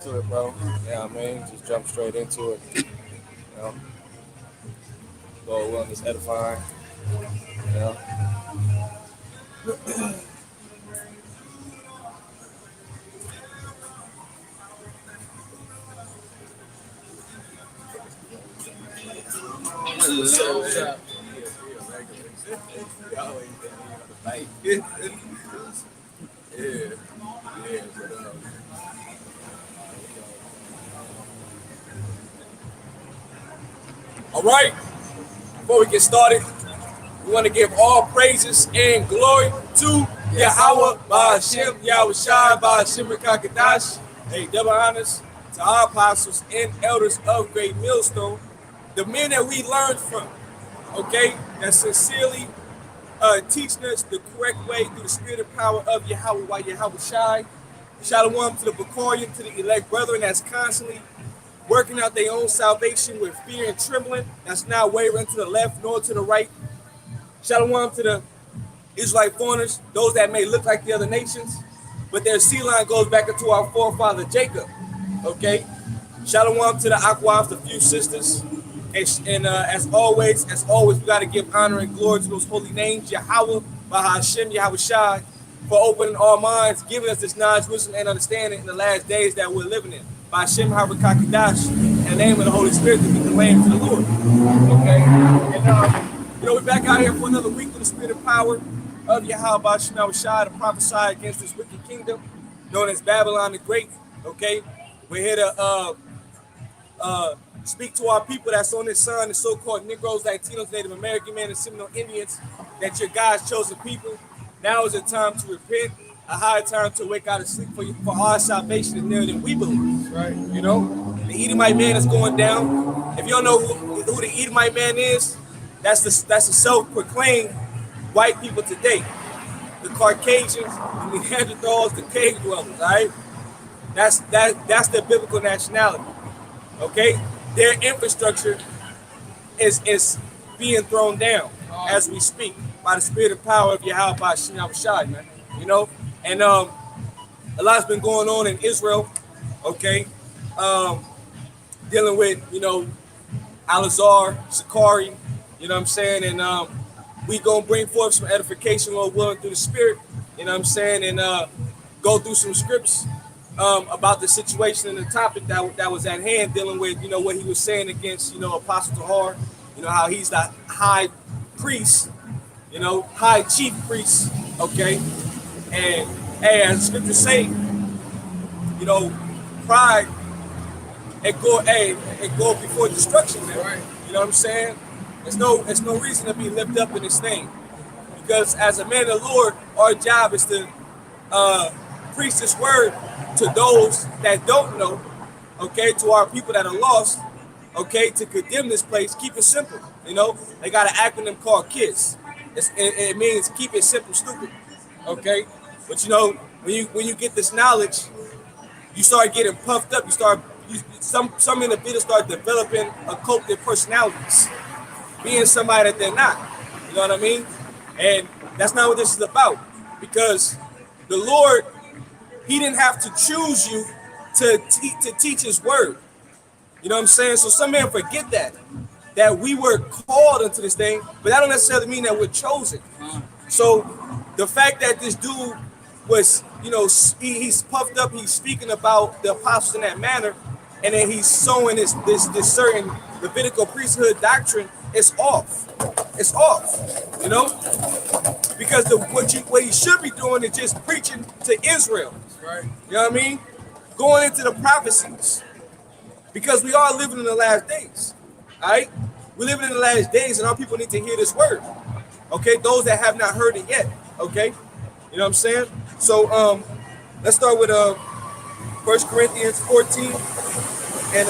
To it, bro. Yeah, I mean, just jump straight into it. You know, Lord willing, is edifying. You know, So, all right, before we get started, we want to give all praises and glory to Yahweh, by Sham, Yahawashi, by Sham Kakadash. Hey, double honors to our apostles and elders of Great Millstone, the men that we learned from, okay, that sincerely teaching us the correct way through the spirit and power of Yahweh, by Yahawashi. Shalom to the Bakorian, to the elect brethren that's constantly working out their own salvation with fear and trembling, that's not wavering to the left nor to the right. Shalom to the Israelite foreigners, those that may look like the other nations, but their sea line goes back into our forefather Jacob. Okay? Shalom to the Aquas, the few sisters. And as always, we got to give honor and glory to those holy names, Yahweh, Bahashem, Yahawashi, for opening our minds, giving us this knowledge, wisdom, and understanding in the last days that we're living in. By Hashem, Harakakadash, in the name of the Holy Spirit, to be the lamb to the Lord. Okay? And, we're back out here for another week with the spirit and power of Yahweh, Bahashem, Yahawashi, to prophesy against this wicked kingdom known as Babylon the Great. Okay? We're here to speak to our people that's on this sun, the so-called Negroes, Latinos, Native American men, and Seminole Indians, that your God's chosen people. Now is the time to repent, a high time to wake out of sleep for our salvation is nearer than we believe. Right? You know, the Edomite man is going down. If you don't know who the Edomite man is, that's the self-proclaimed white people today. The Caucasians, the Neanderthals, the cave dwellers, all right? That's their biblical nationality. Okay? Their infrastructure is being thrown down as we speak by the spirit and power of Yahweh, by Yahawashi, man. You know? And a lot's been going on in Israel, okay? Dealing with, Al-Azhar, Sakari, you know what I'm saying? And we gonna bring forth some edification, Lord willing, through the spirit, you know what I'm saying? And go through some scripts about the situation and the topic that was at hand, dealing with, what he was saying against, Apostle Tahar, how he's the high priest, high chief priest, okay? And as the scriptures say, pride and go before destruction, man. Right. You know what I'm saying? There's no reason to be lifted up in this thing. Because as a man of the Lord, our job is to preach this word to those that don't know, okay, to our people that are lost, okay, to condemn this place. Keep it simple, They got an acronym called KISS. It means keep it simple, stupid, okay? But when you get this knowledge, you start getting puffed up. Some individuals start developing occulted personalities, being somebody that they're not. You know what I mean? And that's not what this is about, because the Lord, he didn't have to choose you to teach his word. You know what I'm saying? So some men forget that we were called into this thing, but that don't necessarily mean that we're chosen. So the fact that this dude was, he's puffed up, he's speaking about the apostles in that manner, and then he's sowing this certain Levitical priesthood doctrine, it's off. It's off, because what he should be doing is just preaching to Israel. Right. You know what I mean? Going into the prophecies, because we are living in the last days. All right, we're living in the last days, and our people need to hear this word. Okay, those that have not heard it yet. Okay, you know what I'm saying? So let's start with 1 Corinthians 14 and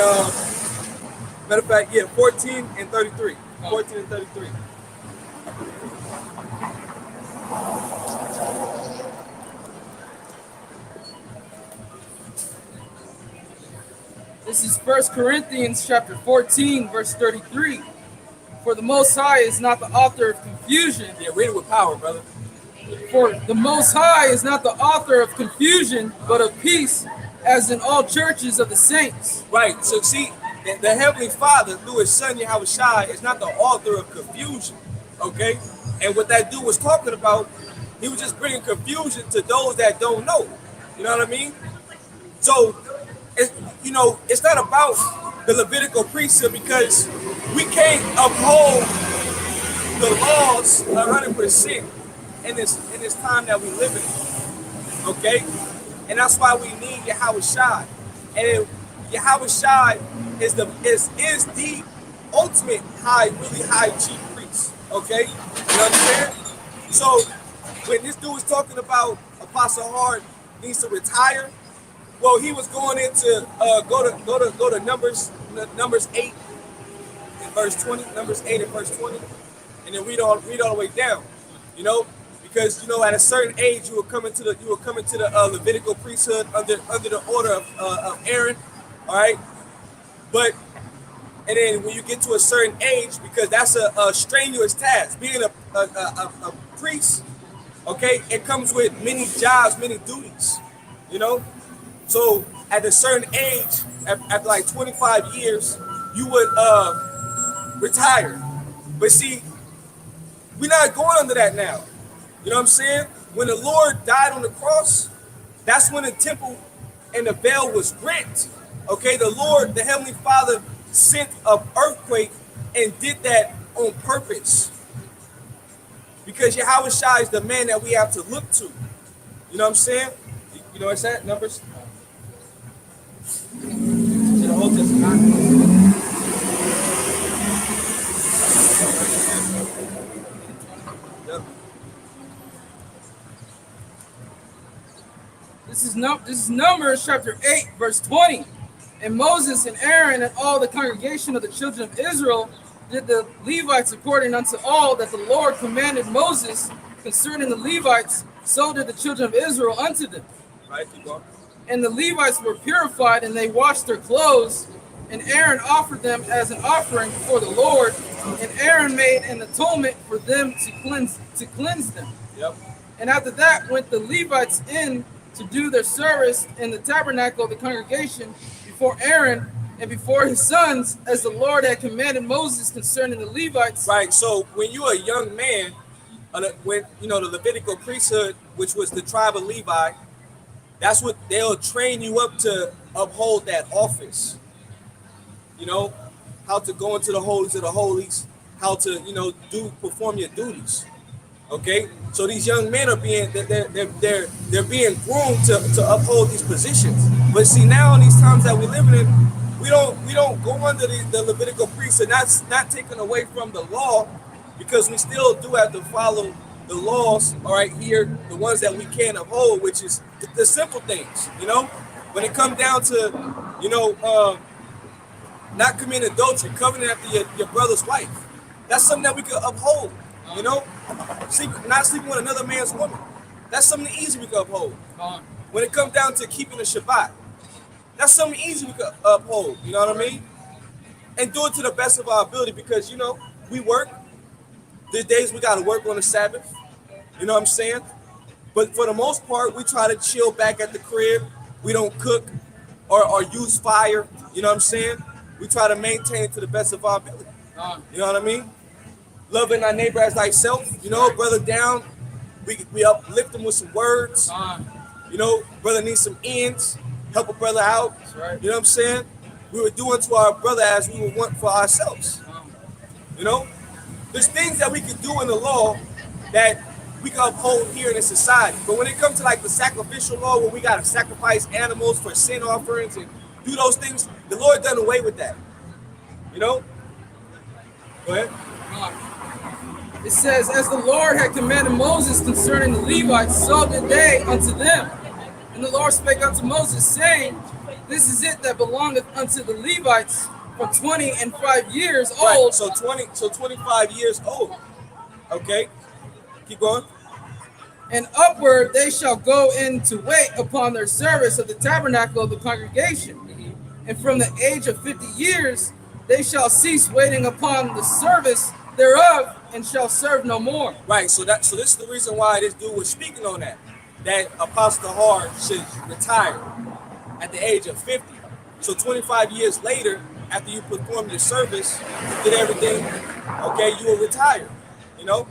matter of fact, 14 and 33. 14 and 33. This is 1 Corinthians chapter 14, verse 33. For the Most High is not the author of confusion. Yeah, read it with power, brother. For the Most High is not the author of confusion, but of peace, as in all churches of the saints. Right. So see, the Heavenly Father, through his son Yahawashi, is not the author of confusion. Okay? And what that dude was talking about, he was just bringing confusion to those that don't know. You know what I mean? So, it's not about the Levitical priesthood, because we can't uphold the laws 100% in this time that we live in. Okay? And that's why we need Yahawashi. And Yahawashi is the ultimate really high chief priest. Okay? You understand? So when this dude was talking about Apostle Hart needs to retire, well, he was going into go to Numbers 8 and verse 20, Numbers 8 and verse 20, and then read all the way down. You know, because at a certain age you will come into the Levitical priesthood under the order of Aaron. All right, and then when you get to a certain age, because that's a strenuous task, being a priest. Okay, it comes with many jobs, many duties. So at a certain age, after like 25 years, you would retire. But see, we're not going under that now. You know what I'm saying? When the Lord died on the cross, that's when the temple and the veil was rent. Okay, the Lord, the Heavenly Father, sent an earthquake and did that on purpose. Because Yahawashi is the man that we have to look to. You know what I'm saying? You know what's that? Numbers? In the Old Testament. Yep. This is Numbers chapter 8, verse 20. And Moses and Aaron and all the congregation of the children of Israel did the Levites according unto all that the Lord commanded Moses concerning the Levites, so did the children of Israel unto them. Right, keep going. And the Levites were purified, and they washed their clothes, and Aaron offered them as an offering before the Lord, and Aaron made an atonement for them to cleanse them. Yep. And after that went the Levites in to do their service in the tabernacle of the congregation before Aaron and before his sons, as the Lord had commanded Moses concerning the Levites. Right. So when you're a young man, when the Levitical priesthood, which was the tribe of Levi, that's what they'll train you up to uphold that office. How to go into the holies of the holies, how to perform your duties. Okay, so these young men are being they're being groomed to uphold these positions. But see, now in these times that we're living in, we don't go under the Levitical priesthood. That's not taken away from the law, because we still do have to follow the laws. All right, here, the ones that we can uphold, which is the simple things. When it comes down to not committing adultery, coveting after your brother's wife, that's something that we could uphold. Not sleeping with another man's woman, that's something easy we could uphold. When it comes down to keeping the Shabbat, that's something easy we could uphold. You know what I mean? And do it to the best of our ability, because we work. There's days we got to work on the Sabbath. You know what I'm saying? But for the most part, we try to chill back at the crib. We don't cook or use fire. You know what I'm saying? We try to maintain it to the best of our ability. You know what I mean? Loving our neighbor as thyself. Brother down, we uplift him with some words. Brother needs some ends. Help a brother out. That's right. You know what I'm saying? We were doing to our brother as we would want for ourselves. There's things that we can do in the law that we can uphold here in the society. But when it comes to like the sacrificial law, where we got to sacrifice animals for sin offerings and do those things, the Lord done away with that. Go ahead. It says, as the Lord had commanded Moses concerning the Levites, so did they unto them. And the Lord spake unto Moses, saying, this is it that belongeth unto the Levites from 20 and 5 years old. Right. So 25 years old. Okay. Keep going. And upward they shall go in to wait upon their service of the tabernacle of the congregation. And from the age of 50 years they shall cease waiting upon the service thereof, and shall serve no more. Right. So this is the reason why this dude was speaking on that Apostle Hart should retire. at the age of 50. So 25 years later, after you perform your service, you did everything, okay, you will retire, you know?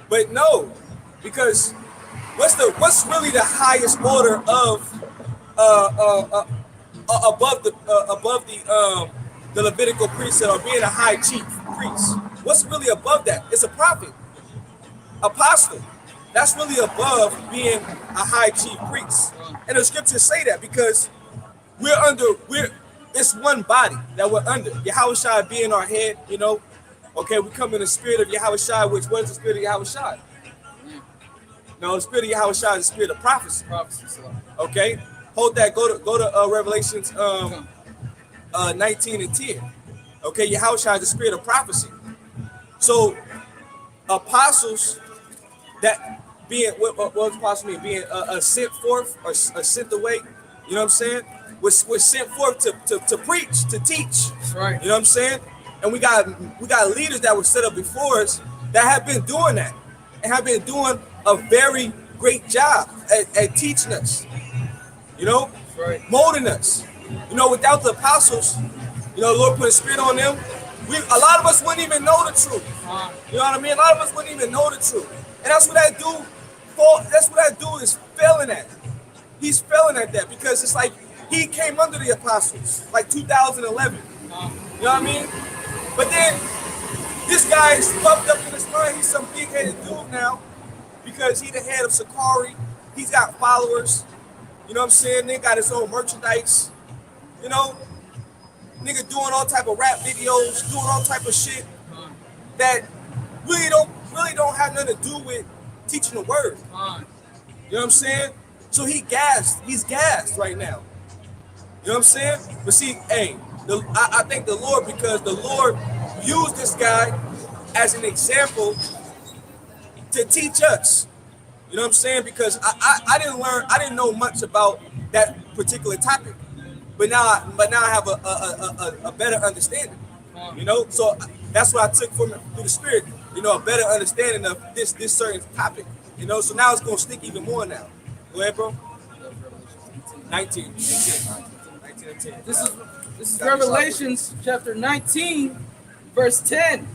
But no, because what's really the highest order of above the Levitical priesthood or being a high chief priest? What's really above that? It's a prophet, apostle. That's really above being a high chief priest. And the scriptures say that because it's one body that we're under. Yahawashi being our head, you know. Okay, we come in the spirit of Yahawashi, which was the spirit of Yahawashi. No, the spirit of Yahawashi is the spirit of prophecy. Okay, hold that. Go to Revelations 19 and 10. Okay, Yahawashi is the spirit of prophecy. So apostles that being what does apostle mean? Being sent forth or sent away. You know what I'm saying? We're sent forth to preach, to teach. That's right. You know what I'm saying? And we got leaders that were set up before us that have been doing that and have been doing a very great job at teaching us. You know, right. Molding us. You know, without the apostles, you know, the Lord put a spirit on them. A lot of us wouldn't even know the truth. You know what I mean? A lot of us wouldn't even know the truth. And that's what that dude is failing at. He's failing at that because it's like he came under the apostles, like 2011. You know what I mean? But then this guy is puffed up in his mind. He's some big-headed dude now because he's the head of Sakari. He's got followers. You know what I'm saying? They got his own merchandise. You know, nigga doing all type of rap videos, doing all type of shit that really don't have nothing to do with teaching the word. You know what I'm saying? So he's gassed right now. You know what I'm saying? But see, hey, I thank the Lord because the Lord used this guy as an example to teach us. You know what I'm saying? Because I didn't know much about that particular topic, but now I have a better understanding. You know, so that's what I took from it through the Spirit. You know, a better understanding of this certain topic. You know, so now it's gonna stick even more now. Go ahead, bro. 19 and 10. This is Revelations chapter 19, verse 10.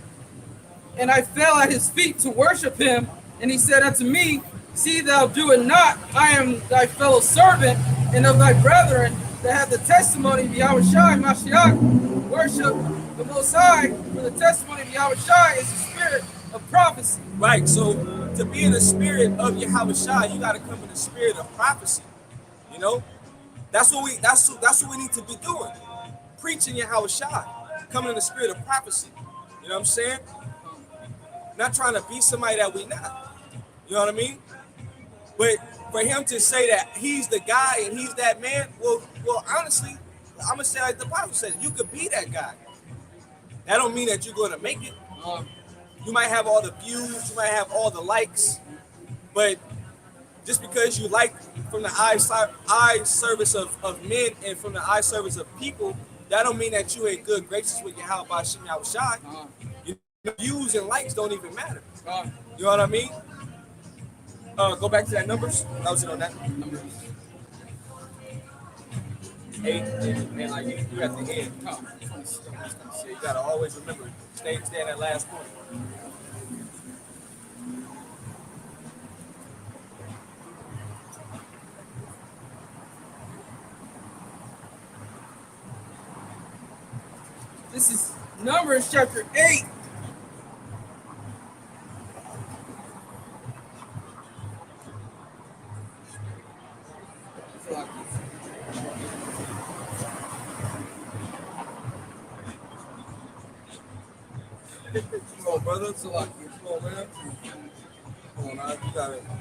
And I fell at his feet to worship him, and he said unto me, See thou do it not. I am thy fellow servant and of thy brethren that have the testimony of Yahawashi Mashiach. Worship the Most High, for the testimony of Yahawashi is the spirit of prophecy. Right. So to be in the spirit of Yahawashi, you got to come in the spirit of prophecy. You know, that's what we need to be doing. Preaching Yahawashi, coming in the spirit of prophecy. You know what I'm saying? Not trying to be somebody that we not. You know what I mean? But for him to say that he's the guy and he's that man, well, honestly, I'm gonna say like the Bible says, you could be that guy. That don't mean that you're gonna make it. You might have all the views, you might have all the likes, but just because you like from the eye service of men and from the eye service of people, that don't mean that you ain't good gracious with Yahawashi. Your views and likes don't even matter. You know what I mean? Go back to that numbers. That was it on that. 8 and like you at the end. So you gotta always remember, stay in that last point. This is Numbers chapter 8. Come on, brother. Come on, man. Come on, man. You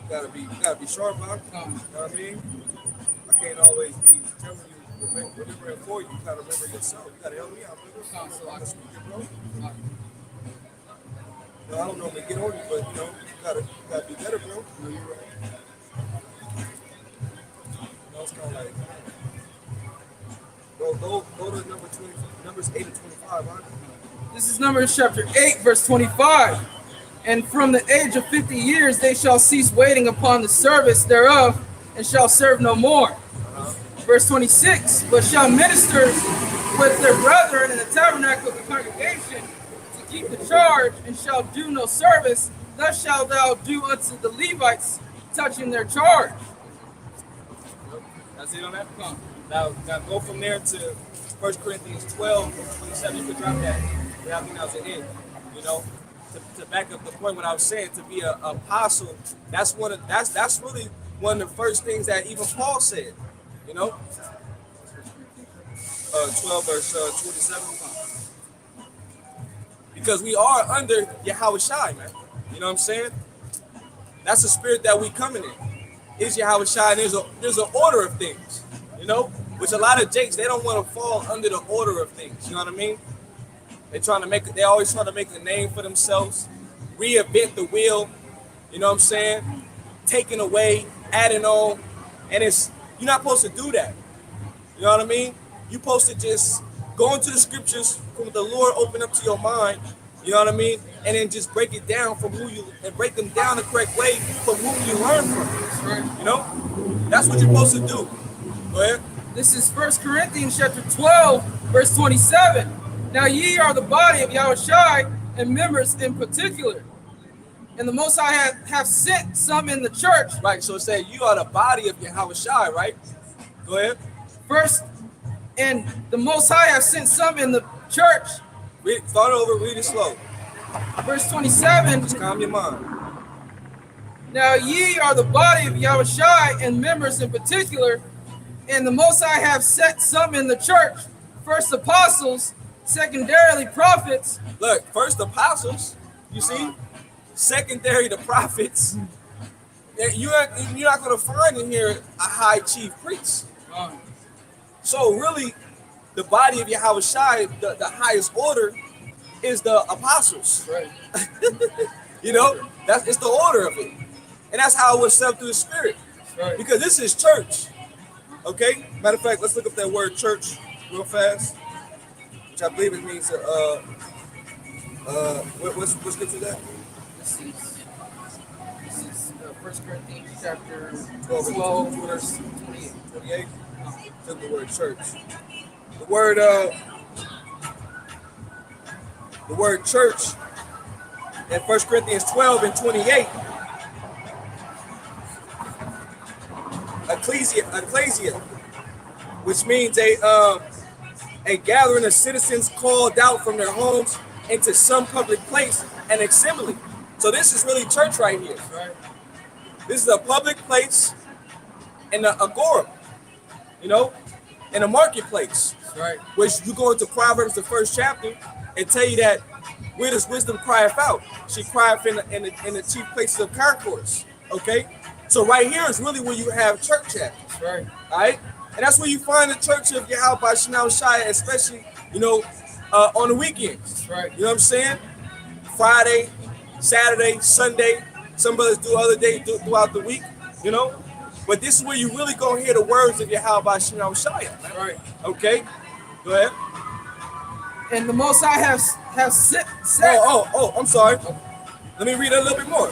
gotta be sharp, man. You know what I mean? I can't always be telling you, remembering for you. You gotta remember yourself. You gotta help me out, brother. I don't normally get on you, but you know, you gotta be better, bro. No, you're right. It's kind of like go to Numbers 8 and 25, huh? This is Numbers chapter 8, verse 25. And from the age of 50 years they shall cease waiting upon the service thereof, and shall serve no more. Verse 26, but shall ministers with their brethren in the tabernacle of the congregation to keep the charge, and shall do no service, thus shalt thou do unto the Levites touching their charge. That's it on that. Now go from there to 1 Corinthians 12, 27. You could drop that. I think that was the end. You know, to back up the point what I was saying, to be an apostle, that's really one of the first things that even Paul said. You know, 12 verse 27. Because we are under Yahawashi, man. You know what I'm saying? That's the spirit that we coming in. Is Yahawashi, and there's an order of things, you know, which a lot of jakes, they don't want to fall under the order of things. You know what I mean? They always trying to make a name for themselves, reinvent the wheel. You know what I'm saying? Taking away, adding on, and you're not supposed to do that. You know what I mean? You're supposed to just go into the scriptures, from the Lord open up to your mind. You know what I mean? And then just break it down and break them down the correct way from who you learn from. Right. You know? That's what you're supposed to do. Go ahead. This is 1 Corinthians chapter 12, verse 27. Now ye are the body of Yahawashi, and members in particular. And the Most High have sent some in the church. Right, so it said you are the body of Yahawashi, right? Go ahead. First, and the Most High have sent some in the church. Start over, read it slow. Verse 27. Just calm your mind. Now ye are the body of Yahawashi, and members in particular. And the Most High have set some in the church. First apostles, secondarily prophets. Look, first apostles, you see? Secondary to prophets. You're not going to find in here a high chief priest. So really, the body of Yahawashi, the highest order, is the apostles. Right. You know, it's the order of it. And that's how it was set through the Spirit. Right. Because this is church. Okay? Matter of fact, let's look up that word church real fast. Which I believe it means, what's scripture that? This is 1 Corinthians chapter 12 verse 28. 28. Took the word church. The word church in 1 Corinthians 12 and 28. Ecclesia, which means a gathering of citizens called out from their homes into some public place, an assembly. So this is really church right here. Right. This is a public place in the agora, you know, in a marketplace. Right. Which you go into Proverbs, the first chapter, and tell you that where does wisdom crieth out? She crieth in the chief places of concourse. Okay? So right here is really where you have church at. Right. All right? And that's where you find the church of Yahawashi, especially, you know, on the weekends. Right. You know what I'm saying? Friday, Saturday, Sunday. Some brothers do other days throughout the week, you know? But this is where you really gonna hear the words of Yahawashi. Right. Okay? Go ahead. And the Most High have set. Oh, I'm sorry. Let me read it a little bit more.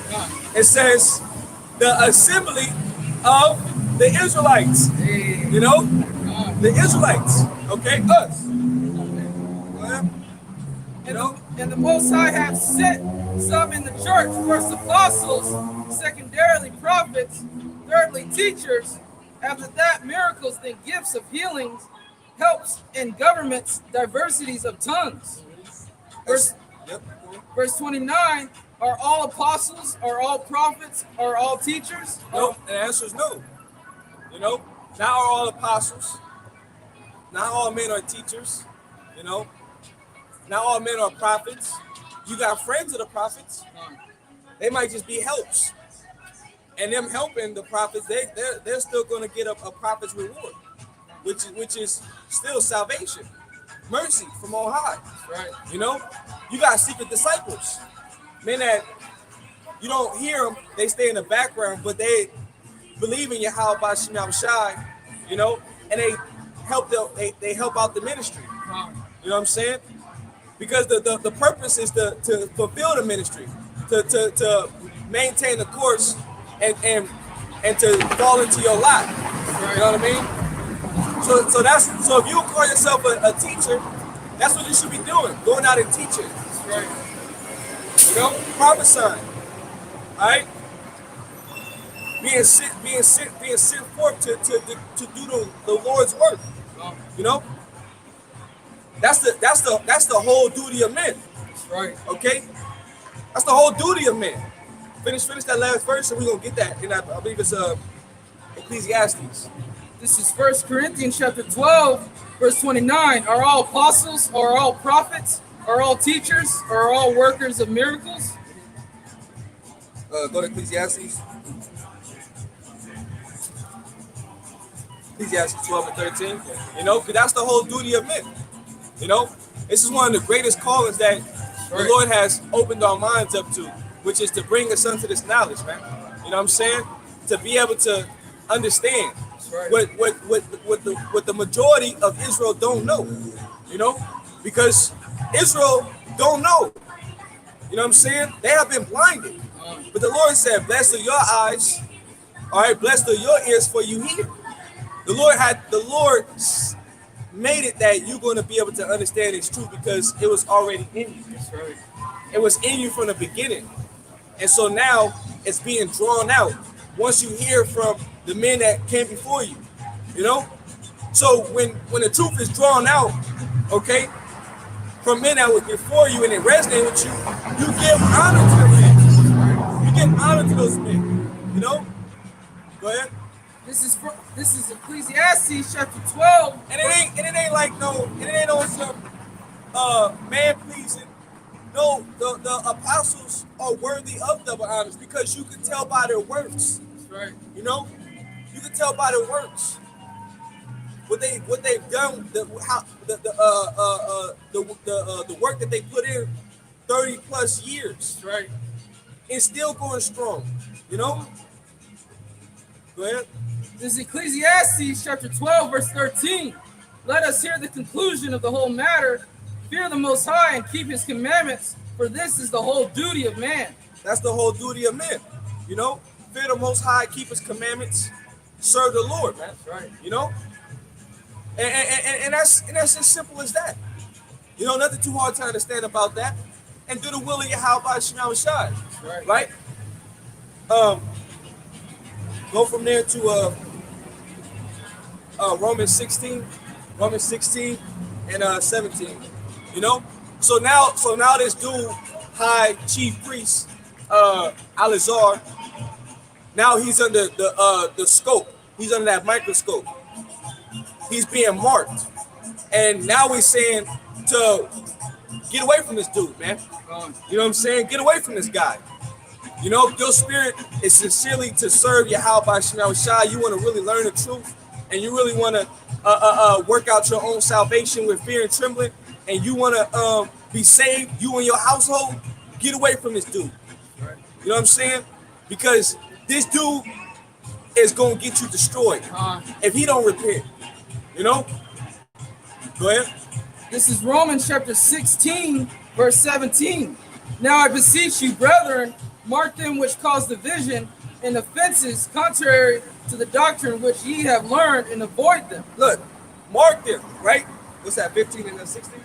It says, the assembly of the Israelites. You know? The Israelites. Okay? Us. Go ahead. You know? And the Most High have set some in the church. First apostles, secondarily prophets, thirdly teachers, after that miracles, then gifts of healings, helps and governments, diversities of tongues. Verse 29, are all apostles, are all prophets, are all teachers? No, the answer is no. You know, not are all apostles, not all men are teachers, you know, not all men are prophets. You got friends of the prophets, they might just be helps. And them helping the prophets, they're still going to get a prophet's reward, which is still salvation, mercy from on high. Right. You know, you got secret disciples, men that you don't hear them, they stay in the background, but they believe in Yahawashi, you know, and they help out the ministry. You know what I'm saying? Because the purpose is to fulfill the ministry, to maintain the course and to fall into your lot. You know what I mean? So if you call yourself a teacher, that's what you should be doing. Going out and teaching. That's right. You know, prophesying. Alright? Being sent forth to do the Lord's work. You know? That's the whole duty of men. That's right. Okay? That's the whole duty of men. Finish that last verse and we're gonna get that. And I believe it's Ecclesiastes. This is 1 Corinthians chapter 12, verse 29. Are all apostles, are all prophets, are all teachers, are all workers of miracles? Go to Ecclesiastes. Ecclesiastes 12 and 13. You know, because that's the whole duty of men. You know, this is one of the greatest callings that the Lord has opened our minds up to, which is to bring us unto this knowledge, man. You know what I'm saying? To be able to understand what the majority of Israel don't know. You know, because Israel don't know. You know what I'm saying? They have been blinded. But the Lord said, blessed are your eyes, all right, blessed are your ears for you hear. The Lord made it that you're going to be able to understand it's true because it was already in you. That's right. It was in you from the beginning. And so now it's being drawn out once you hear from the men that came before you, you know? So when the truth is drawn out, okay, from men that was before you and it resonates with you, you give honor to the men. You give honor to those men, you know? Go ahead. This is Ecclesiastes chapter 12. And it ain't like it ain't on some man pleasing. No, the apostles are worthy of double honors because you can tell by their works. That's right. You know, you can tell by their works what they've done, the work that they put in 30 plus years. That's right. And still going strong. You know. Go ahead. This is Ecclesiastes chapter 12, verse 13. Let us hear the conclusion of the whole matter. Fear the Most High and keep his commandments, for this is the whole duty of man. That's the whole duty of men. You know, fear the Most High, keep his commandments, serve the Lord, man. That's right. You know, and that's as simple as that. You know, nothing too hard to understand about that. And do the will of Yahawashi. Right. Right? Go from there to Romans 16 and 17. You know, so now this dude, high chief priest, Alizar, now he's under the scope. He's under that microscope. He's being marked, and now we're saying to get away from this dude, man. You know what I'm saying? Get away from this guy. You know, if your spirit is sincerely to serve Yahawashi, you want to really learn the truth, and you really want to work out your own salvation with fear and trembling, and you want to be saved, you and your household, get away from this dude. You know what I'm saying? Because this dude is going to get you destroyed if he don't repent. You know? Go ahead. This is Romans chapter 16, verse 17. Now I beseech you, brethren, mark them which cause division and offenses contrary to the doctrine which ye have learned, and avoid them. Look, mark them, right? What's that, 15 and 16?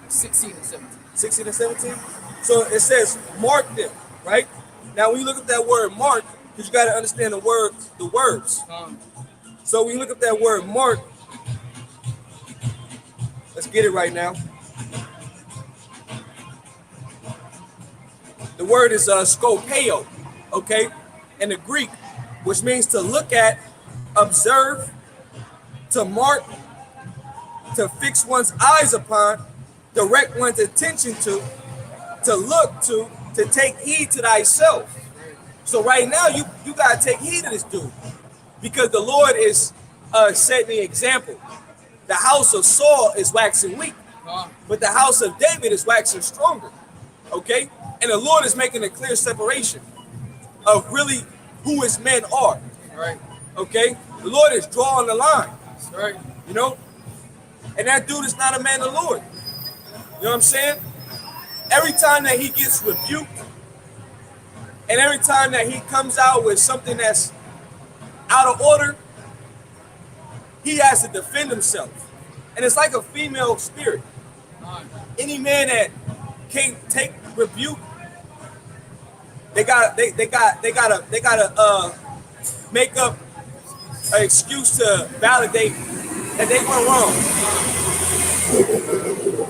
16 and 17. 16 and 17? So it says mark them, right? Now when you look at that word mark, because you got to understand the words. So when you look at that word mark, let's get it right now. The word is skopeo, okay, in the Greek, which means to look at, observe, to mark, to fix one's eyes upon, direct one's attention to look to take heed to thyself. So right now, you got to take heed of this dude, because the Lord is setting the example. The house of Saul is waxing weak, but the house of David is waxing stronger, okay? And the Lord is making a clear separation of really who his men are. Right. Okay? The Lord is drawing the line. That's right. You know? And that dude is not a man of the Lord. You know what I'm saying? Every time that he gets rebuked, and every time that he comes out with something that's out of order, he has to defend himself. And it's like a female spirit. Any man that can't take rebuke, they gotta make up an excuse to validate that they went wrong.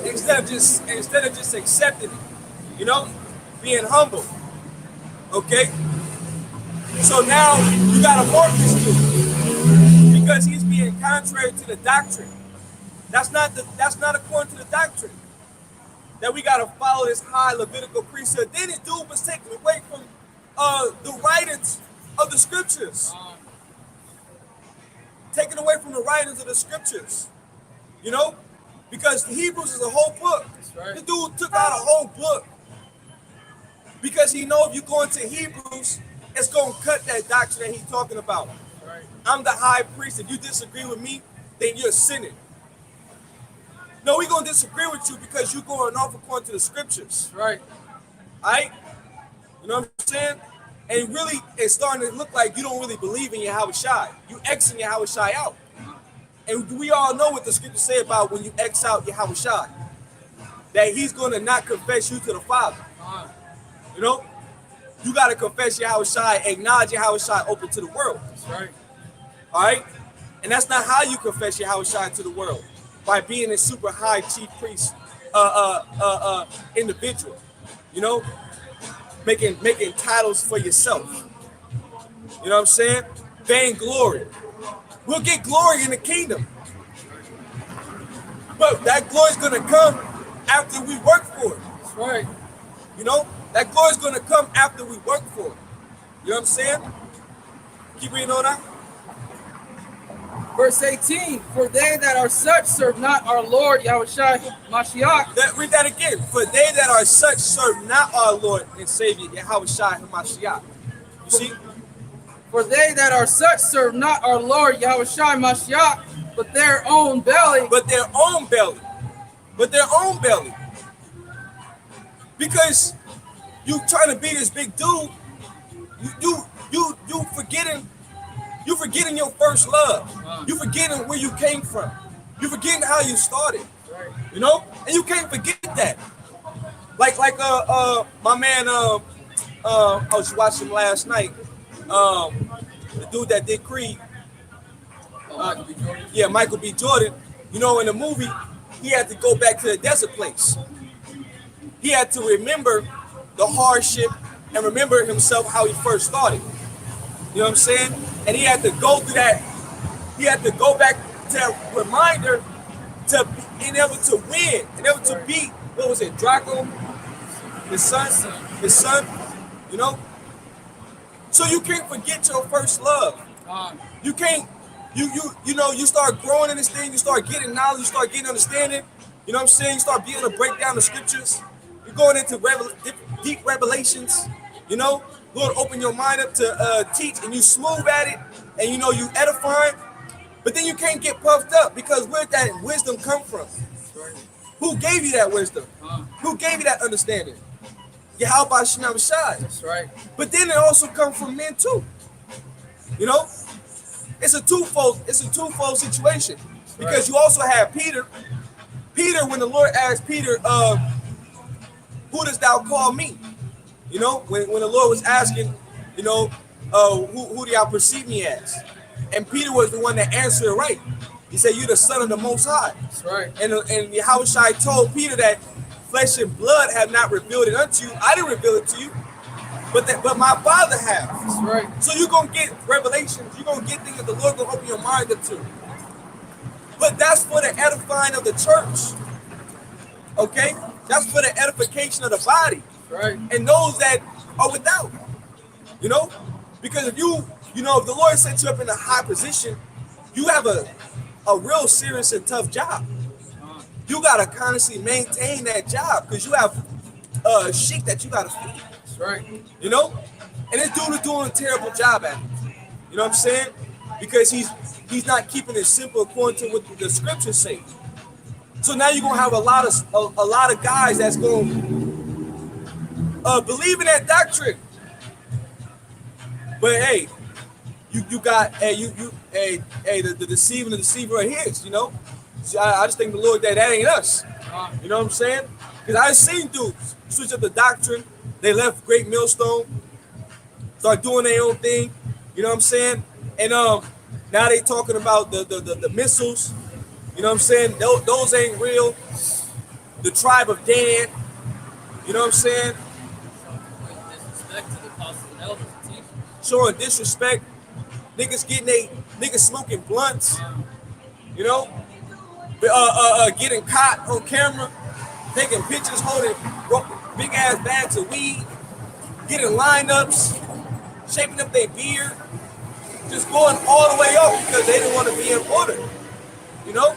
Instead of just accepting it, being humble. Okay? So now you gotta mark this dude because he's being contrary to the doctrine. That's not according to the doctrine. That we gotta follow this high Levitical priesthood. Then this dude was taken away from the writings of the scriptures. Taken away from the writings of the scriptures. Because the Hebrews is a whole book. Right. The dude took out a whole book. Because he know if you go into Hebrews, it's going to cut that doctrine that he's talking about. Right. I'm the high priest. If you disagree with me, then you're sinning. No, we're going to disagree with you because you're going off according to the scriptures. Right. All right? You know what I'm saying? And really, it's starting to look like you don't really believe in Yahawashi. You Xing Yahawashi out. And we all know what the scriptures say about when you X out Yahawashi. That he's going to not confess you to the Father. You got to confess Yahawashi, acknowledge Yahawashi open to the world. That's right. All right? And that's not how you confess Yahawashi to the world. By being a super high chief priest individual. Making titles for yourself. You know what I'm saying? Vainglory. We'll get glory in the kingdom. But that glory is going to come after we work for it. That's right. That glory is going to come after we work for it. You know what I'm saying? Keep reading on that. Verse 18, for they that are such serve not our Lord Yahawashi Mashiach. Read that again. For they that are such serve not our Lord and Savior Yahawashi Mashiach. You see? For they that are such serve not our Lord Yahawashi Mashiach, but their own belly. But their own belly. But their own belly. Because you trying to be this big dude, you forgetting your first love. You forgetting where you came from. You forgetting how you started. And you can't forget that. Like my man I was watching last night. The dude that did Creed. Michael B. Jordan. In the movie, he had to go back to the desert place. He had to remember the hardship and remember himself how he first started. You know what I'm saying? And he had to go through that. He had to go back to that reminder to being able to win and able to beat, what was it, Draco? His son. So you can't forget your first love. You can't, you start growing in this thing, you start getting knowledge, you start getting understanding. You know what I'm saying? You start being able to break down the scriptures. You're going into deep revelations. Lord, open your mind up to teach, and you smooth at it, and you edifying. But then you can't get puffed up because where did that wisdom come from? Who gave you that wisdom? Who gave you that understanding? Yahawashi. That's right. But then it also comes from men too. It's a twofold situation because you also have Peter. Peter, when the Lord asked Peter, who dost thou call me? When the Lord was asking, who do y'all perceive me as? And Peter was the one that answered it right. He said, you're the son of the Most High. That's right. And Yahawashi told Peter that flesh and blood have not revealed it unto you. I didn't reveal it to you, but my Father has. That's right. So you're going to get revelations. You're going to get things that the Lord going to open your mind up to. But that's for the edifying of the church. Okay? That's for the edification of the body. Right. And those that are without. Because if if the Lord sets you up in a high position, you have a real serious and tough job. You got to constantly maintain that job because you have sheep that you got to feed. That's right. And this dude is doing a terrible job at it. You know what I'm saying? Because he's not keeping it simple according to what the scriptures say. So now you're gonna have a lot of guys that's gonna believe in that doctrine. But hey, you got the deceiver and the deceiver are his, you know. So I just think the Lord that ain't us. You know what I'm saying? Because I've seen dudes switch up the doctrine. They left Great Millstone, start doing their own thing. You know what I'm saying? And now they talking about the missiles. You know what I'm saying? Those ain't real. The tribe of Dan. You know what I'm saying? Disrespect to the apostles and elders and teachers. Showing disrespect. Niggas smoking blunts. You know? Getting caught on camera, taking pictures, holding big ass bags of weed, getting lineups, shaping up their beard, just going all the way up because they didn't want to be in order. You know?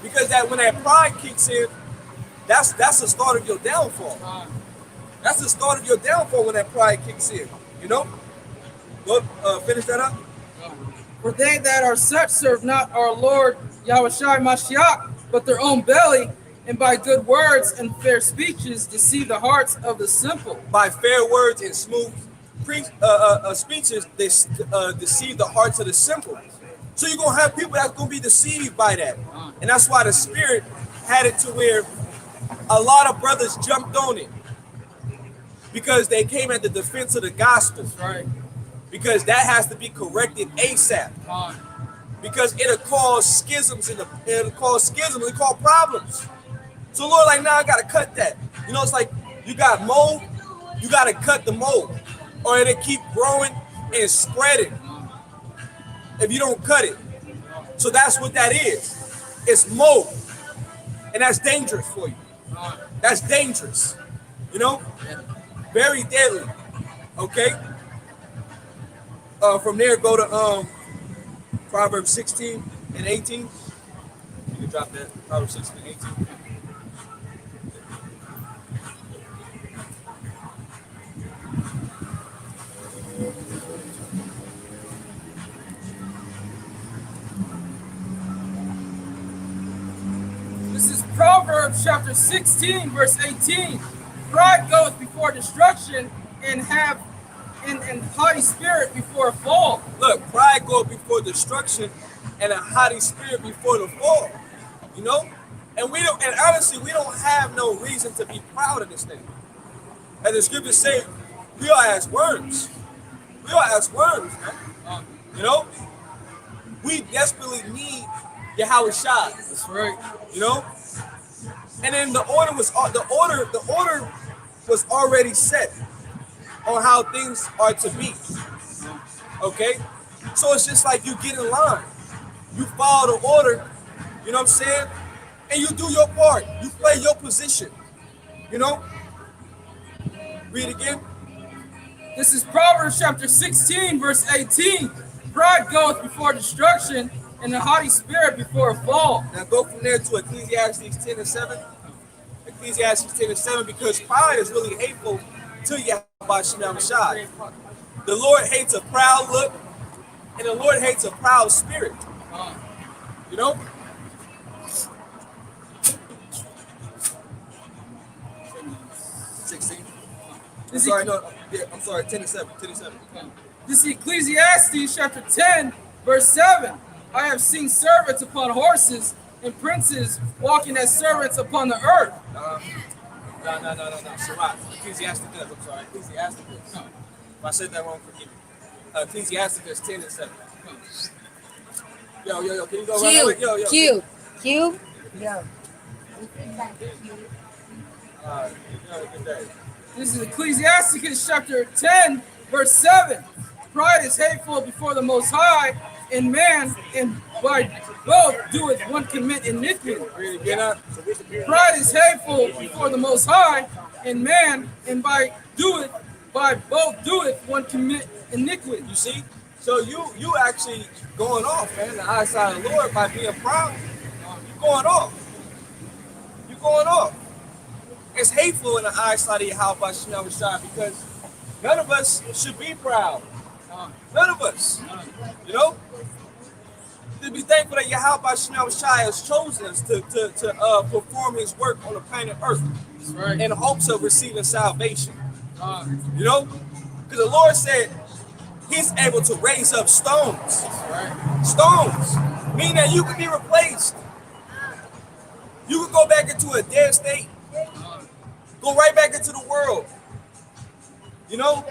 Because that when that pride kicks in, that's the start of your downfall. That's the start of your downfall when that pride kicks in. You know? Go finish that up. For they that are such serve not our Lord Yahawashi Mashiach, but their own belly, and by good words and fair speeches deceive the hearts of the simple. By fair words and smooth speeches, they deceive the hearts of the simple. So you're gonna have people that's gonna be deceived by that, and that's why the Spirit had it to where a lot of brothers jumped on it because they came at the defense of the gospel. Right. Because that has to be corrected ASAP. Because it'll cause schisms it'll cause problems. So Lord, like, now I gotta cut that. You know, it's like you got mold, you gotta cut the mold, or it'll keep growing and spreading if you don't cut it. So that's what that is. It's mold, and that's dangerous for you. That's dangerous. You know, very deadly. Okay. From there, go to Proverbs 16 and 18. You can drop that. Proverbs 16 and 18. This is Proverbs chapter 16, verse 18. Pride goeth before destruction, and haughty spirit before a fall. Look, pride goeth before destruction, and a haughty spirit before the fall. You know, and honestly, we don't have no reason to be proud of this thing. As the scriptures say, we are as worms. We are as worms, man. You know, we desperately need Yahawashi. That's right. You know, and then the order was already set on how things are to be. Okay, so it's just like you get in line, you follow the order. You know what I'm saying? And you do your part. You play your position. You know. Read again. This is Proverbs chapter 16, verse 18. Pride goeth before destruction, and a haughty spirit before a fall. Now go from there to Ecclesiastes 10 and 7. Ecclesiastes 10 and 7, because pride is really hateful to Yahawashi. The Lord hates a proud look, and the Lord hates a proud spirit. You know? I'm sorry, 10 and 7. 10 and 7. This is Ecclesiastes chapter 10, verse 7. I have seen servants upon horses and princes walking as servants upon the earth. No. Ecclesiastes, I'm sorry. Ecclesiastes. If I said that wrong, forgive me. Ecclesiastes 10 and 7. Yo, can you go right now? Yo. Q. Yo. Good day. This is Ecclesiastes chapter 10, verse 7. Pride is hateful before the Most High, and man, and by both doeth one commit iniquity. Pride is hateful before the Most High, and man, and by both doeth one commit iniquity. You see? So you actually going off, man, the eyesight of the Lord by being proud. You're going off. You're going off. It's hateful in the eyesight of Yahawashi because none of us should be proud. None of us. You know? To be thankful that Yahawashi has chosen us to perform his work on the planet Earth. Right. In hopes of receiving salvation. You know? Because the Lord said, He's able to raise up stones. Right. Stones. Meaning that you can be replaced. You can go back into a dead state. Go right back into the world. You know?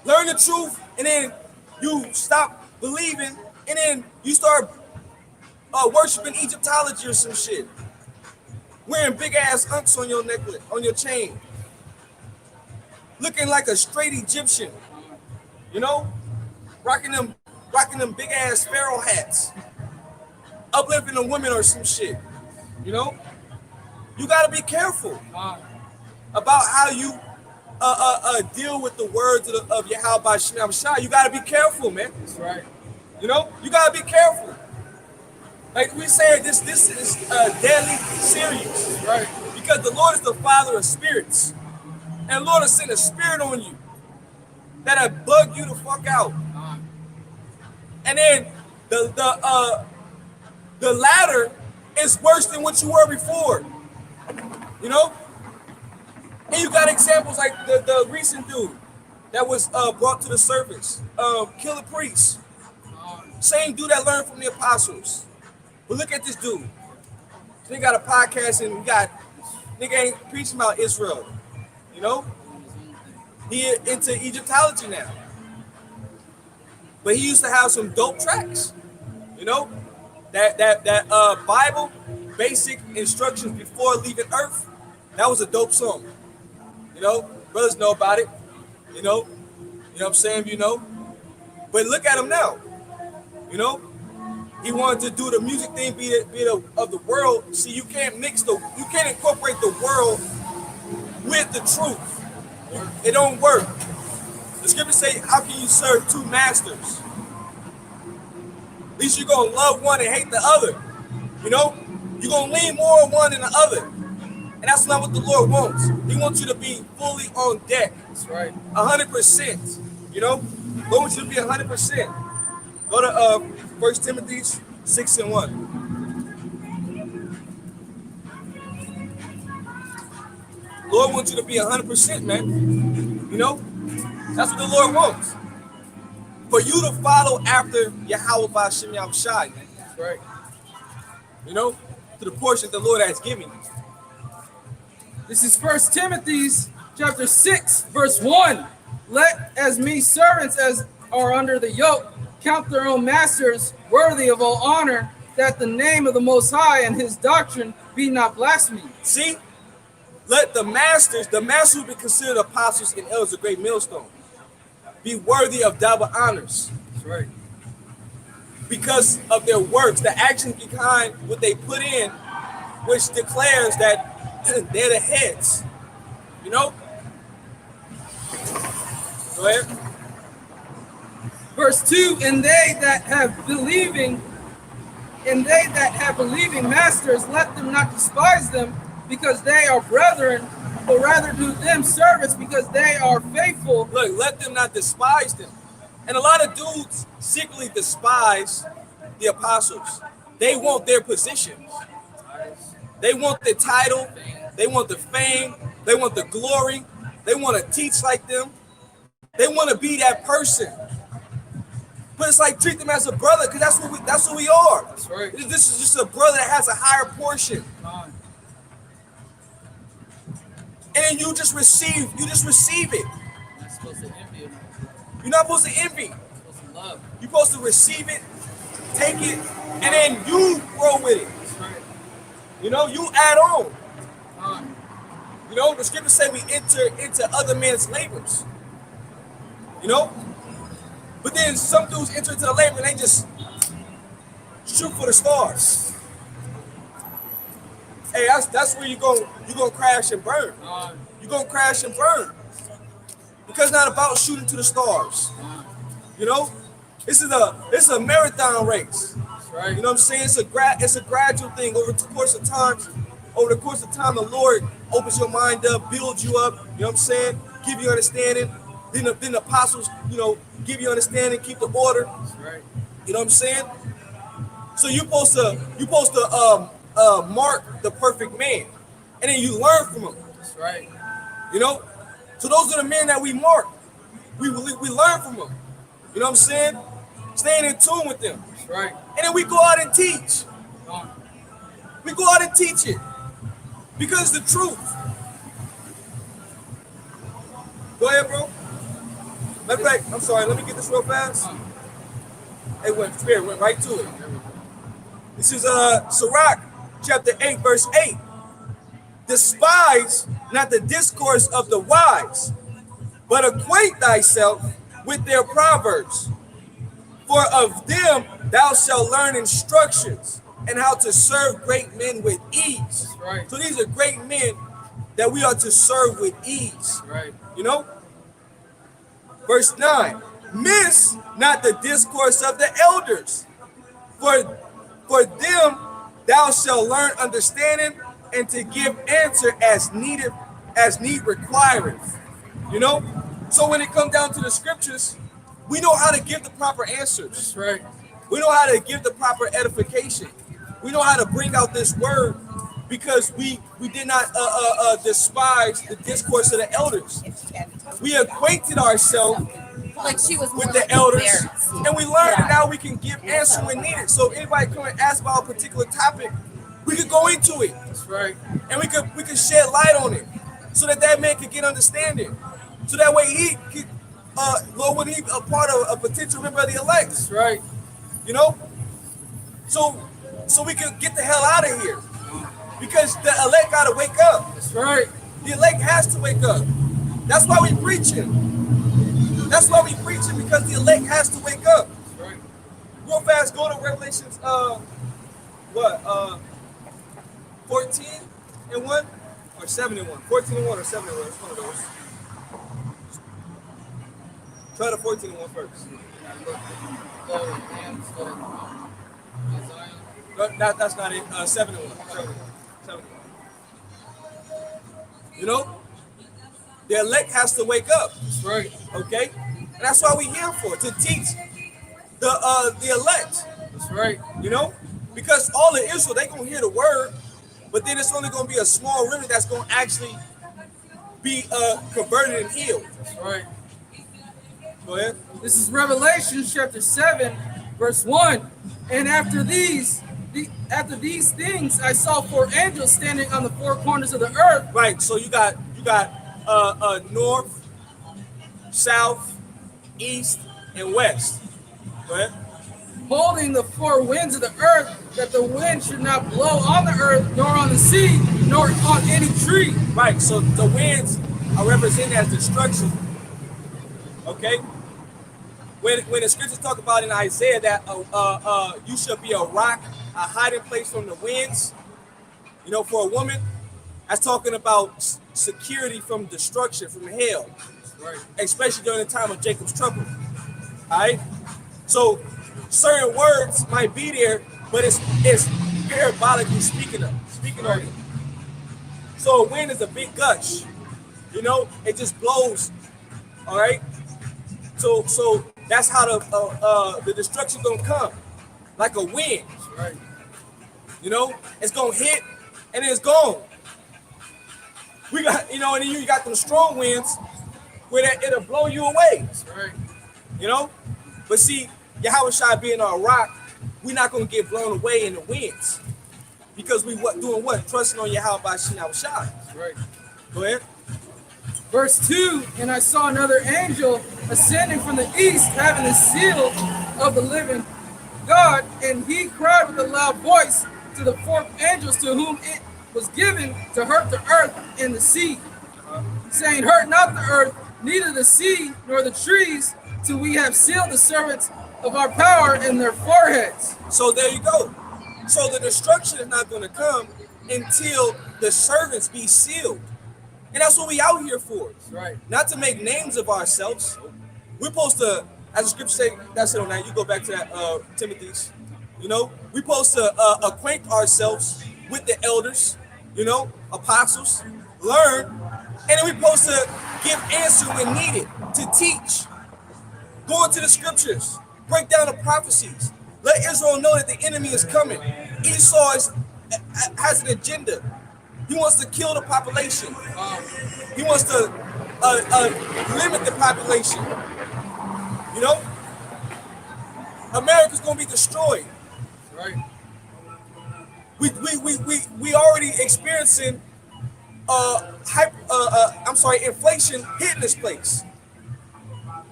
Learn the truth, and then you stop believing, and then you start worshiping Egyptology or some shit. Wearing big ass unks on your necklace, on your chain. Looking like a straight Egyptian. You know? Rocking them big ass pharaoh hats. Uplifting a woman or some shit. You know? You gotta be careful about how you deal with the words of Yahawashi. You gotta be careful, man. That's right. You know? You gotta be careful. Like we said, this is deadly serious. Right. Because the Lord is the Father of spirits. And the Lord has sent a spirit on you that'll bug you the fuck out. And then the latter is worse than what you were before. You know? And you got examples like the recent dude that was brought to the surface. Killer Priest. Same dude that learned from the apostles. But look at this dude. They got a podcast and nigga ain't preaching about Israel. You know? He into Egyptology now. But he used to have some dope tracks. You know? That Bible, basic instructions before leaving earth, that was a dope song. You know? Brothers know about it. You know what I'm saying? You know? But look at him now. You know? He wanted to do the music thing, be of the world. See, you can't incorporate the world with the truth. It don't work. The scriptures say, how can you serve two masters? At least you're gonna love one and hate the other. You know? You're gonna lean more on one than the other. And that's not what the Lord wants. He wants you to be fully on deck. That's right. 100%. You know? Lord wants you to be 100%. Go to 1 Timothy 6:1. Lord wants you to be 100%, man. You know? That's what the Lord wants. For you to follow after Yahawashi, man. That's right. You know? To the portion the Lord has given you. This is 1 Timothy chapter 6, verse 1. Let as many servants as are under the yoke count their own masters worthy of all honor, that the name of the Most High and his doctrine be not blasphemed. See? Let the masters who be considered apostles and elders of great millstone, be worthy of double honors. That's right. Because of their works, the actions behind what they put in, which declares that they're the heads. You know? Go ahead. Verse 2, and they that have believing masters, let them not despise them, because they are brethren, but rather do them service, because they are faithful. Look, let them not despise them. And a lot of dudes secretly despise the apostles. They want their positions. They want the title. They want the fame. They want the glory. They want to teach like them. They want to be that person. But it's like treat them as a brother, because that's who we are. That's right. This is just a brother that has a higher portion. And then you just receive it. You're not supposed to envy them. You're not supposed to envy. You're supposed to love. You're supposed to receive it, take it, and then you grow with it. That's right. You know, you add on. You know, the scriptures say we enter into other men's labors. You know? But then some dudes enter into the labor and they just shoot for the stars. Hey, that's where you're gonna crash and burn. You're gonna crash and burn. Because it's not about shooting to the stars. You know? It's a marathon race. That's right. You know what I'm saying? It's a gradual thing over the course of time. Over the course of time, the Lord opens your mind up, builds you up, you know what I'm saying? Give you understanding. Then the apostles, you know, give you understanding, keep the order. That's right. You know what I'm saying? So you're supposed to mark the perfect man. And then you learn from him. That's right. You know? So those are the men that we mark. We learn from them. You know what I'm saying? Staying in tune with them. That's right. And then we go out and teach. Come on. We go out and teach it. Because the truth. Go ahead, bro. Matter of fact, I'm sorry, let me get this real fast. It went right to it. This is Sirach chapter 8, verse 8. Despise not the discourse of the wise, but acquaint thyself with their proverbs. For of them thou shalt learn instructions and how to serve great men with ease. Right. So these are great men that we are to serve with ease. Right. You know? Verse 9. Miss not the discourse of the elders. For them thou shalt learn understanding and to give answer as need requireth. You know? So when it comes down to the scriptures, we know how to give the proper answers. That's right. We know how to give the proper edification. We know how to bring out this word because we did not despise the discourse of the elders. We acquainted ourselves with the elders, and we learned that now we can give answer when needed. So if anybody come and ask about a particular topic, we could go into it. That's right. And we could shed light on it so that man could get understanding. So that way he could, Lord, when he a part of a potential member of the elect. That's right. You know? So we can get the hell out of here. Because the elect gotta wake up. That's right. The elect has to wake up. That's why we preaching. That's why we preaching, because the elect has to wake up. That's right. Real fast, go to Revelations 14 and 1 or 7 and 1. 14 and 1 or 7 and 1. It's one of those. Try the 14 and 1 first. No, that's not it. 7 and 1. 7 and 1. 7 and 1. You know? The elect has to wake up. That's right. Okay? And that's why we're here for, to teach the elect. That's right. You know? Because all of Israel, they're going to hear the word, but then it's only going to be a small remnant that's going to actually be converted and healed. That's right. Go ahead. This is Revelation chapter 7, verse 1. And after these things, I saw 4 angels standing on the 4 corners of the earth. Right. So you got north, south, east, and west. Go ahead. Holding the 4 winds of the earth, that the wind should not blow on the earth, nor on the sea, nor on any tree. Right. So the winds are represented as destruction. Okay. When the scriptures talk about in Isaiah that you shall be a rock, a hiding place from the winds, you know, for a woman, that's talking about security from destruction, from hell, Right. especially during the time of Jacob's trouble. All right. So certain words might be there, but it's parabolically speaking of it. So a wind is a big gush, you know, it just blows. All right. So that's how the destruction gonna come, like a wind. That's right. You know, it's gonna hit and it's gone. We got, you know, and then you got them strong winds where it'll blow you away. That's right. You know, but see, Yahawashi being our rock, we're not gonna get blown away in the winds because we doing what? Trusting on Yahawashi. That's right. Go ahead. Verse 2, and I saw another angel ascending from the east, having the seal of the living God, and he cried with a loud voice to the 4 angels to whom it was given to hurt the earth and the sea, saying, hurt not the earth, neither the sea nor the trees, till we have sealed the servants of our power in their foreheads. So there you go. So the destruction is not going to come until the servants be sealed. And that's what we out here for. That's right. Not to make names of ourselves. We're supposed to, as the scripture say, that's it on that. You go back to that Timothy's. You know, we're supposed to acquaint ourselves with the elders, you know, apostles, learn, and then we're supposed to give answer when needed, to teach. Go into the scriptures, break down the prophecies. Let Israel know that the enemy is coming. Esau has an agenda. He wants to kill the population. He wants to limit the population. You know? America's gonna be destroyed. Right. We already experiencing inflation hitting this place.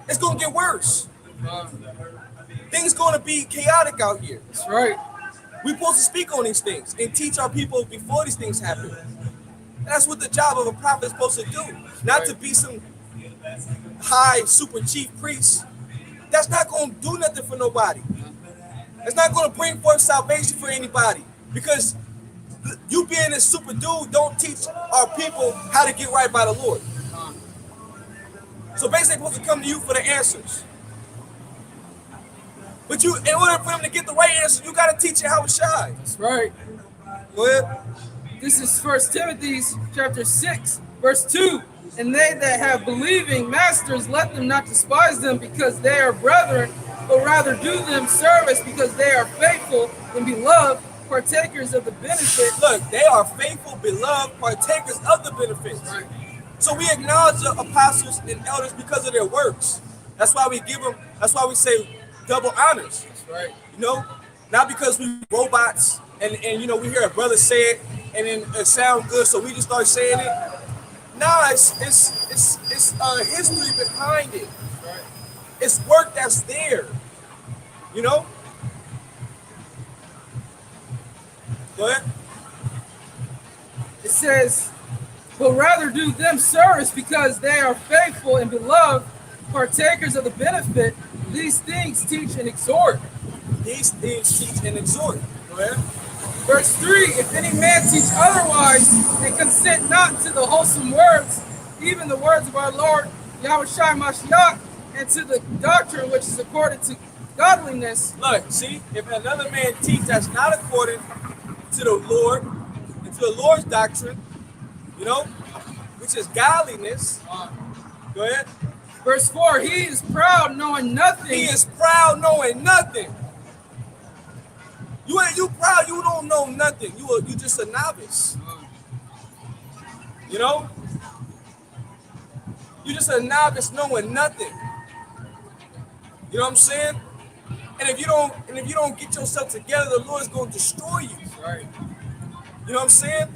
It's gonna get worse. Things gonna be chaotic out here. That's right. We're supposed to speak on these things and teach our people before these things happen. And that's what the job of a prophet is supposed to do. Not to be some high super chief priest. That's not gonna do nothing for nobody. It's not gonna bring forth salvation for anybody. Because you being this super dude don't teach our people how to get right by the Lord. So basically, they're supposed to come to you for the answers. But you, in order for them to get the right answer, you got to teach Yahawashi. That's right. Go ahead. This is 1 Timothy chapter 6, verse 2. And they that have believing masters, let them not despise them because they are brethren, but rather do them service because they are faithful and beloved, partakers of the benefit. Look, they are faithful, beloved, partakers of the benefits. Right. So we acknowledge the apostles and elders because of their works. That's why we give them, that's why we say double honors. That's right. You know, not because we robots and you know, we hear a brother say it and then it sounds good, so we just start saying it. Nah, it's history behind it. Right. It's work that's there. You know? Go ahead. It says, but rather do them service because they are faithful and beloved, partakers of the benefit. These things teach and exhort. These things teach and exhort. Go ahead. Verse 3, if any man teach otherwise and consent not to the wholesome words, even the words of our Lord Yahawashi Mashiach, and to the doctrine which is according to godliness. Look, see, if another man teach that's not according to the Lord and to the Lord's doctrine, you know, which is godliness. Go ahead. Verse 4, he is proud, knowing nothing. He is proud, knowing nothing. You proud, you don't know nothing. You just a novice. You know? You just a novice knowing nothing. You know what I'm saying? And if you don't get yourself together, the Lord's gonna destroy you. Right. You know what I'm saying?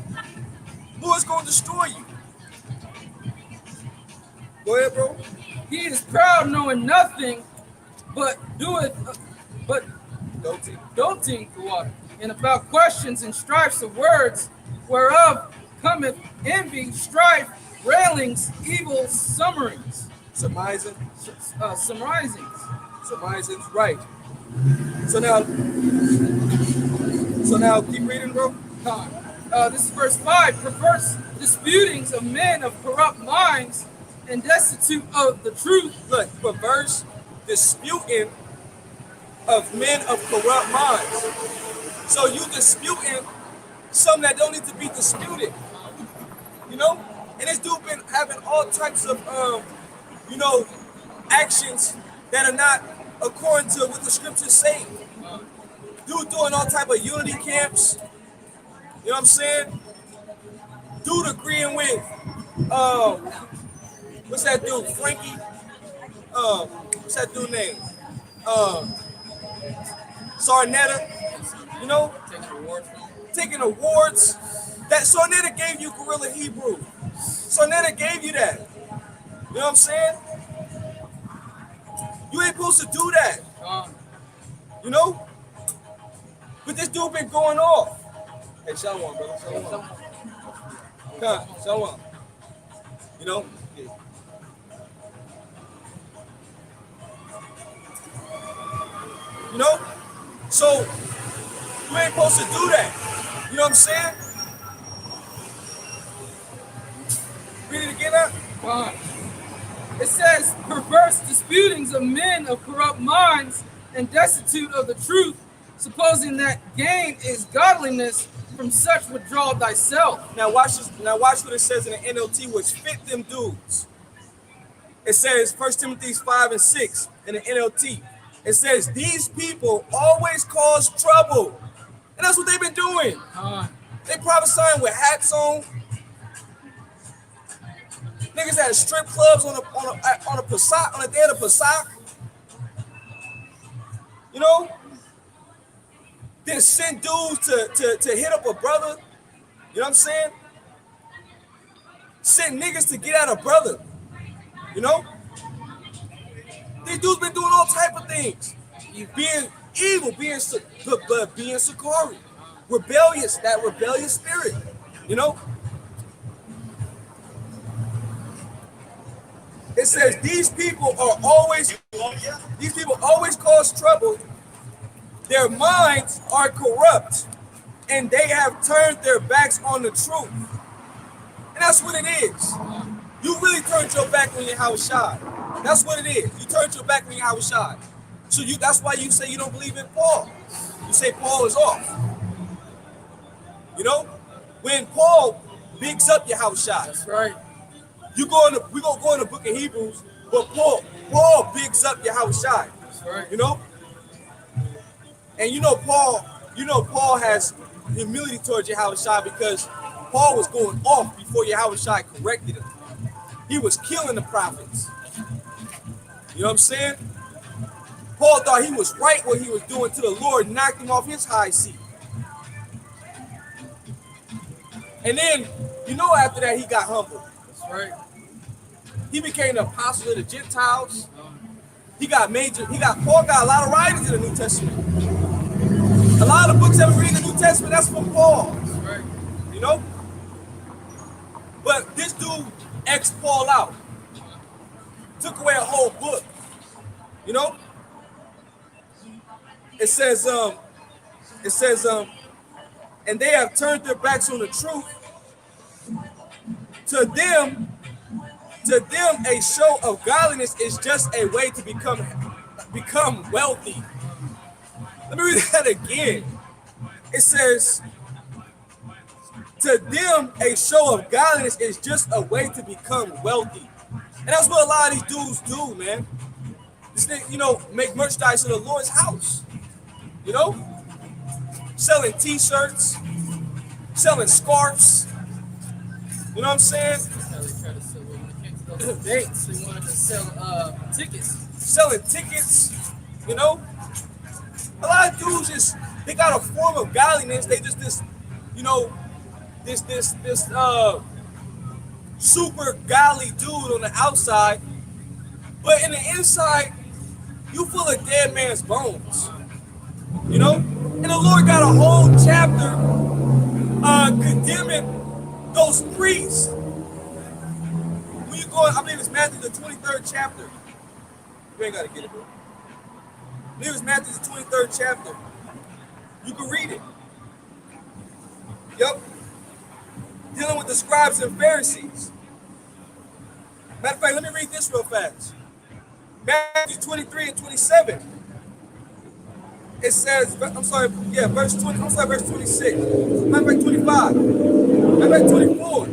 The Lord's gonna destroy you. Go ahead, bro. He is proud, knowing nothing, but doting for what? And about questions and strifes of words, whereof cometh envy, strife, railings, evil summarings. Surmising. Summarizings. Right. So now keep reading, bro. This is verse 5. Perverse disputings of men of corrupt minds and destitute of the truth. Look, perverse disputing of men of corrupt minds. So you disputing something that don't need to be disputed. You know? And this dude been having all types of you know, actions that are not according to what the scriptures say. Dude doing all type of unity camps. You know what I'm saying? Dude agreeing with what's that dude? Frankie? What's that dude name? Sarnetta, you know? Taking awards. That Sarnetta gave you Gorilla Hebrew. Sarnetta gave you that. You know what I'm saying? You ain't supposed to do that. You know? But this dude been going off. Hey, Shalom, brother. Shalom. Come on, Shalom. You know? Yeah. You know? So, you ain't supposed to do that. You know what I'm saying? Read it again now. It says, perverse disputings of men of corrupt minds and destitute of the truth, supposing that gain is godliness, from such withdraw thyself. Now watch this. Now watch what it says in the NLT, which fit them dudes. It says 1 Timothy 5 and 6 in the NLT. It says, these people always cause trouble. And that's what they've been doing. They prophesying with hats on. Niggas had strip clubs on a Pesach, on the day of the Pesach. You know You know, then send dudes to hit up a brother. You know what I'm saying? Send niggas to get at a brother. You know, these dudes been doing all type of things. Being evil, being Sakari, rebellious, that rebellious spirit. You know, it says these people always cause trouble. Their minds are corrupt, and they have turned their backs on the truth. And that's what it is. You really turned your back on Yahawashi. That's what it is. You turned your back on Yahawashi. So that's why you say you don't believe in Paul. You say Paul is off. You know, when Paul bigs up Yahawashi. That's right. We're gonna go in the book of Hebrews, but Paul bigs up Yahawashi. That's right. You know? And Paul has humility towards Yahawashi because Paul was going off before Yahawashi corrected him. He was killing the prophets. You know what I'm saying? Paul thought he was right what he was doing to the Lord, knocked him off his high seat. And then, after that, he got humbled. That's right. He became the apostle of the Gentiles. Paul got a lot of writings in the New Testament. A lot of books that we read in the New Testament, that's from Paul. That's right. You know? But this dude X'd Paul out. Took away a whole book. You know? It says, and they have turned their backs on the truth. To them, a show of godliness is just a way to become wealthy. Let me read that again. It says, to them, a show of godliness is just a way to become wealthy. And that's what a lot of these dudes do, man. This thing, make merchandise in the Lord's house. You know? Selling t-shirts, selling scarves. You know what I'm saying? Debates. They wanted to sell tickets. Selling tickets, you know? A lot of dudes they got a form of godliness. They just this super godly dude on the outside, but in the inside, you full of dead man's bones. You know? And the Lord got a whole chapter condemning those priests. When you go, I believe it's Matthew the 23rd chapter. You ain't gotta get it, bro. I believe it's Matthew the 23rd chapter. You can read it. Yep. Dealing with the scribes and Pharisees. Matter of fact, let me read this real fast. Matthew 23 and 27. It says, verse 26. Matter of fact, 25. Matter of fact, 24.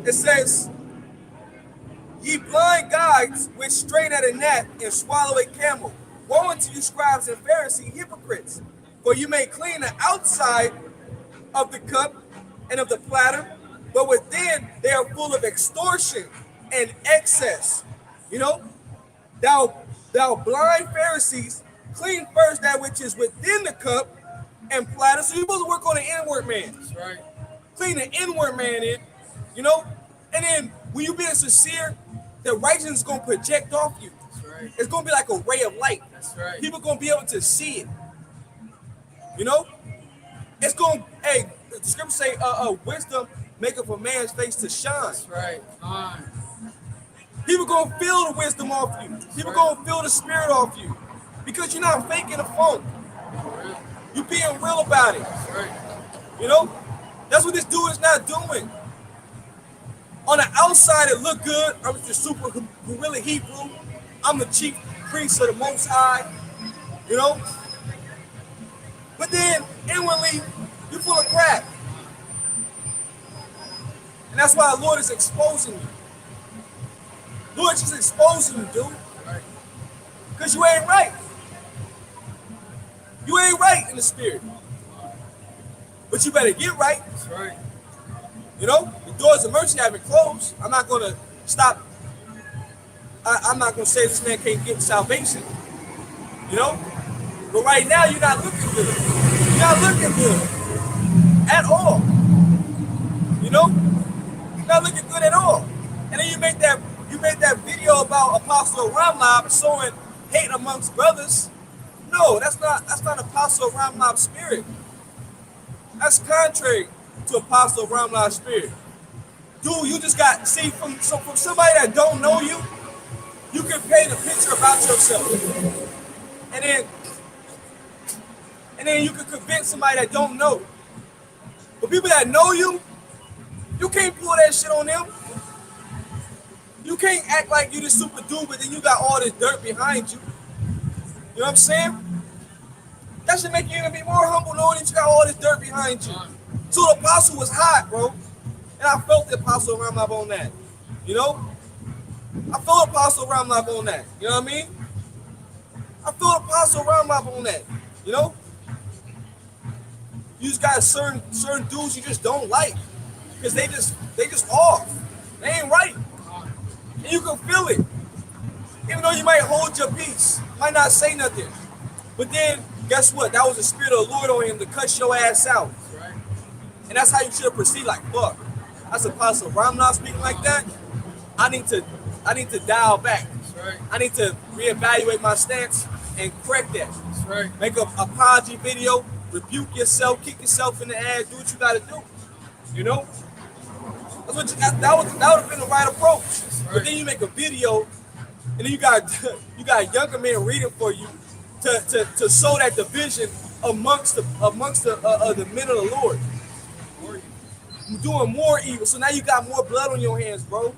It says, ye blind guides which strain at a gnat and swallow a camel. Woe unto you, scribes and Pharisees, hypocrites! For you may clean the outside of the cup and of the platter, but within they are full of extortion and excess. You know, thou blind Pharisees, clean first that which is within the cup and platter. So you're supposed to work on the inward man. That's right. Clean the inward man in, you know, and then when you being sincere, the righteousness is gonna project off you. That's right. It's gonna be like a ray of light. That's right. People gonna be able to see it. You know, it's gonna. Hey, the scripture say, wisdom maketh a man's face to shine. That's right. People gonna feel the wisdom off you. People gonna feel the spirit off you, because you're not faking the funk. You're being real about it. That's right. You know, that's what this dude is not doing. On the outside, it look good. I'm the super gorilla Hebrew. I'm the chief priest of the Most High. You know, but then inwardly, you're full of crap. And that's why the Lord is exposing you. Lord just exposing you, dude. Because you ain't right. You ain't right in the spirit. But you better get right. That's right. You know, the doors of mercy haven't closed. I'm not going to stop. I'm not going to say this man can't get salvation. You know? But right now, you're not looking good. You're not looking good at all. You know? You're not looking good at all. And then you make that video about Apostle Ramlab showing hate amongst brothers. No, that's not Apostle Ramlab's spirit. That's contrary to Apostle Ramlab's spirit. Dude, you just got from somebody that don't know you, you can paint a picture about yourself. And then you can convince somebody that don't know. But people that know you, you can't pull that shit on them. You can't act like you the super dude, but then you got all this dirt behind you. You know what I'm saying? That should make you even be more humble knowing that you got all this dirt behind you. So the apostle was hot, bro. And I felt the Apostle Ramlab on that. You know? I felt Apostle Ramlab on that. You know what I mean? I felt Apostle Ramlab on that. You know? You just got certain dudes you just don't like. Because they just off. They ain't right. And you can feel it. Even though you might hold your peace. Might not say nothing. But then, guess what? That was the spirit of the Lord on him to cut your ass out. And that's how you should have proceeded. Like, fuck. That's Apostle Ramlab speaking like that. I need to dial back. I need to reevaluate my stance and correct that. Make an apology video, rebuke yourself, kick yourself in the ass, do what you gotta do. You know? That's what that would have been the right approach. But then you make a video and then you got younger men reading for you to sow that division amongst the men of the Lord. You're doing more evil. So now you got more blood on your hands, bro.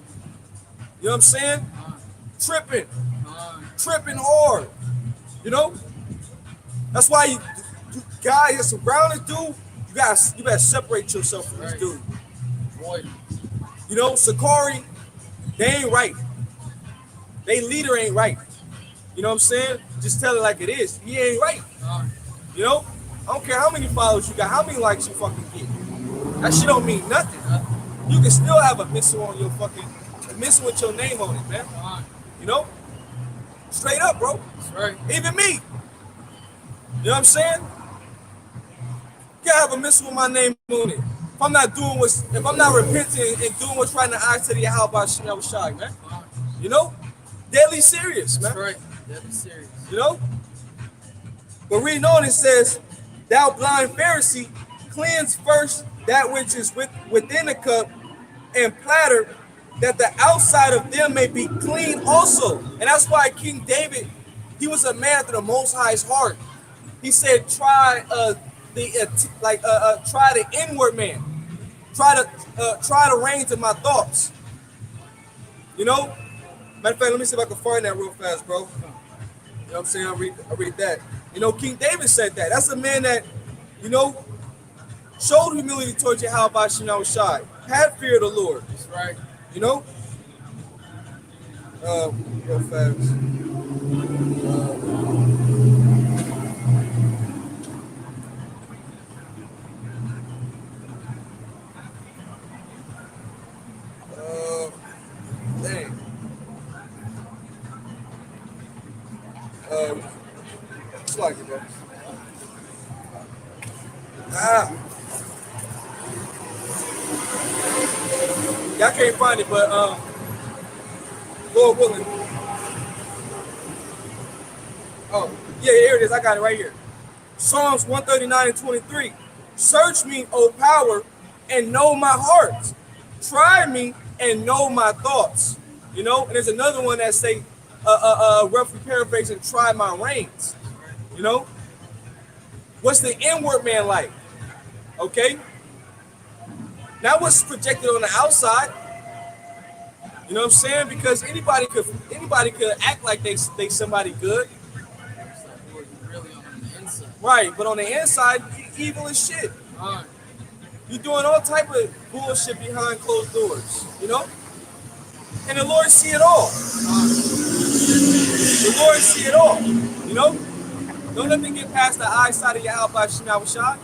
You know what I'm saying? Tripping hard. You know? That's why you guys that's around this dude, you gotta separate yourself from this dude. You know, Sakari, they ain't right. They leader ain't right. You know what I'm saying? Just tell it like it is. He ain't right. You know? I don't care how many followers you got, how many likes you fucking get. That shit don't mean nothing. You can still have a missile on your missile with your name on it, man. You know? Straight up, bro. That's right. Even me. You know what I'm saying? You can't have a missile with my name on it. If I'm not repenting and doing what's right in the eyes to the Yahawashi, man. You know? Deadly serious, man. That's right. Deadly serious. You know? But reading on it says, thou blind Pharisee, cleanse first that which is within the cup and platter, that the outside of them may be clean also. And that's why King David, he was a man after the Most High's heart. He said, try the inward man. Try the reins of my thoughts. You know? Matter of fact, let me see if I can find that real fast, bro. You know what I'm saying? I read that. You know, King David said that. That's a man that, you know, showed humility towards Yahawashi Yahawashi. Had fear of the Lord. That's right. You know? Real fast. Dang. It's like it, bro. Y'all can't find it, but Lord willing. Oh, yeah, here it is. I got it right here. Psalms 139 and 23. Search me, O power, and know my heart. Try me and know my thoughts. You know, and there's another one that say, roughly paraphrasing, try my reins. You know, what's the inward man like? Okay. Not what's projected on the outside. You know what I'm saying? Because anybody could act like they somebody good. Really on the inside. Right, but on the inside, evil as shit. You're doing all type of bullshit behind closed doors, you know? And the Lord see it all. The Lord see it all, you know? Don't let them get past the eyesight of Yahawashi Yahawashi.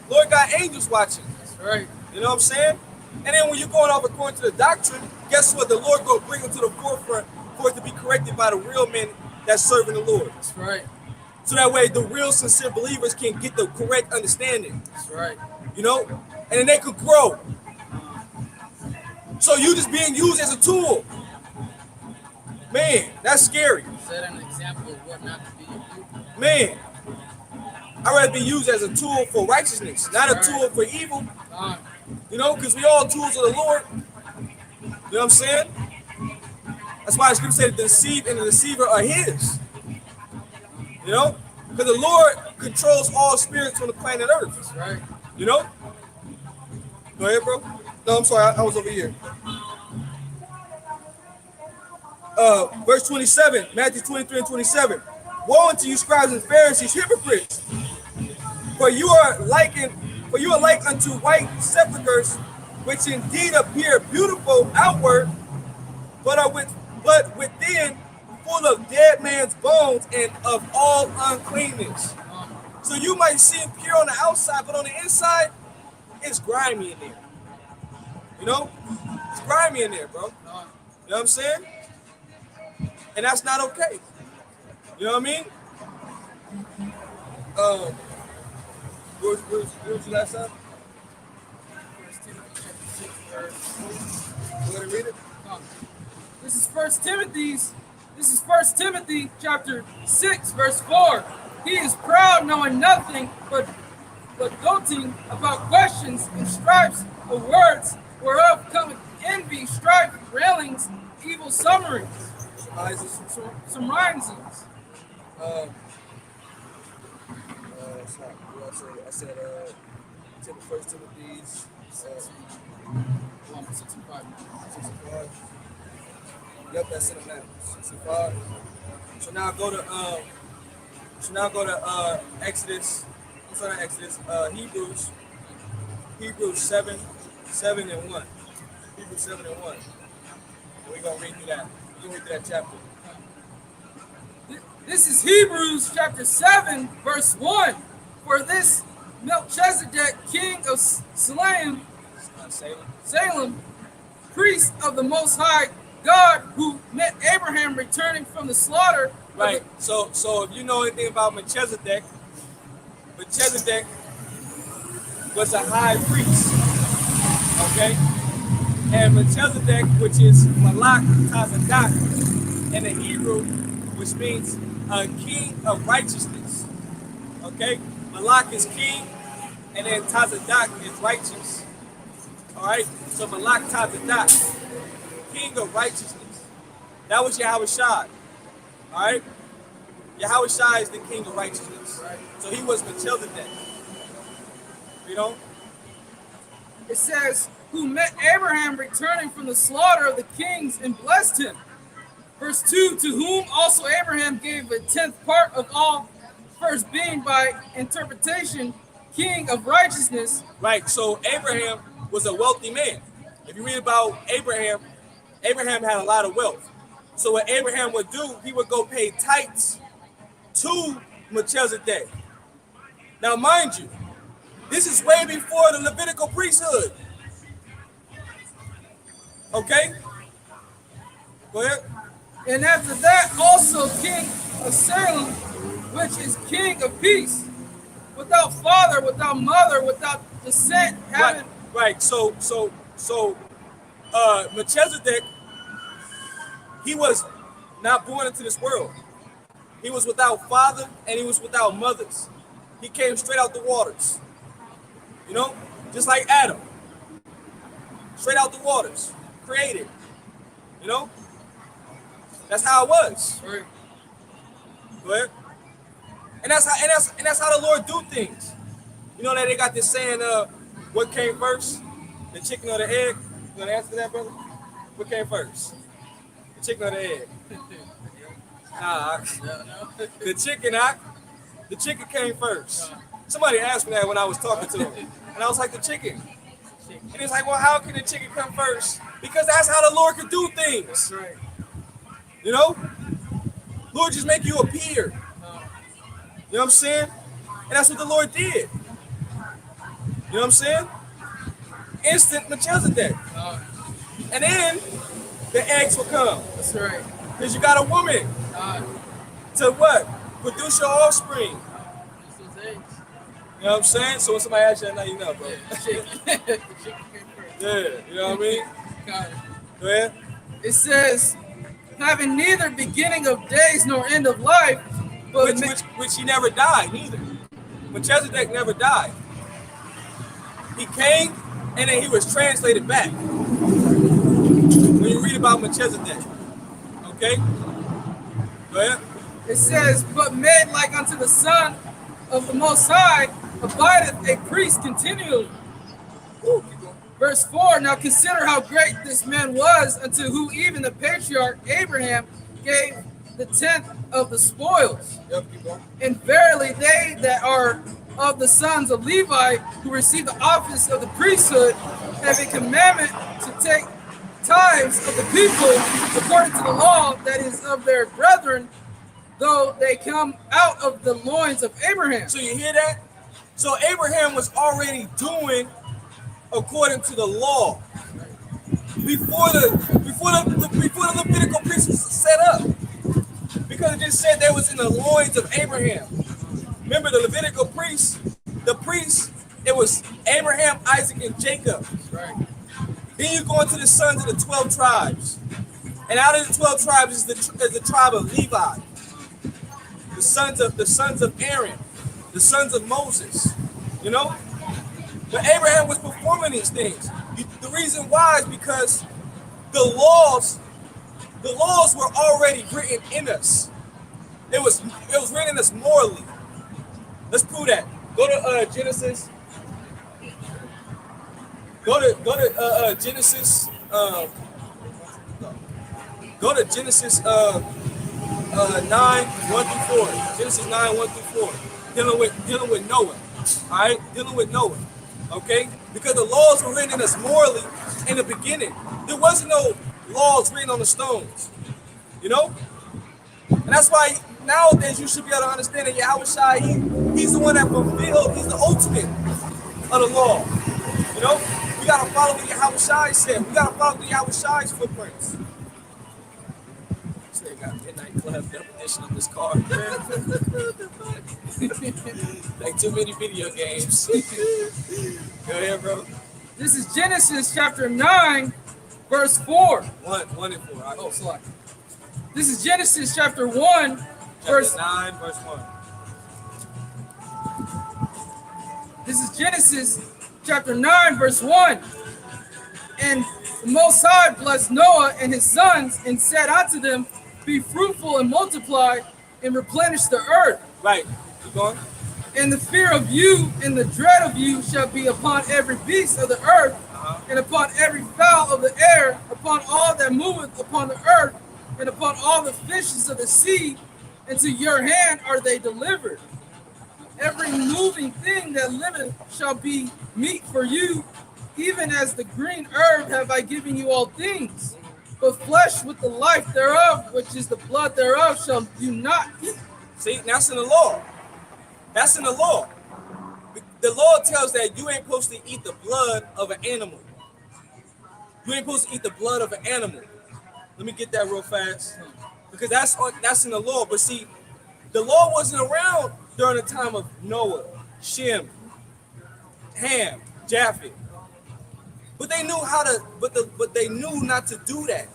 Lord got angels watching. That's right. You know what I'm saying? And then when you're going off according to the doctrine, guess what? The Lord going to bring them to the forefront for it to be corrected by the real men that's serving the Lord. That's right. So that way the real sincere believers can get the correct understanding. That's right. You know? And then they could grow. So you just being used as a tool. Man, that's scary. Set an example of what not to be. Man, I'd rather be used as a tool for righteousness, not a tool for evil. You know, because we all tools of the Lord. You know what I'm saying? That's why the scripture said the deceived and the deceiver are his. You know? Because the Lord controls all spirits on the planet Earth. That's right. You know? Go ahead, bro. No, I'm sorry. I was over here. Verse 27, Matthew 23 and 27. Woe unto you, scribes and Pharisees, hypocrites! For you are like unto white sepulchres, which indeed appear beautiful outward, but within full of dead man's bones and of all uncleanness. So you might seem pure on the outside, but on the inside, it's grimy in there. You know? It's grimy in there, bro. You know what I'm saying? And that's not okay. You know what I mean? What was the last time? You want to read it? This is First Timothy chapter 6, verse 4. He is proud, knowing nothing, but doting about questions and stripes of words, whereof cometh envy, strife, railings, evil summaries. Surmisings. I said, First Timothy's 65. 65. Yep, that's in the map. 65. So now go to Exodus. I'm sorry, not Exodus. Hebrews 7 and 1. Hebrews 7 and 1. And we're gonna read through that. We're gonna read through that chapter. This is Hebrews chapter 7, verse 1. For this Melchizedek, king of Salem, priest of the Most High God, who met Abraham returning from the slaughter. Right. So if you know anything about Melchizedek was a high priest. Okay? And Melchizedek, which is Malak Tazadak in the Hebrew, which means a king of righteousness. Okay? Malak is king, and then Tazadak is righteous. Alright? So Malak Tazadak, king of righteousness. That was Yahawashi. Alright? Yahawashi is the king of righteousness. Right? So he was Melchizedek. You know? It says, who met Abraham returning from the slaughter of the kings and blessed him. Verse 2, to whom also Abraham gave a 10th part of all, first being by interpretation king of righteousness. Right, so Abraham was a wealthy man. If you read about Abraham had a lot of wealth. So what Abraham would do, he would go pay tithes to Melchizedek. Now mind you, this is way before the Levitical priesthood. Okay? Go ahead. And after that also king of Salem, which is king of peace, without father, without mother, without descent, having... Right. So Melchizedek, he was not born into this world. He was without father and he was without mothers. He came straight out the waters. You know, just like Adam. Straight out the waters, created. You know, that's how it was. Right. Go ahead. And that's how the Lord do things. You know that they got this saying, what came first, the chicken or the egg? You want to answer that, brother? What came first, the chicken or the egg? Nah, the chicken came first. Somebody asked me that when I was talking to him, and I was like, the chicken. And he's like, well, how can the chicken come first? Because that's how the Lord can do things. That's right. You know? Lord just make you appear. You know what I'm saying? And that's what the Lord did. You know what I'm saying? Instant Melchizedek. And then the eggs will come. That's right. Because you got a woman to what? produce your offspring. That's his age. You know what I'm saying? So when somebody asks you that, now you know, bro. Yeah, chicken. The chicken came first. Yeah, you know what I mean? Got it. Go ahead. It says, having neither beginning of days nor end of life, but Which he never died, neither. Melchizedek never died. He came and then he was translated back. When you read about Melchizedek. Okay? Go ahead. it says, but made like unto the Son of the Most High, abideth a priest continually. Ooh, keep going. Verse 4, now consider how great this man was, unto who even the patriarch Abraham gave the tenth of the spoils. Yep, keep going. And verily they that are of the sons of Levi, who receive the office of the priesthood, have a commandment to take tithes of the people according to the law that is of their brethren, though they come out of the loins of Abraham. So you hear that? So Abraham was already doing according to the law before the Levitical priest was set up, because it just said they was in the loins of Abraham. Remember the Levitical priest, it was Abraham, Isaac, and Jacob. Right. Then you go into the sons of the 12 tribes, and out of the 12 tribes is the tribe of Levi, the sons of Aaron, the sons of Moses. You know. But Abraham was performing these things. The reason why is because the laws were already written in us. It was written in us morally. Let's prove that. Go to Genesis. Go to Genesis. Go to Genesis 9, 1 through 4. Genesis 9, 1 through 4. Dealing with Noah. All right, dealing with Noah. Okay, because the laws were written in us morally in the beginning. There wasn't no laws written on the stones. You know, and that's why nowadays you should be able to understand that Yahawashi, he's the one that fulfilled. He's the ultimate of the law. You know, we gotta follow what Yahawashi said. We gotta follow the Yahawashi's footprints. This nigga got Midnight Club definition of this car. Like too many video games. Go ahead, bro. This is Genesis chapter 9, verse 4. 1 and 4. Oh, sorry. This is Genesis chapter 1, verse 9, verse 1. This is Genesis chapter 9, verse 1. And the Most High blessed Noah and his sons and said unto them, be fruitful and multiply and replenish the earth. Right. Keep going. And the fear of you and the dread of you shall be upon every beast of the earth, and upon every fowl of the air, upon all that moveth upon the earth, and upon all the fishes of the sea. And to your hand are they delivered. Every moving thing that liveth shall be meat for you, even as the green herb have I given you all things. But flesh with the life thereof, which is the blood thereof, shall you not eat. See, that's in the law. That's in the law. The law tells that you ain't supposed to eat the blood of an animal. You ain't supposed to eat the blood of an animal. Let me get that real fast, because that's in the law. But see, the law wasn't around during the time of Noah, Sham, Ham, Japheth. But they knew how to. But they knew not to do that.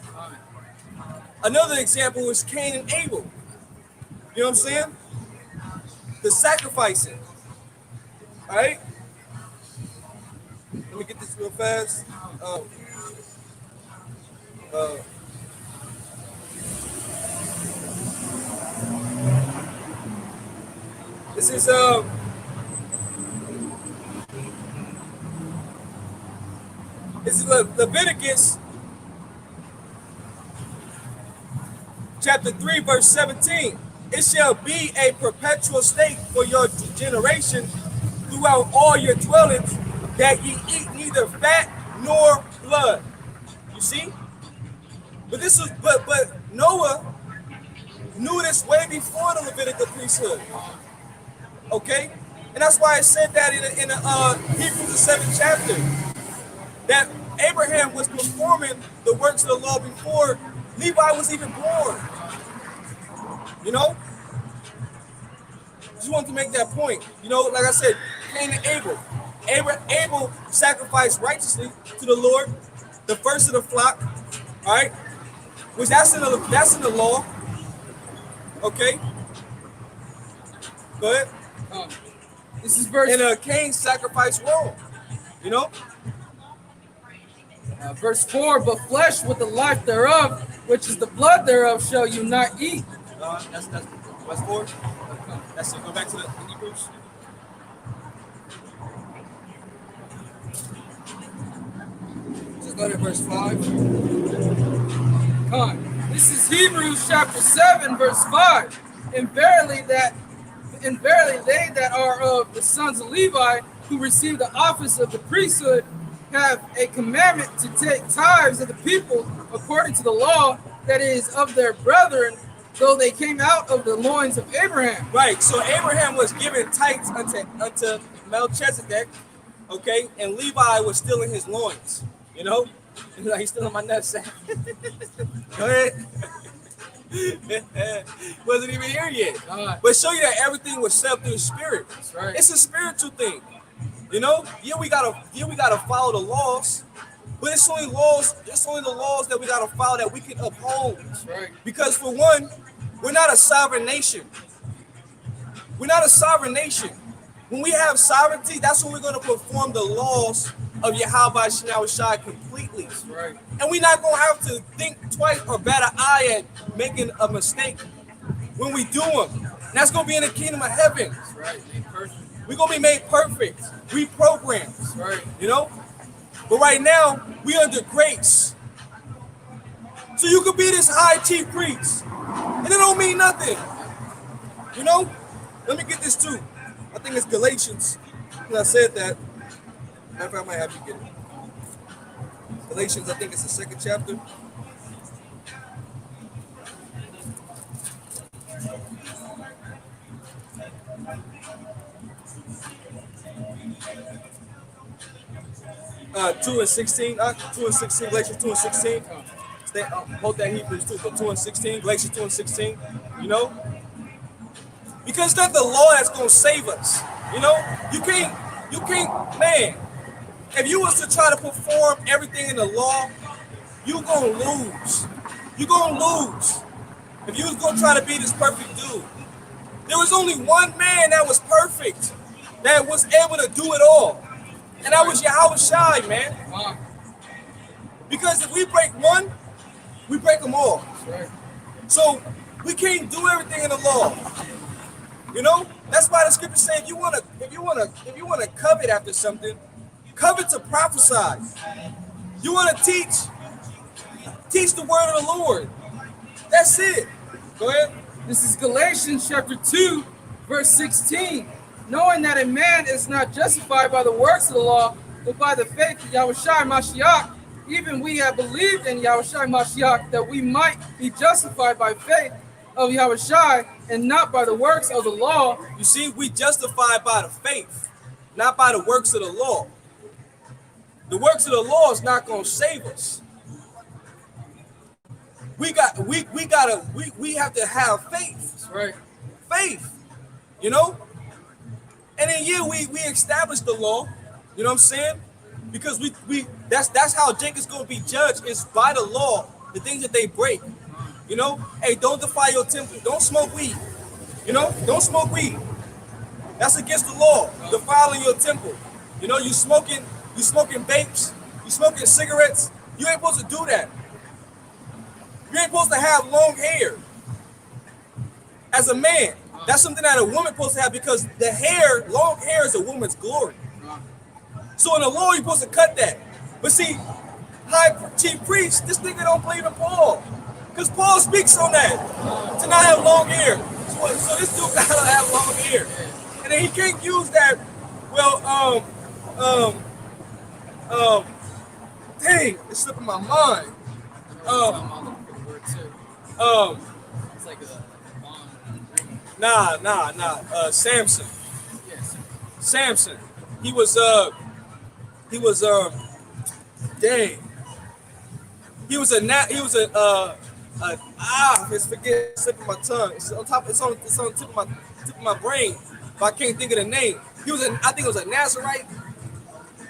Another example is Cain and Abel. You know what I'm saying? The sacrificing. All right. Let me get this real fast. This is Leviticus chapter 3, verse 17. It shall be a perpetual state for your generation throughout all your dwellings, that ye eat neither fat nor blood. You see? But Noah knew this way before the Levitical priesthood. Okay? And that's why it said that in Hebrews the 7th chapter, that Abraham was performing the works of the law before Levi was even born. You know? Just wanted to make that point. You know, like I said, Cain and Abel. Abel sacrificed righteously to the Lord, the first of the flock. All right, which that's in the law. Okay, go ahead. This is verse And Cain sacrificed wrong. You know, verse 4. But flesh with the life thereof, which is the blood thereof, shall you not eat. that's 4. That's it. Go back to the Hebrews. Just go to verse 5. Come on. This is Hebrews chapter 7, verse 5. And verily they that are of the sons of Levi, who receive the office of the priesthood, have a commandment to take tithes of the people according to the law, that is of their brethren, though they came out of the loins of Abraham. Right. So Abraham was given tithes unto Melchizedek, okay, and Levi was still in his loins. You know, he's still in my nutsack. Go ahead. Wasn't even here yet. But show you that everything was set through the spirit. That's right. It's a spiritual thing. You know, we gotta follow the laws, but it's only the laws that we gotta follow that we can uphold. That's right. Because for one, we're not a sovereign nation. We're not a sovereign nation. When we have sovereignty, that's when we're going to perform the laws of Yahawashi completely. That's right. And we're not going to have to think twice or bat an eye at making a mistake when we do them. And that's going to be in the kingdom of heaven. That's right. Made perfect. We're going to be made perfect, reprogrammed. That's right. You know? But right now, we under grace. So you could be this high chief priest, and it don't mean nothing. You know? Let me get this too. I think it's Galatians. When I said that, matter of fact, I might have you get it. Galatians, I think it's the 2nd chapter. Uh, 2:16, 2:16, Galatians 2:16. Hold that Hebrews too, but 2:16, Galatians 2:16. You know, because it's not the law that's gonna save us. You know, you can't, man. If you was to try to perform everything in the law, you gonna lose. You gonna lose. If you was gonna try to be this perfect dude, there was only one man that was perfect, that was able to do it all. And that was Yahawashi, man. Wow. Because if we break one, we break them all. Right. So we can't do everything in the law. You know, that's why the scripture says if you wanna covet after something, covet to prophesy. You wanna teach the word of the Lord. That's it. Go ahead. This is Galatians chapter 2, verse 16. Knowing that a man is not justified by the works of the law, but by the faith of Yahawashi Mashiach, even we have believed in Yahawashi Mashiach, that we might be justified by faith of Yahawashi and not by the works of the law. You see, we justified by the faith, not by the works of the law. The works of the law is not going to save us. We have to have faith. That's right. Faith, you know. And then we established the law. You know what I'm saying? Because that's how Jacob's going to be judged, is by the law, the things that they break. You know, hey, don't defile your temple. Don't smoke weed. You know, don't smoke weed. That's against the law. Defiling your temple. You know, you smoking vapes, you smoking cigarettes. You ain't supposed to do that. You ain't supposed to have long hair. As a man, that's something that a woman supposed to have, because long hair is a woman's glory. So in the law, you're supposed to cut that. But see, high chief priest, this nigga don't believe in Paul. Because Paul speaks on that, to not have long hair. So this dude gotta have long hair. And then he can't use that, dang, it's slipping my mind. It's like Samson. yes. Samson. He was it's slipping my tongue. It's on the tip of my brain. but I can't think of the name. I think it was a Nazarite.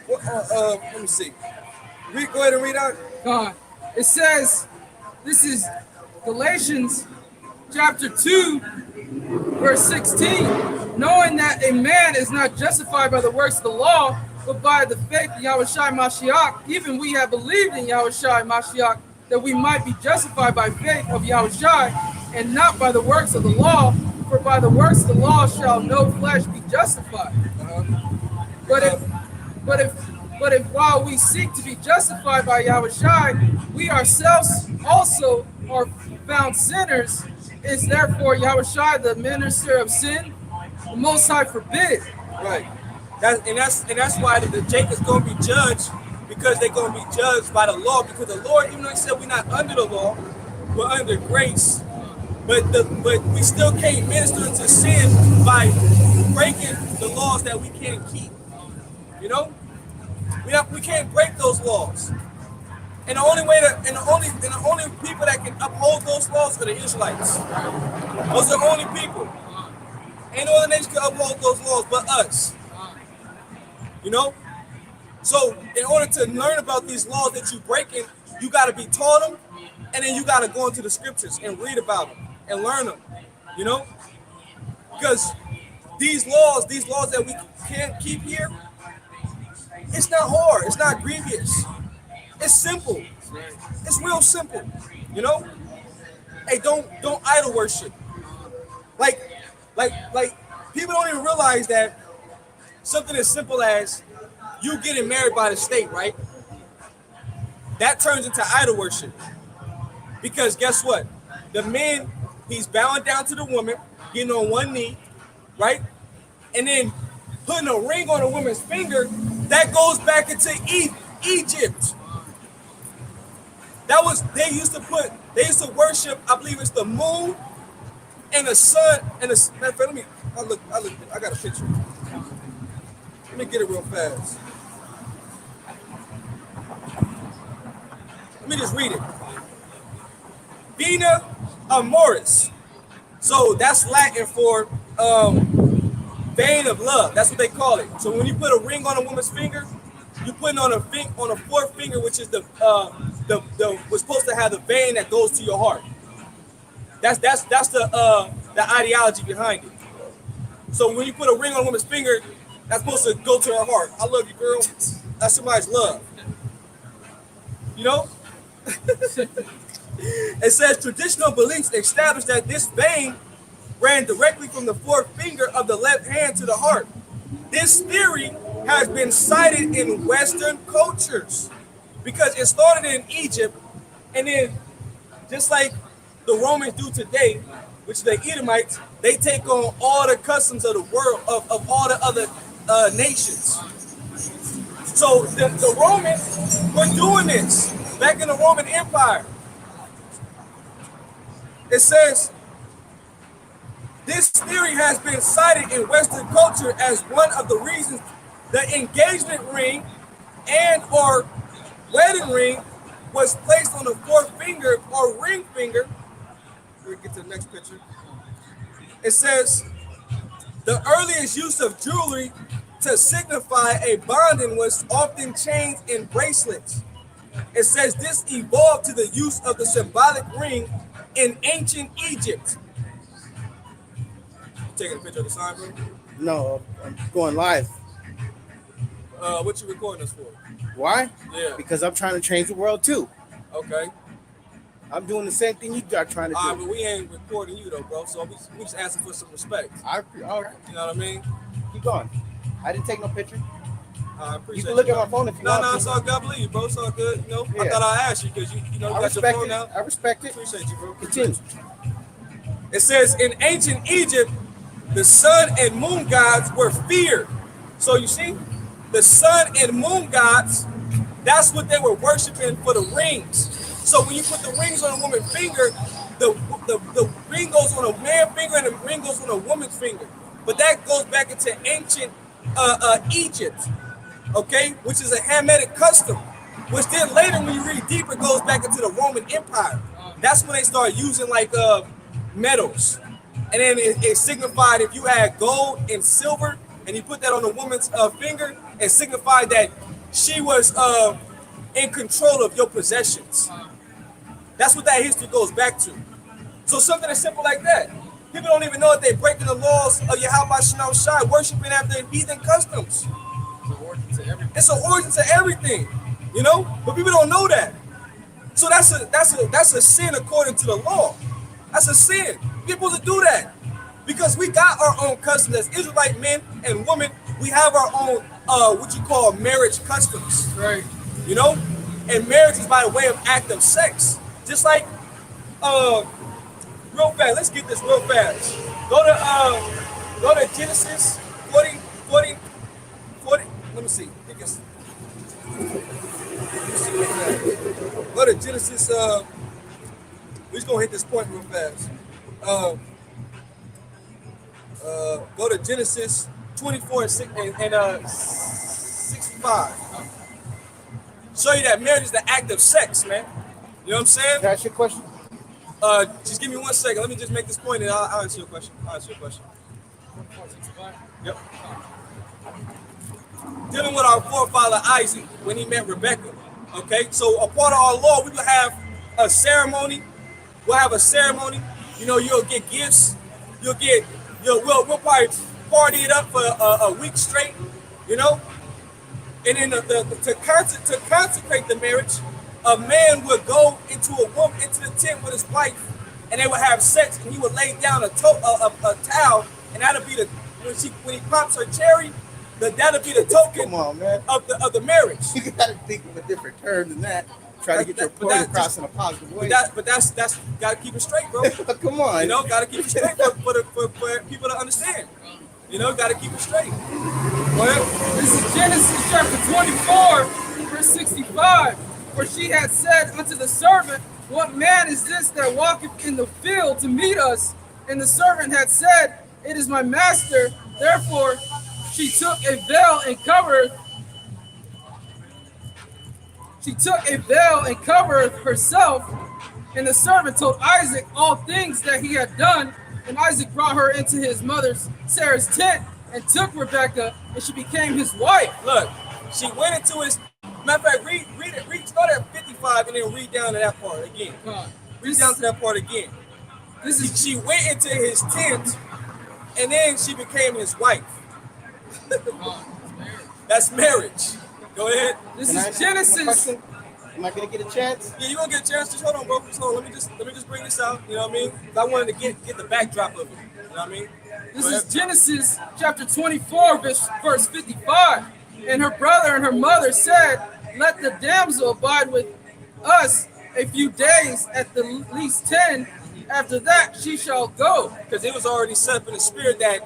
Let me see. Go ahead and read out. It says, this is Galatians chapter 2, verse 16. Knowing that a man is not justified by the works of the law, but by the faith of Yahawashi Mashiach, even we have believed in Yahawashi Mashiach, that we might be justified by faith of Yahawashi, and not by the works of the law, for by the works of the law shall no flesh be justified. But if while we seek to be justified by Yahawashi, we ourselves also are found sinners, is therefore Yahawashi the minister of sin? The Most High forbid. Right. That's why the Jacob's gonna be judged, because they're gonna be judged by the law. Because the Lord, even though He said we're not under the law, we're under grace. But we still can't minister to sin by breaking the laws that we can't keep. You know, we can't break those laws. And the only way the only people that can uphold those laws are the Israelites. Those are the only people. Ain't no other nation can uphold those laws but us. You know? So in order to learn about these laws that you're breaking, you got to be taught them, and then you got to go into the scriptures and read about them and learn them. You know? Because these laws that we can't keep here, it's not hard. It's not grievous. It's simple. It's real simple. You know? Hey, don't idol worship. Like people don't even realize that something as simple as you getting married by the state, right? That turns into idol worship. Because guess what? The man, he's bowing down to the woman, getting on one knee, right? And then putting a ring on a woman's finger, that goes back into Egypt. They used to worship, I believe it's the moon and the sun and the, I got a picture. Let me get it real fast. Let me just read it. Vena Amoris. So that's Latin for vein of love. That's what they call it. So when you put a ring on a woman's finger, you put it on a fourth finger, which is the was supposed to have the vein that goes to your heart. That's the ideology behind it. So when you put a ring on a woman's finger, that's supposed to go to her heart. I love you, girl. That's somebody's love. You know? It says traditional beliefs establish that this vein ran directly from the fourth finger of the left hand to the heart. This theory has been cited in Western cultures because it started in Egypt, and then just like the Romans do today, which the Edomites, they take on all the customs of the world, of all the other nations. So the Romans were doing this back in the Roman Empire. It says, this theory has been cited in Western culture as one of the reasons the engagement ring and or wedding ring was placed on the fourth finger or ring finger. We'll get to the next picture. It says, the earliest use of jewelry to signify a bonding was often chains and bracelets. It says this evolved to the use of the symbolic ring in ancient Egypt. You taking a picture of the sign, bro? No, I'm going live. What you recording us for? Why? Yeah. Because I'm trying to change the world too. Okay. I'm doing the same thing you are trying to do. All right, but we ain't recording you though, bro. So we just asking for some respect. All right. You know what I mean? Keep going. I didn't take no picture. I appreciate You can look you, at my phone if you no, want. No, it's all good. I believe you, bro. It's all good. You know, Yeah. I thought I'd ask you because you know, you I got your respect phone it. now. I respect it. Appreciate you, bro. Continue. It says in ancient Egypt, the sun and moon gods were feared. So you see, the sun and moon gods, that's what they were worshiping for the rings. So when you put the rings on a woman's finger, the ring goes on a man's finger and the ring goes on a woman's finger. But that goes back into ancient Egypt, okay, which is a Hamitic custom, which then later, when you read deeper, goes back into the Roman Empire. That's when they start using like metals, And then it signified if you had gold and silver and you put that on the woman's finger, it signified that she was in control of your possessions. That's what that history goes back to. So something as simple like that. People don't even know that they're breaking the laws of Yahawashi, worshiping after heathen customs. It's an origin to everything, you know. But people don't know that. So that's a sin according to the law. That's a sin. We're supposed to do that because we got our own customs as Israelite men and women. We have our own what you call marriage customs, Right. you know. And marriage is by the way of active sex, just like real fast. Let's get this real fast. Go to Genesis 40. Let me see. I think it's, go to Genesis. We're just gonna hit this point real fast. Go to Genesis 24 and 65. Show you that marriage is the act of sex, man. You know what I'm saying? Can I ask you a question? Just give me 1 second. Let me just make this point and I'll answer your question. Yep. Dealing with our forefather Isaac when he met Rebecca. Okay, so a part of our law, we will have a ceremony. We'll have a ceremony. You know, you'll get gifts. We'll probably party it up for a week straight. You know, and then to consecrate the marriage, a man would go into the tent with his wife, and they would have sex, and he would lay down a towel, and that'll be when he pops her cherry, that'll be the token. Come on, man. of the marriage. You gotta think of a different term than that. Try to get your point across in a positive way. But that's gotta keep it straight, bro. Come on. You know, gotta keep it straight for people to understand. You know, gotta keep it straight. Go ahead. This is Genesis chapter 24, verse 65, where she had said unto the servant, what man is this that walketh in the field to meet us? And the servant had said, it is my master. Therefore she took a veil and covered herself. And the servant told Isaac all things that he had done. And Isaac brought her into his mother's Sarah's tent and took Rebekah, and she became his wife. Look, she went into his. Matter of fact, read it. Start at 55 and then read down to that part again. Read down to that part again. She went into his tent, and then she became his wife. That's marriage. Go ahead. This is Genesis. Am I gonna get a chance? Yeah, you're gonna get a chance. Just hold on, bro. Just hold on. Let me just bring this out. You know what I mean? I wanted to get the backdrop of it. You know what I mean? This is Genesis chapter 24, verse 55. And her brother and her mother said, let the damsel abide with us a few days, at the least 10. After that, she shall go. Because it was already set up in the spirit that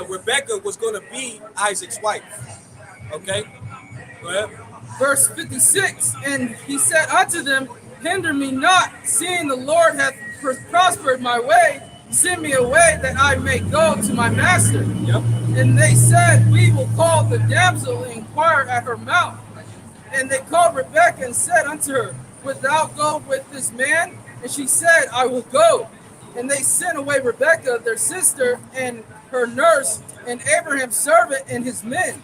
Rebecca was going to be Isaac's wife. Okay? Go ahead. Verse 56, and he said unto them, hinder me not, seeing the Lord hath prospered my way. Send me away that I may go to my master. Yep. And they said, we will call the damsel and inquire at her mouth. And they called Rebekah and said unto her, wilt thou go with this man? And she said, I will go. And they sent away Rebekah, their sister, and her nurse, and Abraham's servant, and his men.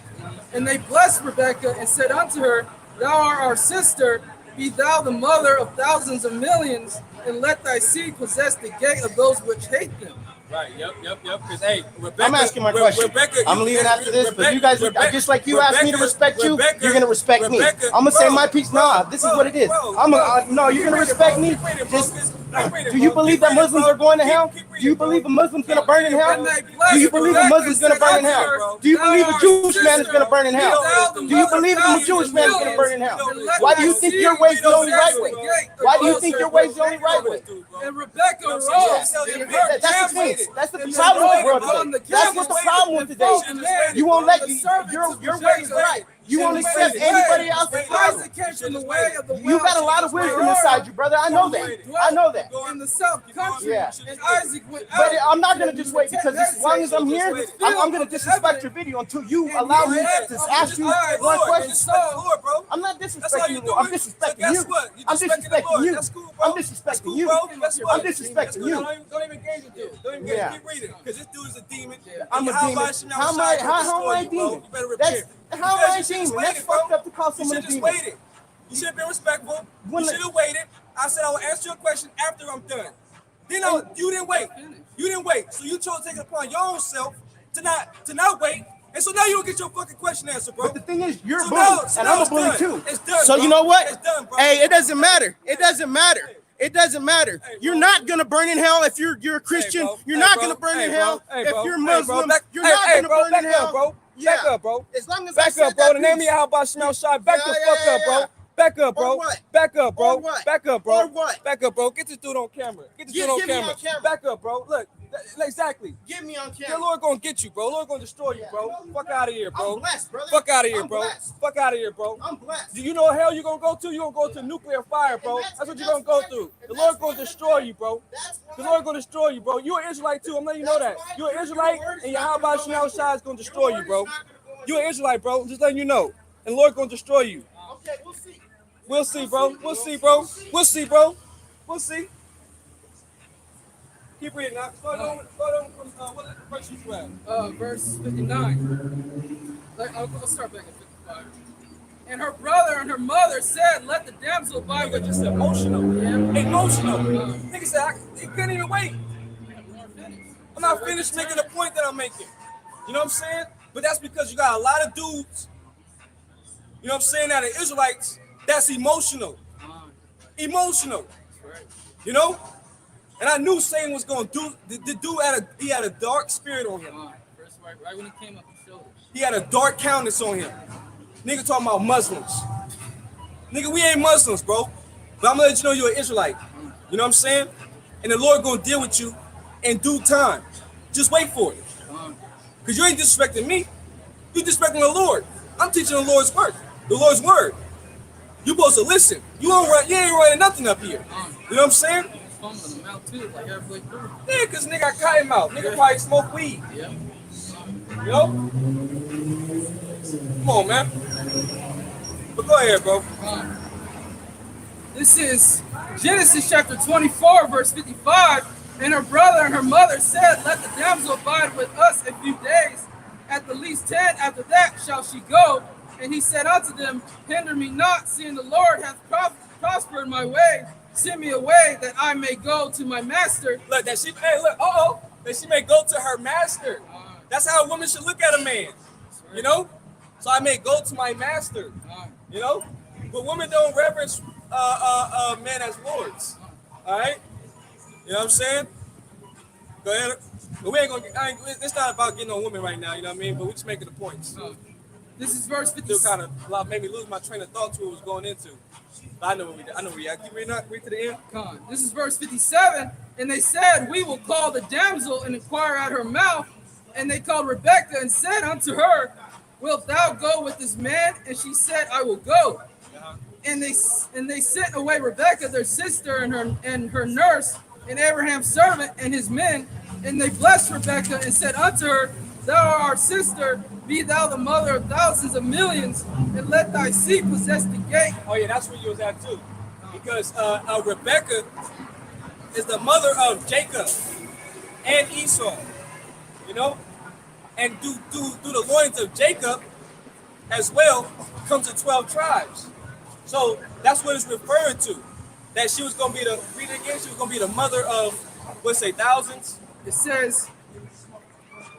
And they blessed Rebekah and said unto her, thou art our sister, be thou the mother of thousands of millions, and let thy seed possess the gate of those which hate them. Right, yep. Because, hey, Rebecca, I'm asking my question. I'm leaving after this, but you guys, just like you asked me to respect you, you're going to respect me. I'm going to say my piece. Nah, this is what it is. No, you're going to respect me. Do you believe that Muslims are going to hell? Do you believe a Muslim's going to burn in hell? Do you believe a Muslim's going to burn in hell? Do you believe a Jewish man is going to burn in hell? Do you believe a Jewish man is going to burn in hell? Why do you think your way is the only right way? Why do you think your way is the only right way? And Rebekah rose. That's the thing. That's the problem with the world today. That's what the problem with today. You won't let your way is right. You won't accept anybody else's problem. You got a lot of wisdom inside beside you, brother. I know that. I know that. In the south country, Yeah. and Isaac went out. But I'm not gonna just wait because as long as I'm here, I'm gonna disrespect your video until you allow me to ask you one question. I'm not disrespecting you. I'm disrespecting you. I'm disrespecting you. I'm disrespecting you. I'm disrespecting you. Don't even engage with it. Don't even engage. Keep reading, because this dude is a demon. I'm a demon. How am I a demon? How am I a demon? That's fucked up to call someone a demon. You should have just waited. You should have been respectful. You should have waited. I said I will answer your question after I'm done. Then you didn't wait. You didn't wait. So you chose to take it upon your own self to not wait. And so now you don't get your fucking question answered, bro. But the thing is, you're a So bully, now and I'm a it's bully done. too. It's done, So bro. you know what? It's done, bro. Hey, it doesn't matter. It doesn't matter. It doesn't matter. You're not gonna burn in hell if you're a Christian. You're not gonna burn in hell if you're Muslim. You're not gonna burn in hell, bro. Yeah. Back up, bro. As long as Back up, bro. The name of Yahawashi, back the fuck up, bro. Back up, bro. Or what? Back up, bro. Or what? Back up, bro. Or what? Back up, bro. Get this dude on camera. Get this dude on Get me on camera. camera. Back up, bro. Look, exactly. Get me on The camera. Lord gonna get you, bro. The Lord gonna destroy you, bro. Fuck out of here, bro. I'm blessed, brother. Fuck out of here, I'm bro. blessed. Fuck out of here, bro. I'm blessed. Do you know what hell you're gonna go to? You're gonna go to nuclear fire, bro. That's what you're gonna go through. The Lord gonna destroy you, bro. The Lord gonna destroy you, bro. You're an Israelite too. I'm letting you know that. You're an Israelite, and Yahawashi is gonna destroy you, bro. You're an Israelite, bro. Just letting you know. And the Lord gonna destroy you. Okay, we'll see. We'll see, bro. We'll see, bro. We'll see, bro. We'll see. Keep reading now. Start on from what verse you at? Verse 59. I'll start back at 55. And her brother and her mother said, let the damsel abide with Just emotional. Emotional. Nigga said, he couldn't even wait. I'm not finished making the point that I'm making. You know what I'm saying? But that's because you got a lot of dudes, you know what I'm saying, that are Israelites, that's emotional. Emotional. You know? And I knew Satan was going to do, the dude had a dark spirit on him. Right when he came up, he showed it. He had a dark countenance on him. Nigga talking about Muslims. Nigga, we ain't Muslims, bro. But I'm gonna let you know you're an Israelite. You know what I'm saying? And the Lord gonna deal with you in due time. Just wait for it. Because you ain't disrespecting me. You disrespecting the Lord. I'm teaching the Lord's word. The Lord's word. You supposed to listen. You ain't writing nothing up here. You know what I'm saying? Fumbling them out too, like halfway through. Yeah, because nigga, I cut him out. Nigga probably smoke weed. Yeah. You know? Come on, man. But go ahead, bro. This is Genesis chapter 24, verse 55. And her brother and her mother said, let the damsel abide with us a few days. At the least 10, after that shall she go. And he said unto them, hinder me not, seeing the Lord hath prospered my way. Send me away that I may go to my master. Look, that she may go to her master. That's how a woman should look at a man. You know? So I may go to my master. You know? But women don't reverence men as lords. Alright? You know what I'm saying? Go ahead. But we ain't gonna it's not about getting on women right now, you know what I mean? But we're just making the points. This is verse 50. Still kind of made me lose my train of thought to what was going into. But I know what we did. I know we are. Keep reading to the end. This is verse 57. And they said, we will call the damsel and inquire at her mouth. And they called Rebekah and said unto her, wilt thou go with this man? And she said, I will go. And they sent away Rebekah, their sister, and her nurse, and Abraham's servant and his men. And they blessed Rebekah and said unto her, thou art our sister, be thou the mother of thousands of millions, and let thy seed possess the gate. Oh yeah, that's where you was at too. Because Rebekah is the mother of Jacob and Esau. You know? And through the loins of Jacob as well comes the 12 tribes. So that's what it's referring to. That she was gonna be read it again, she was gonna be the mother of thousands? It says,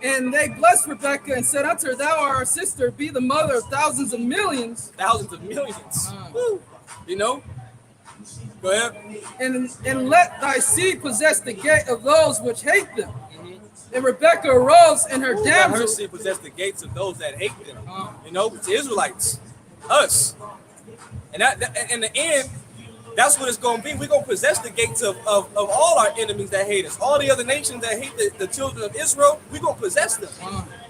and they blessed Rebekah and said unto her, thou art our sister, be the mother of thousands of millions. Thousands of millions. Woo. You know? Go ahead. And let thy seed possess the gate of those which hate them. And Rebekah arose and her damsel. Her seed possess the gates of those that hate them. You know, it's the Israelites. Us. And that in the end, that's what it's going to be. We're going to possess the gates of all our enemies that hate us. All the other nations that hate the children of Israel, we're going to possess them.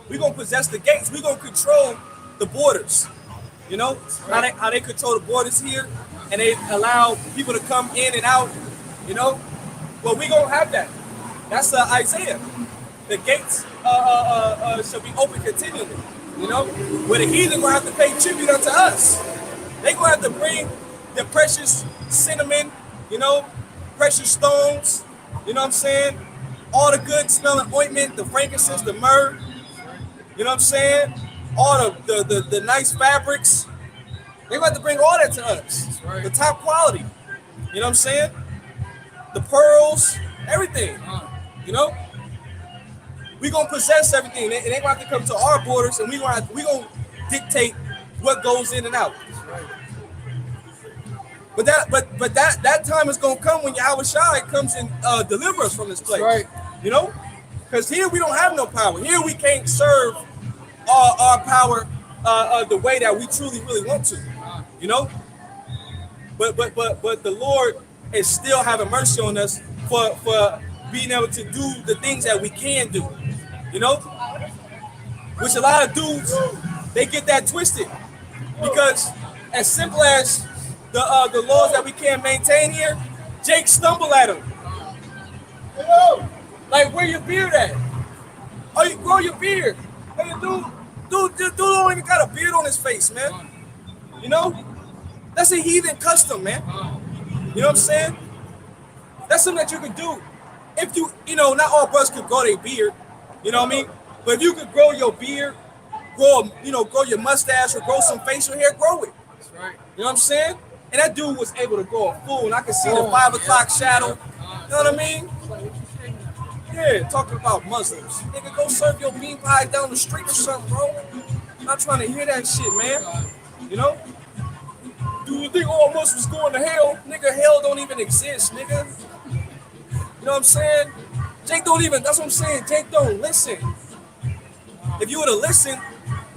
We're going to possess the gates. We're going to control the borders. You know, how they control the borders here and they allow people to come in and out, you know. Well, we gonna have that. That's Isaiah. The gates shall be open continually, you know. Where the heathen gonna have to pay tribute unto us. They gonna have to bring the precious cinnamon, you know, precious stones, you know what I'm saying? All the good smelling ointment, the frankincense, the myrrh, you know what I'm saying? All the nice fabrics. They gonna have to bring all that to us. Right. The top quality. You know what I'm saying? The pearls, everything. You know? We gonna possess everything. They gonna have to come to our borders, and we gonna dictate what goes in and out. But that time is gonna come when Yahawashi comes and deliver us from this place. Right. You know? Because here we don't have no power. Here we can't serve our power the way that we truly really want to. You know? But the Lord is still having mercy on us for being able to do the things that we can do. You know? Which a lot of dudes, they get that twisted. Because as simple as the laws that we can't maintain here, Jake stumbled at him. Like, where your beard at? Oh, you grow your beard. Hey, dude don't even got a beard on his face, man. You know? That's a heathen custom, man. You know what I'm saying? That's something that you could do. If you know, not all brothers could grow their beard. You know what I mean? But if you could grow your beard, grow your mustache or grow some facial hair, grow it. That's right. You know what I'm saying? And that dude was able to grow a full, and I could see the 5 o'clock shadow. You know what I mean? Yeah, talking about Muslims. Nigga, go serve your bean pie down the street or something, bro. I'm not trying to hear that shit, man. You know? Do you think all Muslims going to hell? Nigga, hell don't even exist, nigga. You know what I'm saying? Jake don't even, that's what I'm saying. Jake don't listen. If you would have listened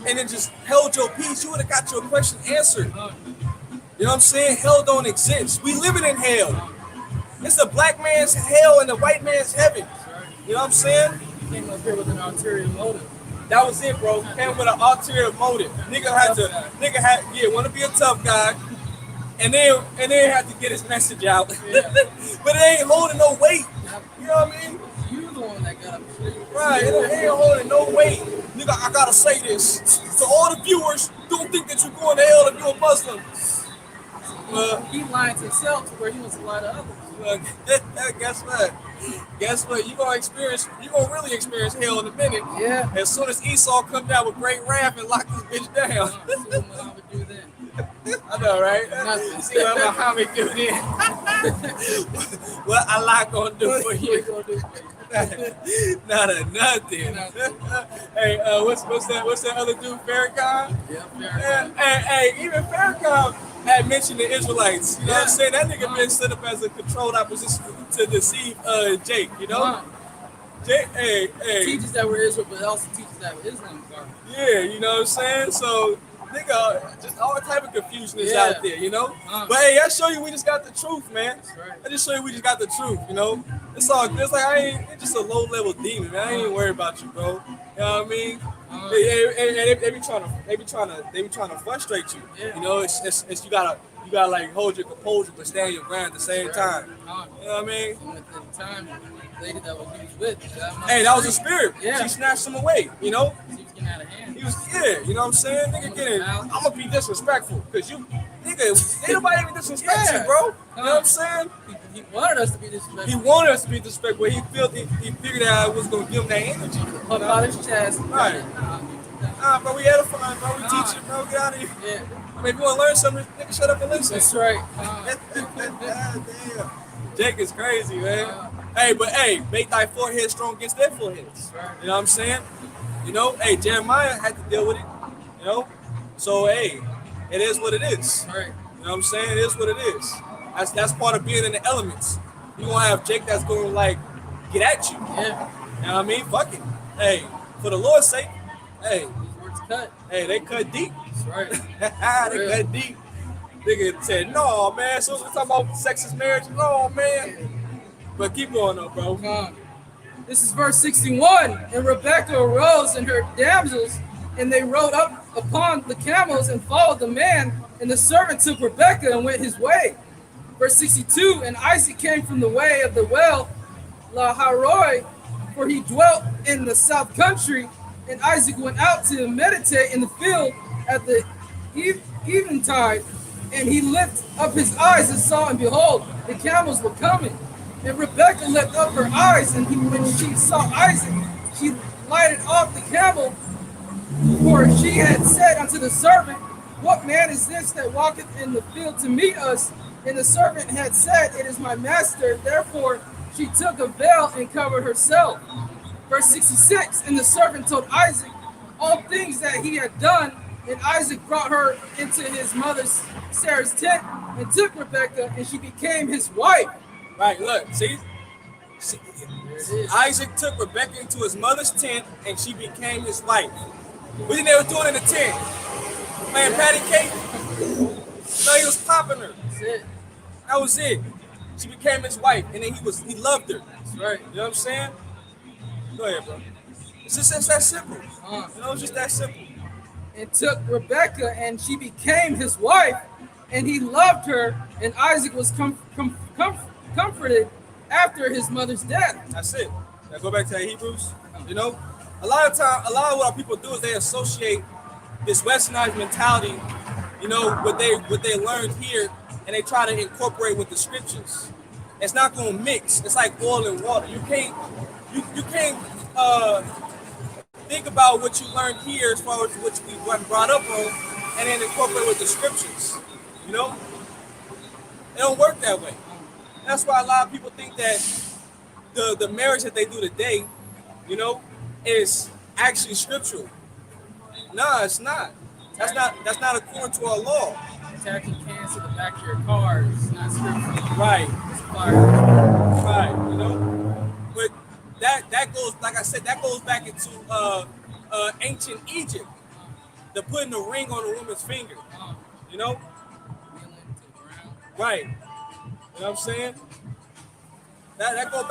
and then just held your peace, you would have got your question answered. You know what I'm saying? Hell don't exist. We living in hell. It's the black man's hell and the white man's heaven. You know what I'm saying? Came up here with an ulterior motive. That was it, bro. Came with an ulterior motive. Nigga had want to be a tough guy, and then had to get his message out. Yeah. But it ain't holding no weight. You know what I mean? You the one that got up. Right, it ain't holding no weight. Nigga, I gotta say this. To all the viewers, don't think that you're going to hell if you're a Muslim. He lied to himself to where he was a lie to others. Guess what? You're gonna really experience hell in a minute. Yeah. As soon as Esau come down with great wrath and lock this bitch down. See what Muhammad do then. I know, right? Nothing. See what Muhammad do then. What Allah gonna do for you? Not a nothing. Hey, what's that other dude, Farrakhan? Yeah, Farrakhan. Hey, even Farrakhan had mentioned the Israelites. You know what I'm saying? That nigga been set up as a controlled opposition to deceive Jake, you know? Jake, hey. Teaches that we're Israel, but also teaches that we're Islam. Yeah, you know what I'm saying? So, nigga, just all type of confusion is out there, you know? But hey, I show you we just got the truth, man. That's right. I just show you we just got the truth, you know? It's all good. It's like it's just a low level demon, man. I ain't worried about you, bro. You know what I mean? They be trying to frustrate you. Yeah. You know, it's you gotta like hold your composure but stand your ground at the same time. You know what I mean? And at the time, the lady that was with, that was a spirit. Yeah. She snatched him away, you know? He was getting out of hand. You know what I'm saying? Nigga, I'm gonna be disrespectful because you, nigga, ain't nobody even disrespect you, bro. You know what I'm saying? He wanted us to be disrespectful. He wanted us to be disrespectful. He figured out I was gonna give him that energy. Up out his chest. Right. Bro, we edifying, bro. We teaching, bro. Get out of here. Yeah. I mean, if you want to learn something, nigga, shut up and listen. That's right. Damn. Jake is crazy, man. Hey, make thy forehead strong against their foreheads. Right. You know what I'm saying? You know, hey, Jeremiah had to deal with it. You know? So, hey, it is what it is. Right. You know what I'm saying? It is what it is. That's part of being in the elements. You're going to have Jake that's going to, like, get at you. Yeah. You know what I mean? Fuck it. Hey, for the Lord's sake, hey. These words cut. Hey, they cut deep. That's right. They cut deep. Nigga said, no, man. So we're talking about sexist marriage. No, man. But keep going though, bro. This is verse 61. And Rebekah arose and her damsels, and they rode up upon the camels and followed the man, and the servant took Rebekah and went his way. Verse 62, and Isaac came from the way of the well Laharoi, for he dwelt in the south country, and Isaac went out to meditate in the field at the eventide, and he lifted up his eyes and saw, and behold, the camels were coming. And Rebekah lifted up her eyes, and when she saw Isaac, she lighted off the camel, for she had said unto the servant, what man is this that walketh in the field to meet us? And the servant had said, it is my master. Therefore she took a veil and covered herself. Verse 66, and the servant told Isaac all things that he had done, and Isaac brought her into his mother Sarah's tent and took Rebekah, and she became his wife. Right, look, see? Isaac took Rebekah into his mother's tent, and she became his wife. What did they were doing in the tent? Playing patty cake? No, he was popping her. That's it. That was it. She became his wife, and then he loved her. That's right. You know what I'm saying? Go ahead, bro. It's just that simple. You know, it's just that simple. And took Rebekah, and she became his wife, and he loved her, and Isaac was comforted after his mother's death. That's it. Now go back to that Hebrews. You know, a lot of what our people do is they associate this westernized mentality, you know, what they learned here, and they try to incorporate with the scriptures. It's not going to mix. It's like oil and water. You can't think about what you learned here as far as what we weren't brought up on, and then incorporate with the scriptures. You know, it don't work that way. That's why a lot of people think that the marriage that they do today, you know, is actually scriptural. No, it's not. That's not according to our law. Attaching cans to the back of your car is not scriptural. Right. It's fire. Right. You know, but that goes, like I said, that goes back into ancient Egypt. The putting the ring on a woman's finger. You know. Right. You know what I'm saying? That go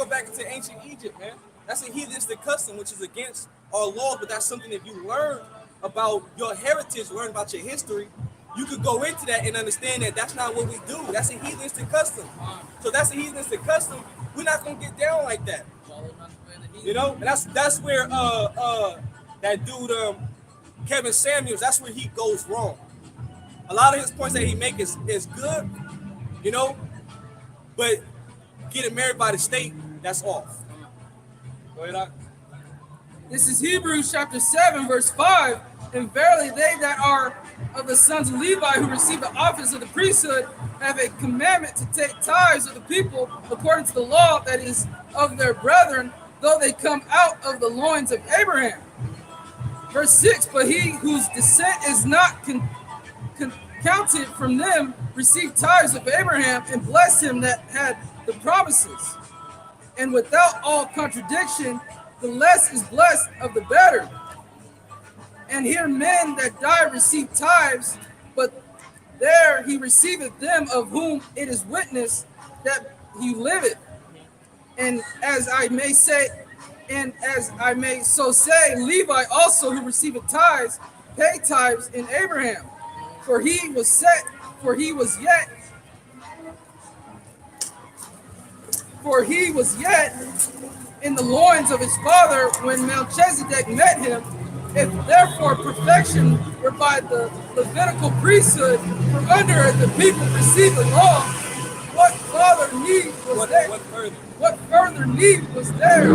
back into ancient Egypt, man. That's a heathenistic custom, which is against our laws, but that's something that you learn about your heritage, learn about your history. You could go into that and understand that that's not what we do. That's a heathenistic custom. So that's a heathenistic custom. We're not gonna get down like that. You know, and that's where that dude Kevin Samuels, that's where he goes wrong. A lot of his points that he makes is good, you know, but getting married by the state, that's off. Go ahead, Doc. This is Hebrews chapter 7, verse 5. And verily they that are of the sons of Levi who receive the office of the priesthood have a commandment to take tithes of the people according to the law that is of their brethren, though they come out of the loins of Abraham. Verse 6, but he whose descent is not counted from them received tithes of Abraham and blessed him that had the promises. And without all contradiction, the less is blessed of the better. And here men that die receive tithes, but there he receiveth them of whom it is witness that he liveth. And as I may say, and as I may so say, Levi also who receiveth tithes, pay tithes in Abraham. For he was yet in the loins of his father when Melchizedek met him. If therefore perfection were by the Levitical priesthood, for under the people received the law, what further need was there? What further need was there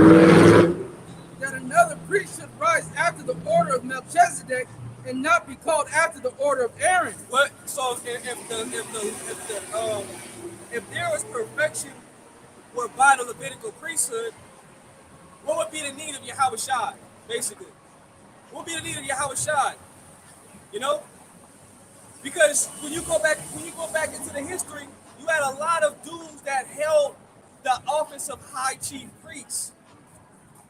that another priest should rise after the order of Melchizedek and not be called after the order of Aaron? What? So if there was perfection were by the Levitical priesthood, what would be the need of Yahawashi, basically? What would be the need of Yahawashi? You know? Because when you go back into the history, you had a lot of dudes that held the office of high chief priest.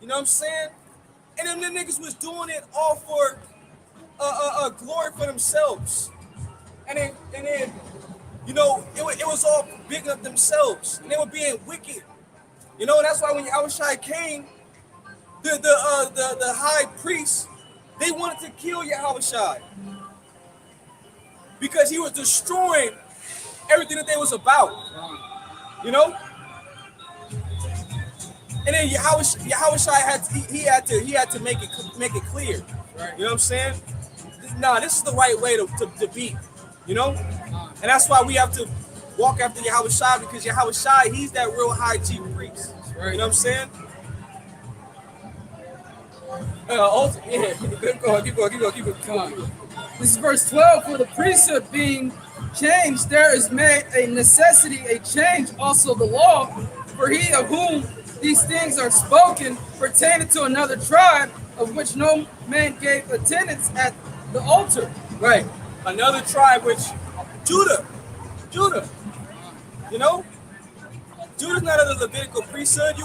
You know what I'm saying? And then the niggas was doing it all for glory for themselves. And then you know, it was all big up themselves, and they were being wicked. You know, and that's why when Yahawashi came, the high priest They wanted to kill Yahawashi because he was destroying everything that they was about. You know? And then Yahawashi had to make it clear. Right. You know what I'm saying? Nah, this is the right way to be. You know? And that's why we have to walk after Yahawashi, because Yahawashi, he's that real high chief priest. Right. You know what I'm saying? Yeah, keep going. This is verse 12. For the priesthood being changed, there is made a necessity, a change, also the law. For he of whom these things are spoken pertaining to another tribe, of which no man gave attendance at the altar. Right. Another tribe, which Judah. You know? Judah's not a Levitical priesthood.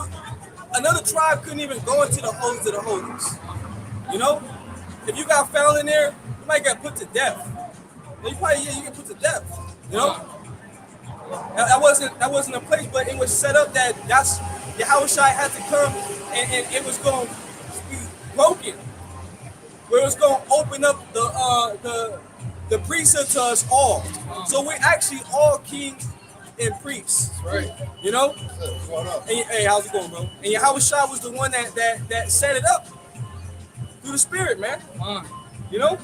Another tribe couldn't even go into the holies of the holies. You know? If you got found in there, you might get put to death. You get put to death. You know? That wasn't a place, but it was set up that's Yahawashi had to come, and it was going to be broken. Where it was going to open up the priesthood to us all. So we're actually all kings and priests. Right. You know? Hey, how's it going, bro? And Yahawashi was the one that set it up through the Spirit, man. You know?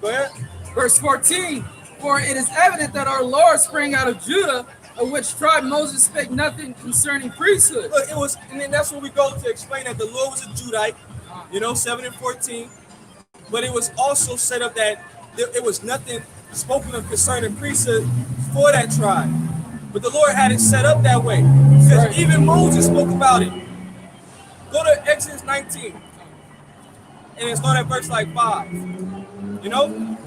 Go ahead. Verse 14. For it is evident that our Lord sprang out of Judah, of which tribe Moses spake nothing concerning priesthood. Look, it was, and then that's where we go to explain that the Lord was a Judite, 7 and 14. But it was also set up that it was nothing spoken of concerning priesthood for that tribe. But the Lord had it set up that way, because even Moses spoke about it. Go to Exodus 19, and then start at verse 5. You know?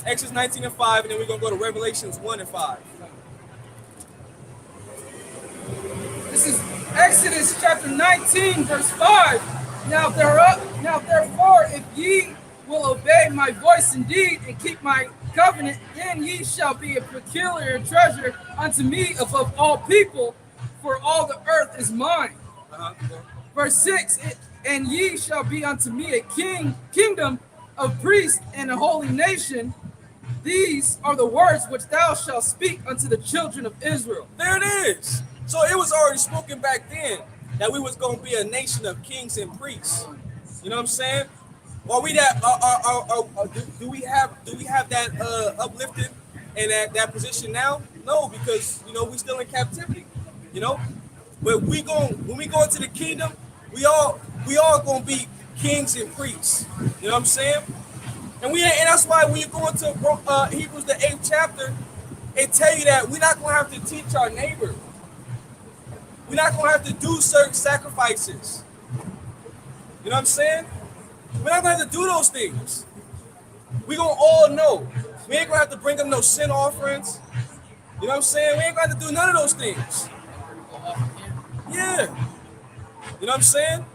Exodus 19 and 5, and then we're going to go to Revelations 1 and 5. This is Exodus chapter 19, verse 5. Now therefore, if ye will obey my voice indeed and keep my covenant, then ye shall be a peculiar treasure unto me above all people, for all the earth is mine. Verse 6, and ye shall be unto me a kingdom of priests and a holy nation. These are the words which thou shalt speak unto the children of Israel. There it is. So it was already spoken back then that we was going to be a nation of kings and priests. You know what I'm saying? Are we that? Do we have that uplifted and that position now? No, because we still in captivity. You know, but when we go into the kingdom, we all gonna be kings and priests. You know what I'm saying? And that's why when you go into Hebrews the 8th chapter, it tell you that we're not gonna have to teach our neighbor. We're not gonna have to do certain sacrifices. You know what I'm saying? We're not gonna have to do those things. We're gonna all know. We ain't gonna have to bring them no sin offerings. You know what I'm saying? We ain't gonna have to do none of those things. Yeah. You know what I'm saying?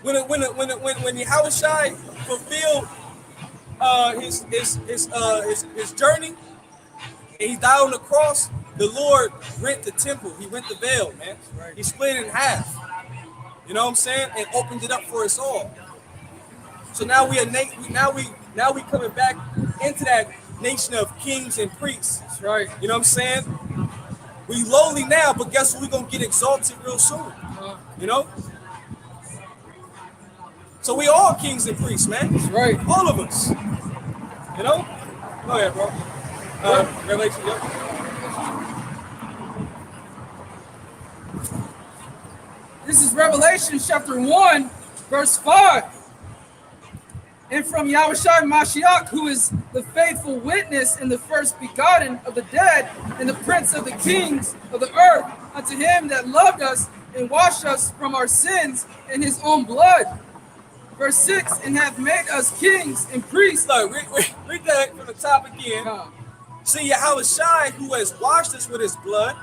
When Yahawashi fulfilled his journey, and he died on the cross, the Lord rent the temple. He rent the veil, man. He split it in half. You know what I'm saying? And opened it up for us all. So now we coming back into that nation of kings and priests. That's right. You know what I'm saying? We lowly now, but guess what? We're gonna get exalted real soon. You know? So we all kings and priests, man. That's right. All of us. You know? Go ahead, bro. Revelation, yep. This is Revelation chapter 1, verse 5. And from Yahawashi Mashiach, who is the faithful witness and the first begotten of the dead, and the prince of the kings of the earth, unto him that loved us and washed us from our sins in his own blood. Verse 6, and hath made us kings and priests. Look, read that from the top again. See, Yahawashi, who has washed us with his blood,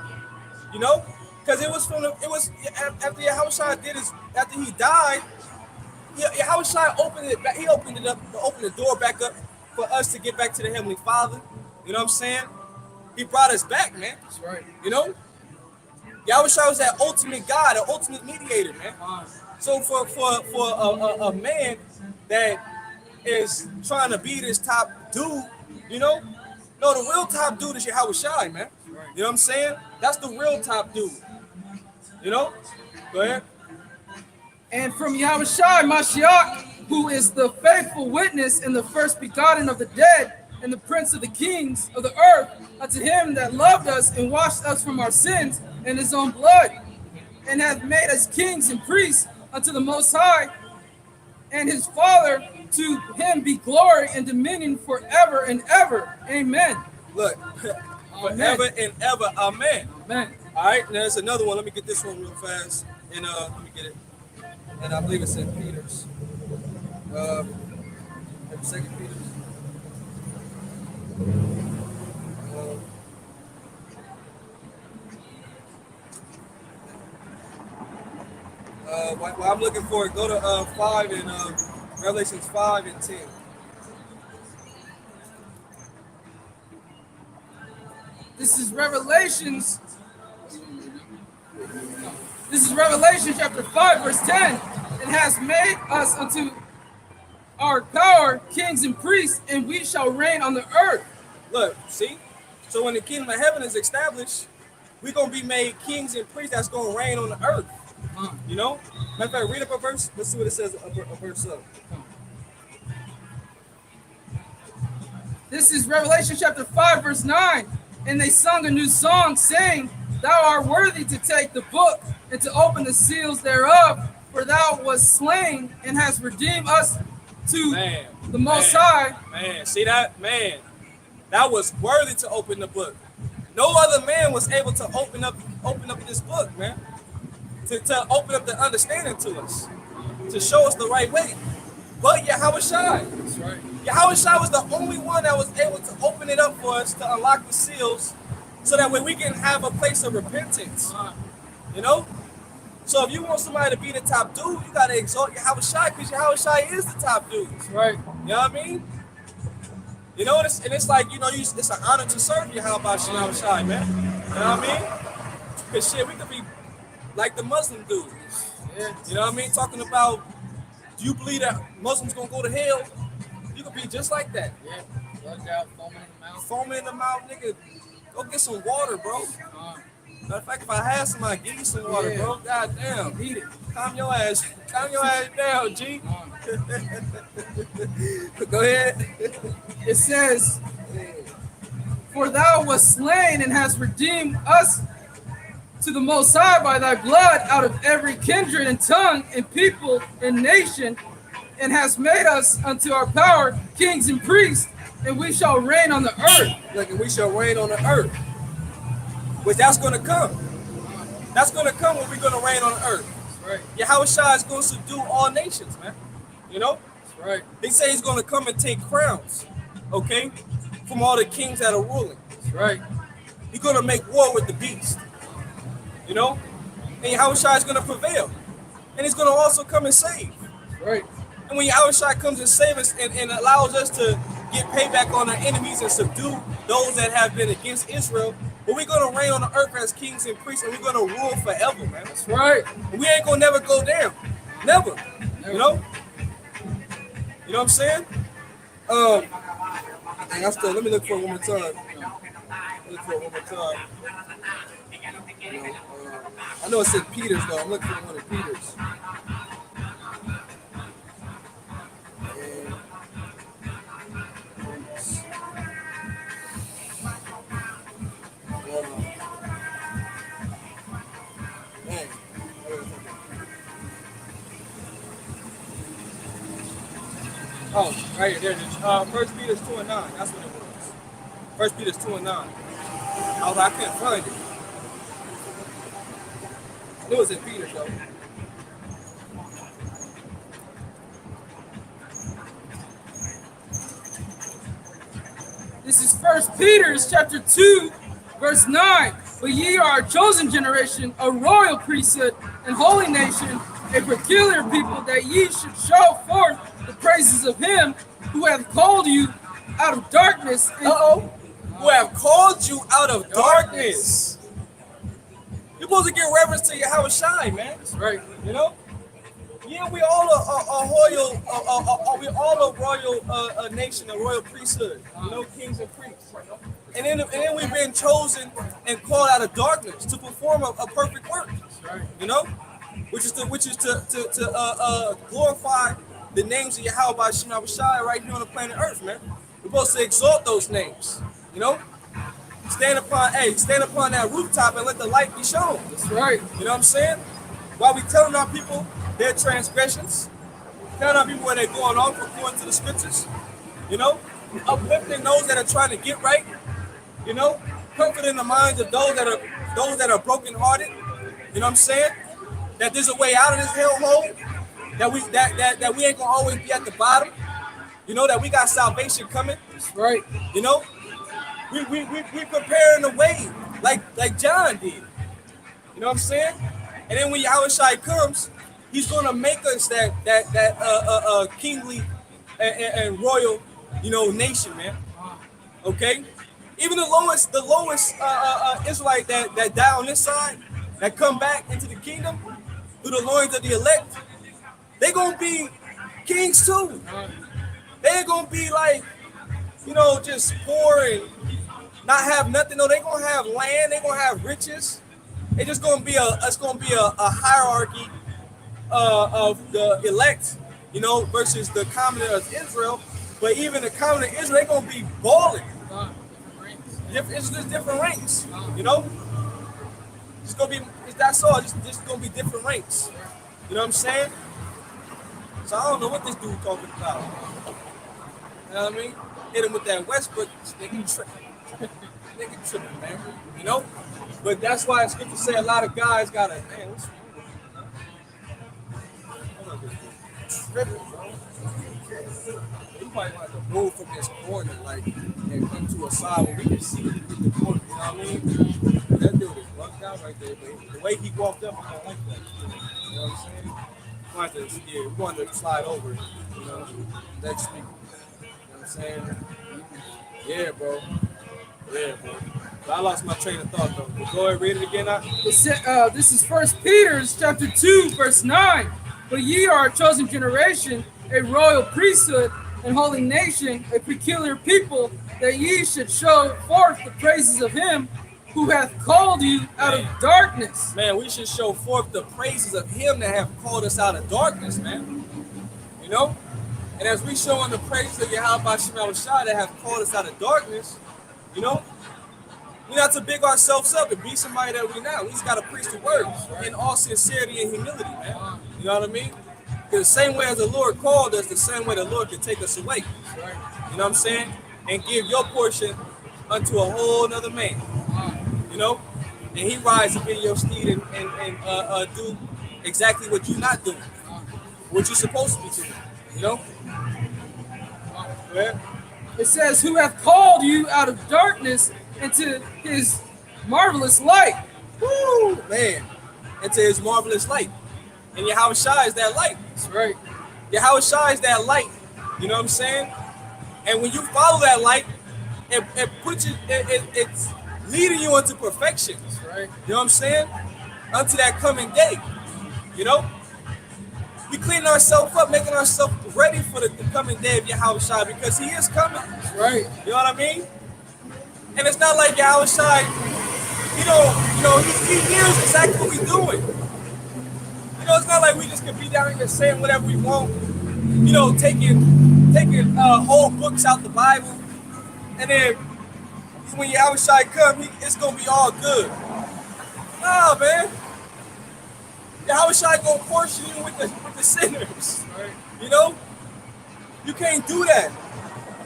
you know, because it was after Yahawashi after he died, Yahawashi opened it back. He opened the door back up for us to get back to the Heavenly Father. You know what I'm saying? He brought us back, man. That's right. You know? Yahawashi was that ultimate God, an ultimate mediator, man. So for a man that is trying to be this top dude, you know, no, the real top dude is Yahawashi, man. You know what I'm saying? That's the real top dude. You know? Go ahead. And from Yahawashi, Mashiach, who is the faithful witness and the first begotten of the dead, and the prince of the kings of the earth, unto him that loved us and washed us from our sins in his own blood, and hath made us kings and priests unto the Most High, and his Father, to him be glory and dominion forever and ever. Amen. Look, forever and ever. Amen. Amen. All right, now there's another one. Let me get this one real fast. And let me get it. And I believe it's in Peter's. Second Peter's. While I'm looking for it, go to 5 and Revelations 5 and 10. This is Revelations. This is Revelation chapter 5, verse 10. It has made us unto our power kings and priests, and we shall reign on the earth. Look, see? So when the kingdom of heaven is established, we're going to be made kings and priests that's going to reign on the earth. You know? Matter of fact, read up a verse. Let's see what it says, a verse up. This is Revelation chapter 5, verse 9. And they sung a new song, saying, Thou art worthy to take the book and to open the seals thereof, for thou wast slain and hast redeemed us to the Most High. Man, see that? Man, that was worthy to open the book. No other man was able to open up this book, man. To open up the understanding to us, to show us the right way. But Yahawashi. That's right. Yahawashi was the only one that was able to open it up for us, to unlock the seals, so that way we can have a place of repentance. You know? So if you want somebody to be the top dude, you gotta exalt Yahawashi, because Yahawashi is the top dude. That's right. You know what I mean? You know, and it's like, you know, it's an honor to serve Yahawashi, man. You know what I mean? Because shit, we could be like the Muslim dude. Yeah. You know what I mean? Talking about, do you believe that Muslims gonna go to hell? You could be just like that. Yeah. Blood out, foaming in the mouth. Foaming in the mouth, nigga. Go get some water, bro. Matter of fact, if I had some, I'd give you some water, bro. God damn. Eat it. Calm your ass down, G. Go ahead. It says, For thou wast slain and hast redeemed us to the Most High by thy blood out of every kindred and tongue and people and nation, and hast made us unto our power kings and priests, and we shall reign on the earth. Look, and we shall reign on the earth. Which that's going to come. That's going to come when we're going to reign on the earth. That's right. Yahawashi is going to subdue all nations, man. You know? That's right. They say he's going to come and take crowns, okay, from all the kings that are ruling. That's right. He's going to make war with the beast. You know? And Yahawashi is going to prevail. And he's going to also come and save. That's right. And when Yahawashi comes and saves us and allows us to get payback on our enemies and subdue those that have been against Israel, but we're going to reign on the earth as kings and priests, and we're going to rule forever, man. That's right. And we ain't going to never go down. Never. You know? You know what I'm saying? And I'm still, let me look for it one more time. I know it said Peter's, though. I'm looking for one of Peter's. Oh, right here, there it is. 1 Peter 2 and 9. That's what it was. 1 Peter 2 and 9. I couldn't find it. I knew it was in Peter, though. This is 1 Peter chapter 2, verse 9. But ye are a chosen generation, a royal priesthood, and holy nation, a peculiar people, that ye should show forth the praises of him who hath called you out of darkness. Who have called you out of darkness. You're supposed to give reverence to Yahawashi, man. That's right. You know? Yeah, we all a royal, we all a royal nation, a royal priesthood. You know, kings and priests. And then we've been chosen and called out of darkness to perform a perfect work. You know, which is to glorify the names of Yahawashi right here on the planet Earth, man. We're supposed to exalt those names. You know, stand upon that rooftop and let the light be shown. That's right. You know what I'm saying? While we telling our people their transgressions, telling our people where they're going off according to the scriptures, you know, uplifting those that are trying to get right, you know, comforting the minds of those that are brokenhearted. You know what I'm saying? That there's a way out of this hellhole. That we ain't gonna always be at the bottom. You know, that we got salvation coming. That's right. You know, we preparing the way like John did. You know what I'm saying? And then when Yahawashi comes, he's gonna make us that kingly and royal, you know, nation, man. Okay? Even the lowest Israelite that die on this side, that come back into the kingdom through the loins of the elect, they gonna be kings too. They ain't gonna be like, you know, just poor and not have nothing. No, they gonna have land. They gonna have riches. It's just gonna be a hierarchy of the elect, you know, versus the commoner of Israel. But even the commoner of Israel, they gonna be balling. It's just different ranks, you know. It's gonna be that's all. Just gonna be different ranks. You know what I'm saying? So I don't know what this dude talking about. You know what I mean? Hit him with that Westbrook, nigga tripping. Nigga tripping, man. You know? But that's why it's good to say a lot of guys gotta, man, what's wrong with this? Tripping, bro. You might want to move from this corner, like, and come to a side where we can see the corner, you know what I mean? That dude is bugged out right there, but the way he walked up, I don't like that. You know what I'm saying? We wanted to slide over, you know, next week. You know what I'm saying? Yeah, bro. Yeah, bro. But I lost my train of thought, though. Go ahead, read it again now. This is 1 Peter chapter 2, verse 9. But ye are a chosen generation, a royal priesthood, and holy nation, a peculiar people, that ye should show forth the praises of him who hath called you out of darkness. Man, we should show forth the praises of him that have called us out of darkness, man. You know? And as we showing the praises of Yahawashi that have called us out of darkness, you know, we not to big ourselves up and be somebody that we not. We just got to preach the word in all sincerity and humility, man. You know what I mean? Because the same way as the Lord called us, the same way the Lord can take us away. You know what I'm saying? And give your portion unto a whole nother man. You know? And he rides up in your steed and do exactly what you're not doing. What you're supposed to be doing. You know? Yeah. It says, who hath called you out of darkness into his marvelous light. Woo, man. Into his marvelous light. And Yahawashi is that light. That's right. Yahawashi is that light. You know what I'm saying? And when you follow that light, it puts you, it's leading you into perfection. That's right. You know what I'm saying? Unto that coming day. You know? We cleaning ourselves up, making ourselves ready for the coming day of Yahawashi because he is coming. That's right. You know what I mean? And it's not like Yahawashi, he hears exactly what we're doing. You know, it's not like we just can be down here saying whatever we want, you know, taking whole books out the Bible, and then when Yahawashi come, it's gonna be all good. Nah, man. Yahawashi gonna portion you with the sinners. Right. You know, you can't do that.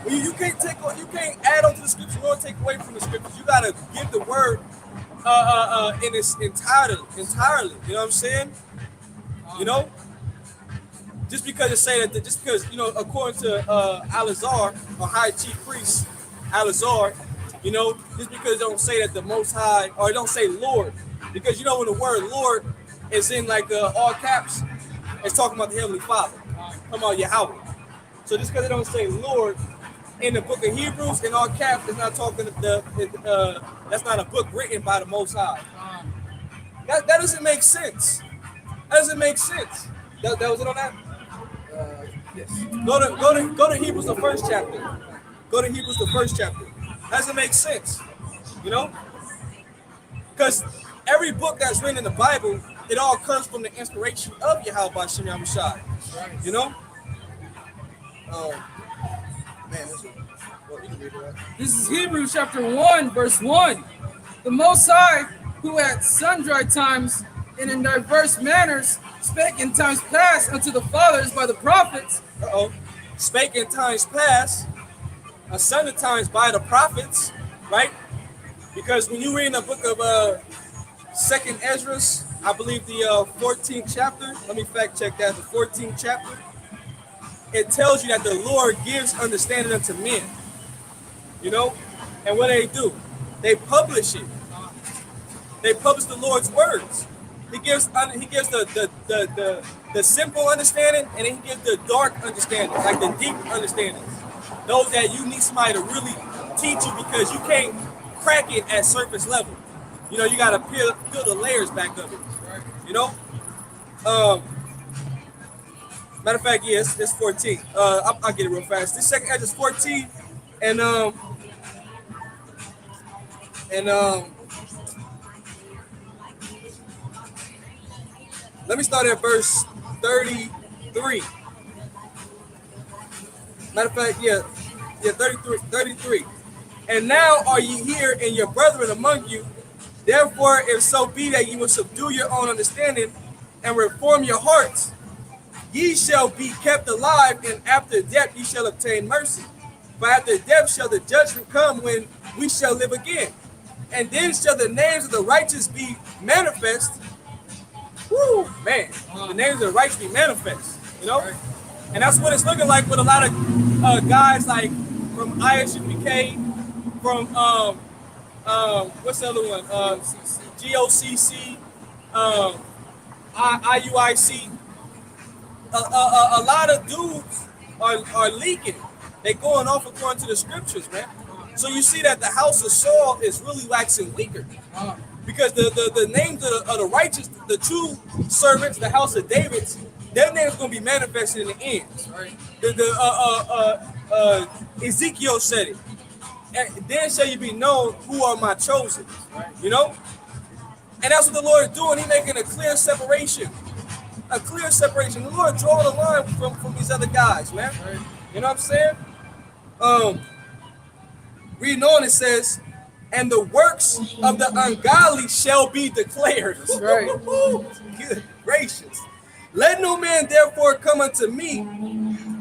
You can't add on to the scripture or take away from the scriptures. You gotta give the word in its entirely. You know what I'm saying? You know, just because it say that, just because, you know, according to Alazar, or high chief priest Alazar, you know, just because it don't say that the Most High, or it don't say Lord, because you know when the word Lord is in like all caps, it's talking about the Heavenly Father, talking about Yahweh. So just because it don't say Lord in the book of Hebrews in all caps, it's not talking that's not a book written by the Most High. That doesn't make sense. That doesn't make sense. That was it on that? Yes. Go to Hebrews the first chapter. Go to Hebrews the first chapter. Doesn't make sense, you know? Because every book that's written in the Bible, it all comes from the inspiration of Yahawashi Yahawashi. You know? Man, well, you can read it out. This is Hebrews chapter 1, verse 1. The Most High, who at sundry times and in diverse manners spake in times past unto the fathers by the prophets. Spake in times past, sundry times by the prophets, right? Because when you read in the book of Second Ezra, I believe the 14th chapter, let me fact check that, the 14th chapter, it tells you that the Lord gives understanding unto men, you know? And what do? They publish it. They publish the Lord's words. He gives the simple understanding, and then he gives the dark understanding, like the deep understanding. Those that you need somebody to really teach you because you can't crack it at surface level. You know, you gotta peel the layers back of it. You know? Matter of fact, yes, it's 14. I'll get it real fast. This second Ezra is 14, and let me start at verse 33. Matter of fact, yeah, 33. And now are ye here, and your brethren among you. Therefore, if so be that ye will subdue your own understanding and reform your hearts, ye shall be kept alive, and after death ye shall obtain mercy. For after death shall the judgment come, when we shall live again. And then shall the names of the righteous be manifest. Woo, man, the names of the righteous be manifest, you know? And that's what it's looking like with a lot of guys like from ISUPK, from what's the other one? GOCC, IUIC. A lot of dudes are leaking. They going off according to the scriptures, man. So you see that the house of Saul is really waxing weaker. Because the names of the righteous, the true servants, the house of David's, their names going to be manifested in the end. Ezekiel said it. And then shall you be known who are my chosen. You know? And that's what the Lord is doing. He's making a clear separation. A clear separation. The Lord drawing a line from these other guys, man. You know what I'm saying? Reading on, it says, and the works of the ungodly shall be declared. That's right. Good gracious. Let no man therefore come unto me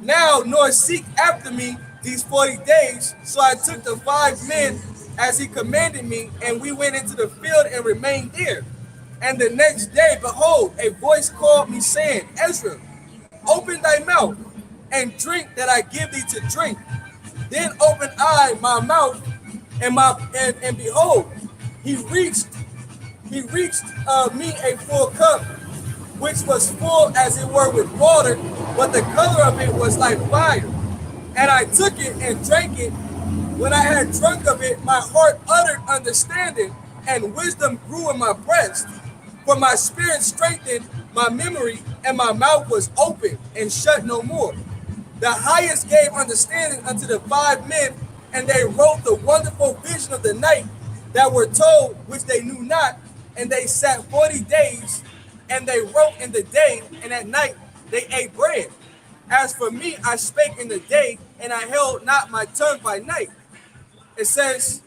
now, nor seek after me these 40 days. So I took the 5 men as he commanded me, and we went into the field and remained there. And the next day, behold, a voice called me, saying, Ezra, open thy mouth and drink that I give thee to drink. Then opened I my mouth, and behold, he reached me a full cup, which was full as it were with water, but the color of it was like fire. And I took it and drank it. When I had drunk of it, my heart uttered understanding, and wisdom grew in my breast. For my spirit strengthened my memory, and my mouth was open and shut no more. The highest gave understanding unto the 5 men, and they wrote the wonderful vision of the night that were told, which they knew not. And they sat 40 days, and they wrote in the day, and at night they ate bread. As for me, I spake in the day, and I held not my tongue by night. It says,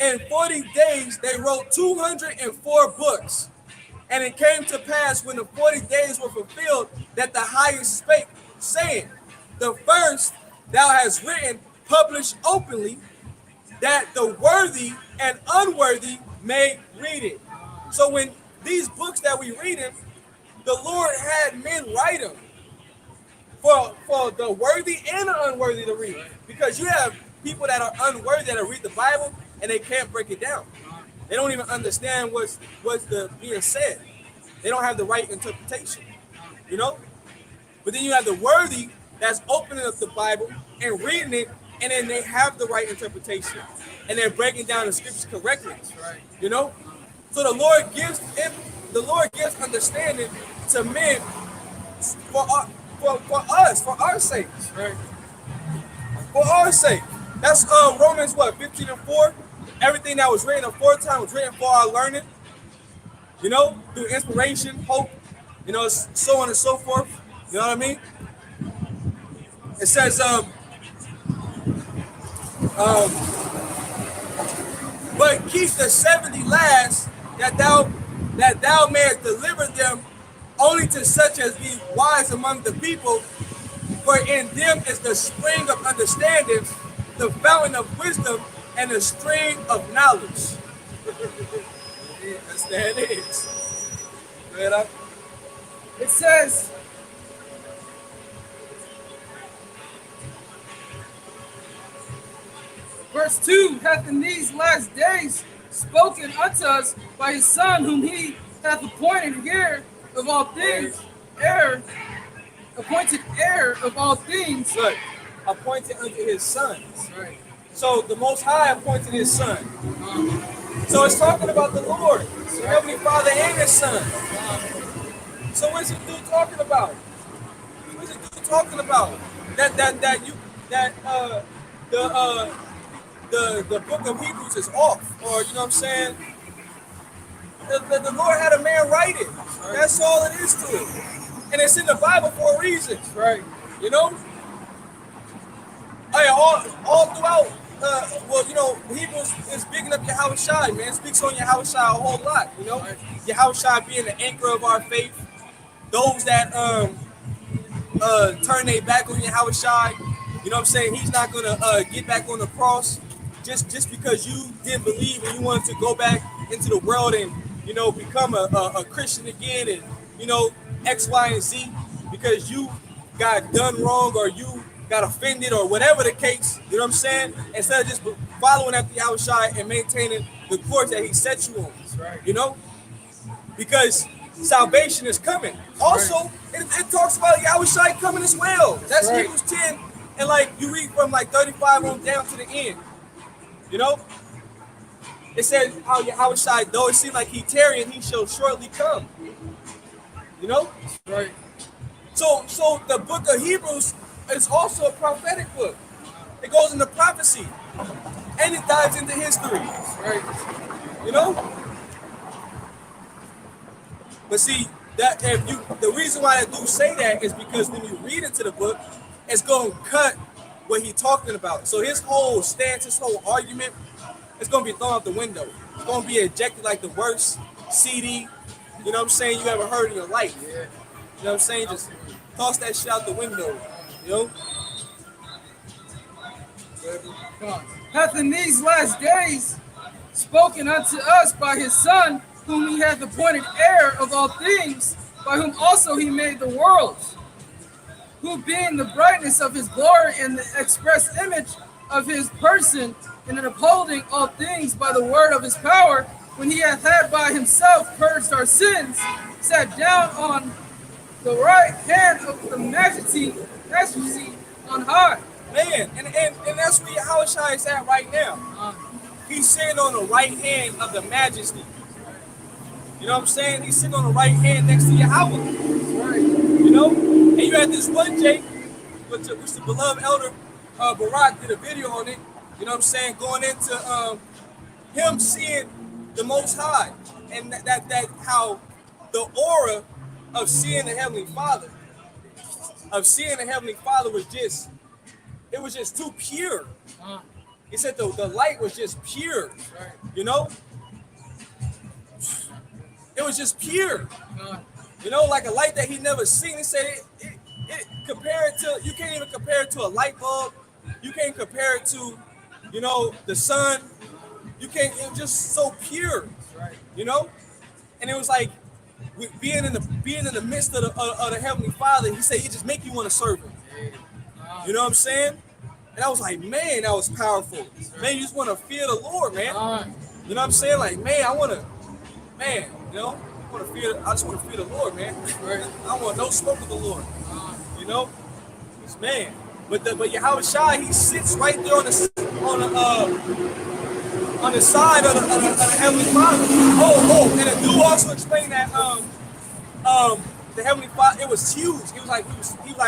in 40 days they wrote 204 books. And it came to pass when the 40 days were fulfilled that the highest spake, saying, the first thou hast written, published openly, that the worthy and unworthy may read it. So when these books that we read in, the Lord had men write them for the worthy and the unworthy to read. Because you have people that are unworthy that read the Bible and they can't break it down. They don't even understand what's being said. They don't have the right interpretation, you know? But then you have the worthy that's opening up the Bible and reading it, and then they have the right interpretation. And they're breaking down the scriptures correctly, you know? So the Lord gives the Lord gives understanding to men for us, for our sake. Right. For our sake. That's Romans 15:4. Everything that was written aforetime was written for our learning. You know, through inspiration, hope, you know, so on and so forth. You know what I mean? It says, but keep the 70 last that thou mayest deliver them only to such as be wise among the people, for in them is the spring of understanding, the fountain of wisdom, and the stream of knowledge. That's that it is. It says, verse 2, hath in these last days spoken unto us by his Son, whom he hath appointed heir of all things, appointed heir of all things. Look, appointed unto his Son. Right. So the Most High appointed his Son. So it's talking about the Lord, the Heavenly Father and his Son. So what's the dude talking about? What's the dude talking about? The book of Hebrews is off, or you know what I'm saying? The Lord had a man write it. That's all it is to it, and it's in the Bible for a reason, Right. you know. Hey, all throughout. Well, you know, Hebrews is bigging up Yahawashi, man. It speaks on Yahawashi a whole lot, you know. Yahawashi being the anchor of our faith. Those that turn their back on Yahawashi, you know what I'm saying? He's not gonna get back on the cross just because you didn't believe and you wanted to go back into the world and, you know, become a Christian again and, you know, X, Y, and Z because you got done wrong or you got offended or whatever the case, you know what I'm saying? Instead of just following after Yahawashi and maintaining the course that he set you on, you know? Because salvation is coming. Also, it talks about Yahawashi coming as well. That's Hebrews 10, and like you read from like 35 on down to the end. You know? It says how Yahawashi, though it seems like he tarrying, he shall shortly come. You know? Right. So the book of Hebrews is also a prophetic book. It goes into prophecy. And it dives into history. Right. You know? But see, that the reason why I do say that is because when you read into the book, it's going to cut what he's talking about. So his whole stance, his whole argument, it's going to be thrown out the window. It's going to be ejected like the worst CD, you know what I'm saying, you ever heard in your life. Yeah. You know what I'm saying? Just toss that shit out the window, you know? Come on. Hath in these last days spoken unto us by his Son, whom he hath appointed heir of all things, by whom also he made the worlds, who being the brightness of his glory and the express image of his person, and in upholding all things by the word of his power, when he hath had by himself purged our sins, sat down on the right hand of the majesty on high. Man, and that's where Yahawashi is at right now. He's sitting on the right hand of the majesty. You know what I'm saying? He's sitting on the right hand next to Yahweh. Right. You know? And you had this one Jake, which the beloved elder Barak did a video on it. You know what I'm saying? Going into him seeing the Most High. And that how the aura of seeing the Heavenly Father, was just, it was just too pure. He said the light was just pure. You know? It was just pure, you know, like a light that he never seen. He said it compared to, you can't even compare it to a light bulb. You can't compare it to, you know, the sun. You can't, it was just so pure, you know? And it was like being in the midst of the Heavenly Father. He said, it just make you want to serve him. You know what I'm saying? And I was like, man, that was powerful. Man, you just want to fear the Lord, man. You know what I'm saying? Like, man, you know, I just want to fear the Lord, man. I don't want no smoke of the Lord. You know? But Yahawashi, he sits right there on on the side of the Heavenly Father. Oh, and the dude also explained that the Heavenly Father, it was huge. He was like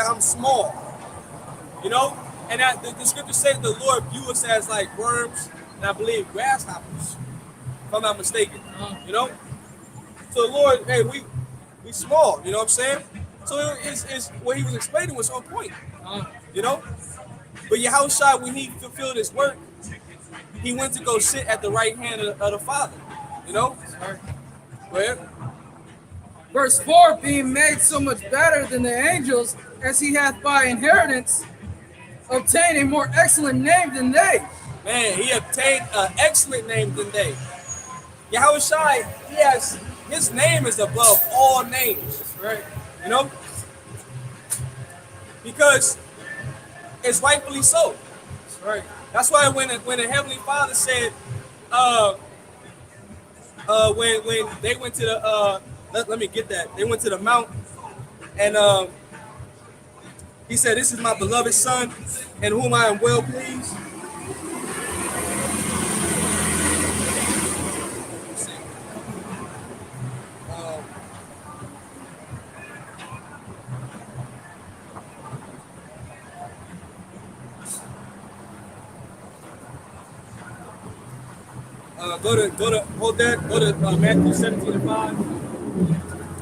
I'm small, you know. And that the scripture says the Lord view us as like worms, and I believe grasshoppers, if I'm not mistaken. You know. So the Lord, hey, we small. You know what I'm saying? So it's what he was explaining was on point. You know. But Yahawashi, when he fulfilled his work, he went to go sit at the right hand of the Father. You know. Go ahead. Verse 4, being made so much better than the angels, as he hath by inheritance obtained a more excellent name than they. Man, he obtained an excellent name than they. Yahawashi, his name is above all names. That's right. You know? Because it's rightfully so. That's right. That's why when the Heavenly Father said, when they went to the let me get that. They went to the mount, and he said, "This is my beloved Son, in whom I am well pleased." Hold that. Go to Matthew 17:5.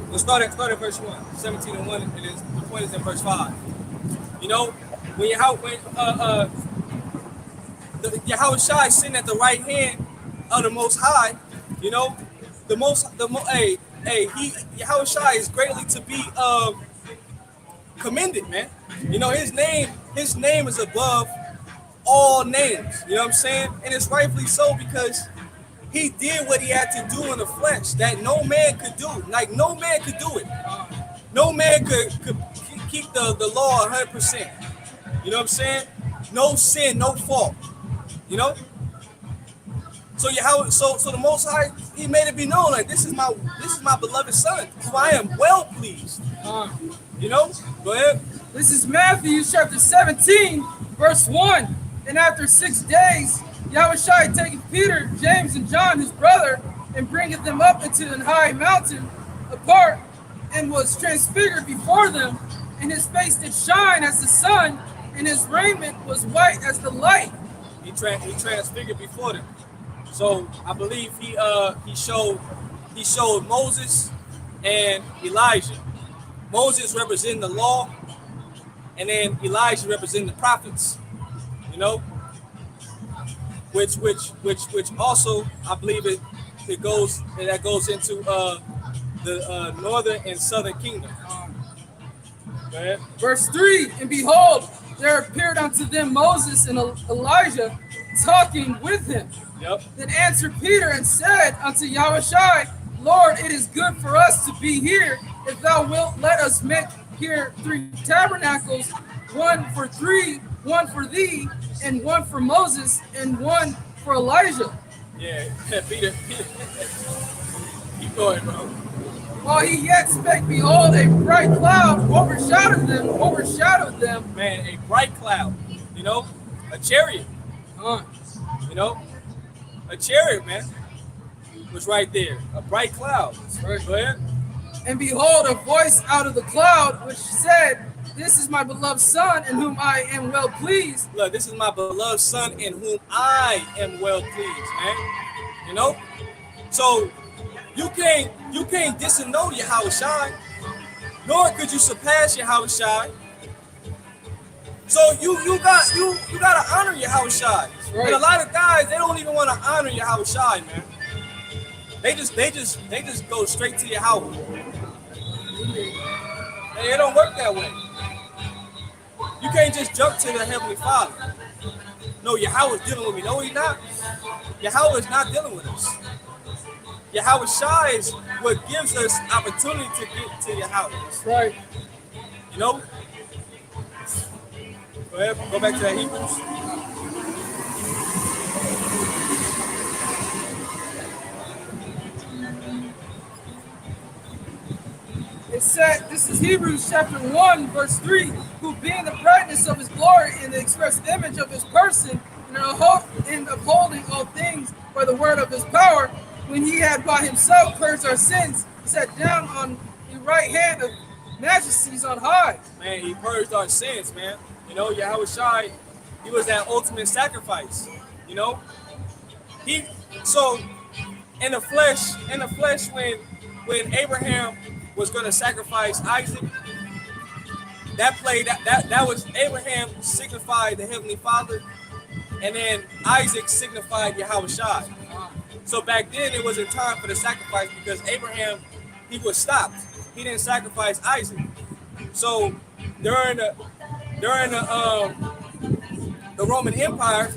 We'll start at verse 1. 17:1, and the point is in verse 5. You know, when Yahawashi sitting at the right hand of the Most High, you know, Yahawashi is greatly to be commended, man. You know, his name is above all names. You know what I'm saying? And it's rightfully so, because he did what he had to do in the flesh that no man could do. Like, no man could do it. No man could keep the law 100%. You know what I'm saying? No sin, no fault. You know? So so the Most High, he made it be known, like, this is my beloved Son, who I am well pleased. You know? Go ahead. This is Matthew chapter 17, verse 1. And after 6 days, Yahawashi taketh Peter, James, and John, his brother, and bringeth them up into an high mountain apart, and was transfigured before them, and his face did shine as the sun, and his raiment was white as the light. He transfigured before them. So I believe he showed Moses and Elijah. Moses representing the law, and then Elijah representing the prophets. You know, which also I believe it goes into the northern and southern kingdom. Go ahead. Verse 3, and behold, there appeared unto them Moses and Elijah talking with him. Yep. Then answered Peter and said unto Yahawashi, Lord, it is good for us to be here. If thou wilt, let us make here 3 tabernacles, one for thee, and one for Moses, and one for Elijah. Yeah, Peter. Keep going, bro. While he yet spake, behold, a bright cloud overshadowed them. Man, a bright cloud, you know, a chariot. You know, a chariot, man, was right there. A bright cloud. Right. Go ahead. And behold, a voice out of the cloud, which said, This is my beloved Son, in whom I am well pleased. Look, this is my beloved Son, in whom I am well pleased, man. You know? So you can't disannul Yahawashi, nor could you surpass Yahawashi. So you gotta honor Yahawashi. Right. And a lot of guys, they don't even want to honor Yahawashi, man. They just go straight to Yahweh. And it don't work that way. You can't just jump to the Heavenly Father. No, Yahweh's dealing with me. No, he's not. Yahweh is not dealing with us. Yahawashi is what gives us opportunity to get to Yahweh. That's right. You know? Go ahead, go back to that Hebrews. It said, this is Hebrews chapter 1, verse 3, who being the brightness of his glory and the express image of his person, and in upholding all things by the word of his power, when he had by himself purged our sins, sat down on the right hand of majesties on high. Man, he purged our sins, man. You know, Yahawashi, he was that ultimate sacrifice. You know, so in the flesh, when Abraham was going to sacrifice Isaac, that was Abraham signified the Heavenly Father, and then Isaac signified Yahawashi. So back then it wasn't time for the sacrifice because Abraham, he was stopped. He didn't sacrifice Isaac. So during the Roman Empire,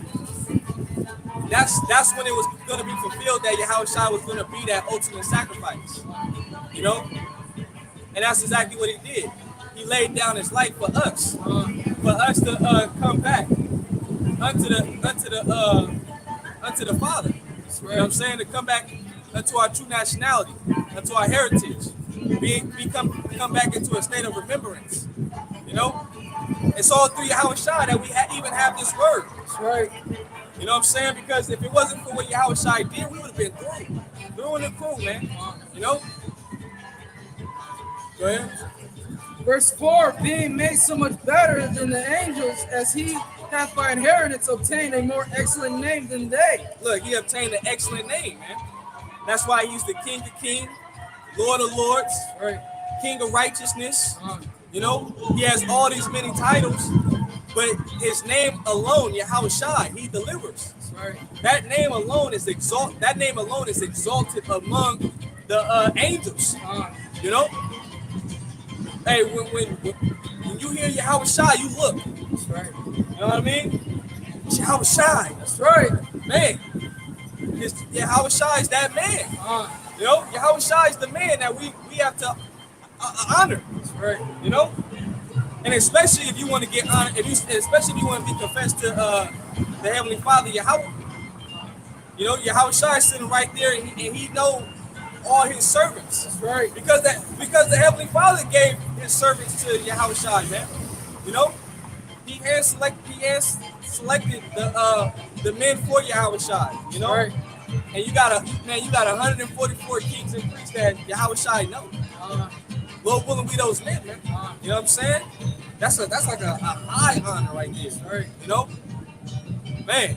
that's when it was going to be fulfilled that Yahawashi was going to be that ultimate sacrifice. You know, and that's exactly what he did. He laid down his life for us to come back unto the Father. You know what I'm saying? To come back unto our true nationality, unto our heritage, come back into a state of remembrance. You know, it's all through Yahawashi that we even have this word. That's right. You know what I'm saying? Because if it wasn't for what Yahawashi did, we would have been through and through, man. You know. Go ahead. Verse 4, being made so much better than the angels, as he hath by inheritance obtained a more excellent name than they. Look, he obtained an excellent name, man. That's why he's the King of Kings, Lord of Lords, right. King of Righteousness. You know, he has all these many titles, but his name alone, Yahawashi, he delivers. Right. That name alone is exalted among the angels. You know. Hey, when you hear Yahawashi, you look. That's right. You know what I mean? Yahawashi. That's right. Man. Yahawashi is that man. You know, Yahawashi is the man that we have to honor. That's right. You know? And especially if you want to get honored, especially if you want to be confessed to the Heavenly Father, Yahweh. You know, Yahawashi is sitting right there and he knows all his servants. That's right. Because the Heavenly Father gave his servants to Yahawashi, man. You know? He has selected the men for Yahawashi, you know? Right. And you got 144 kings and priests that Yahawashi knows. Lord willing, we those men, man. You know what I'm saying? That's like a high honor right there. Right. You know? Man,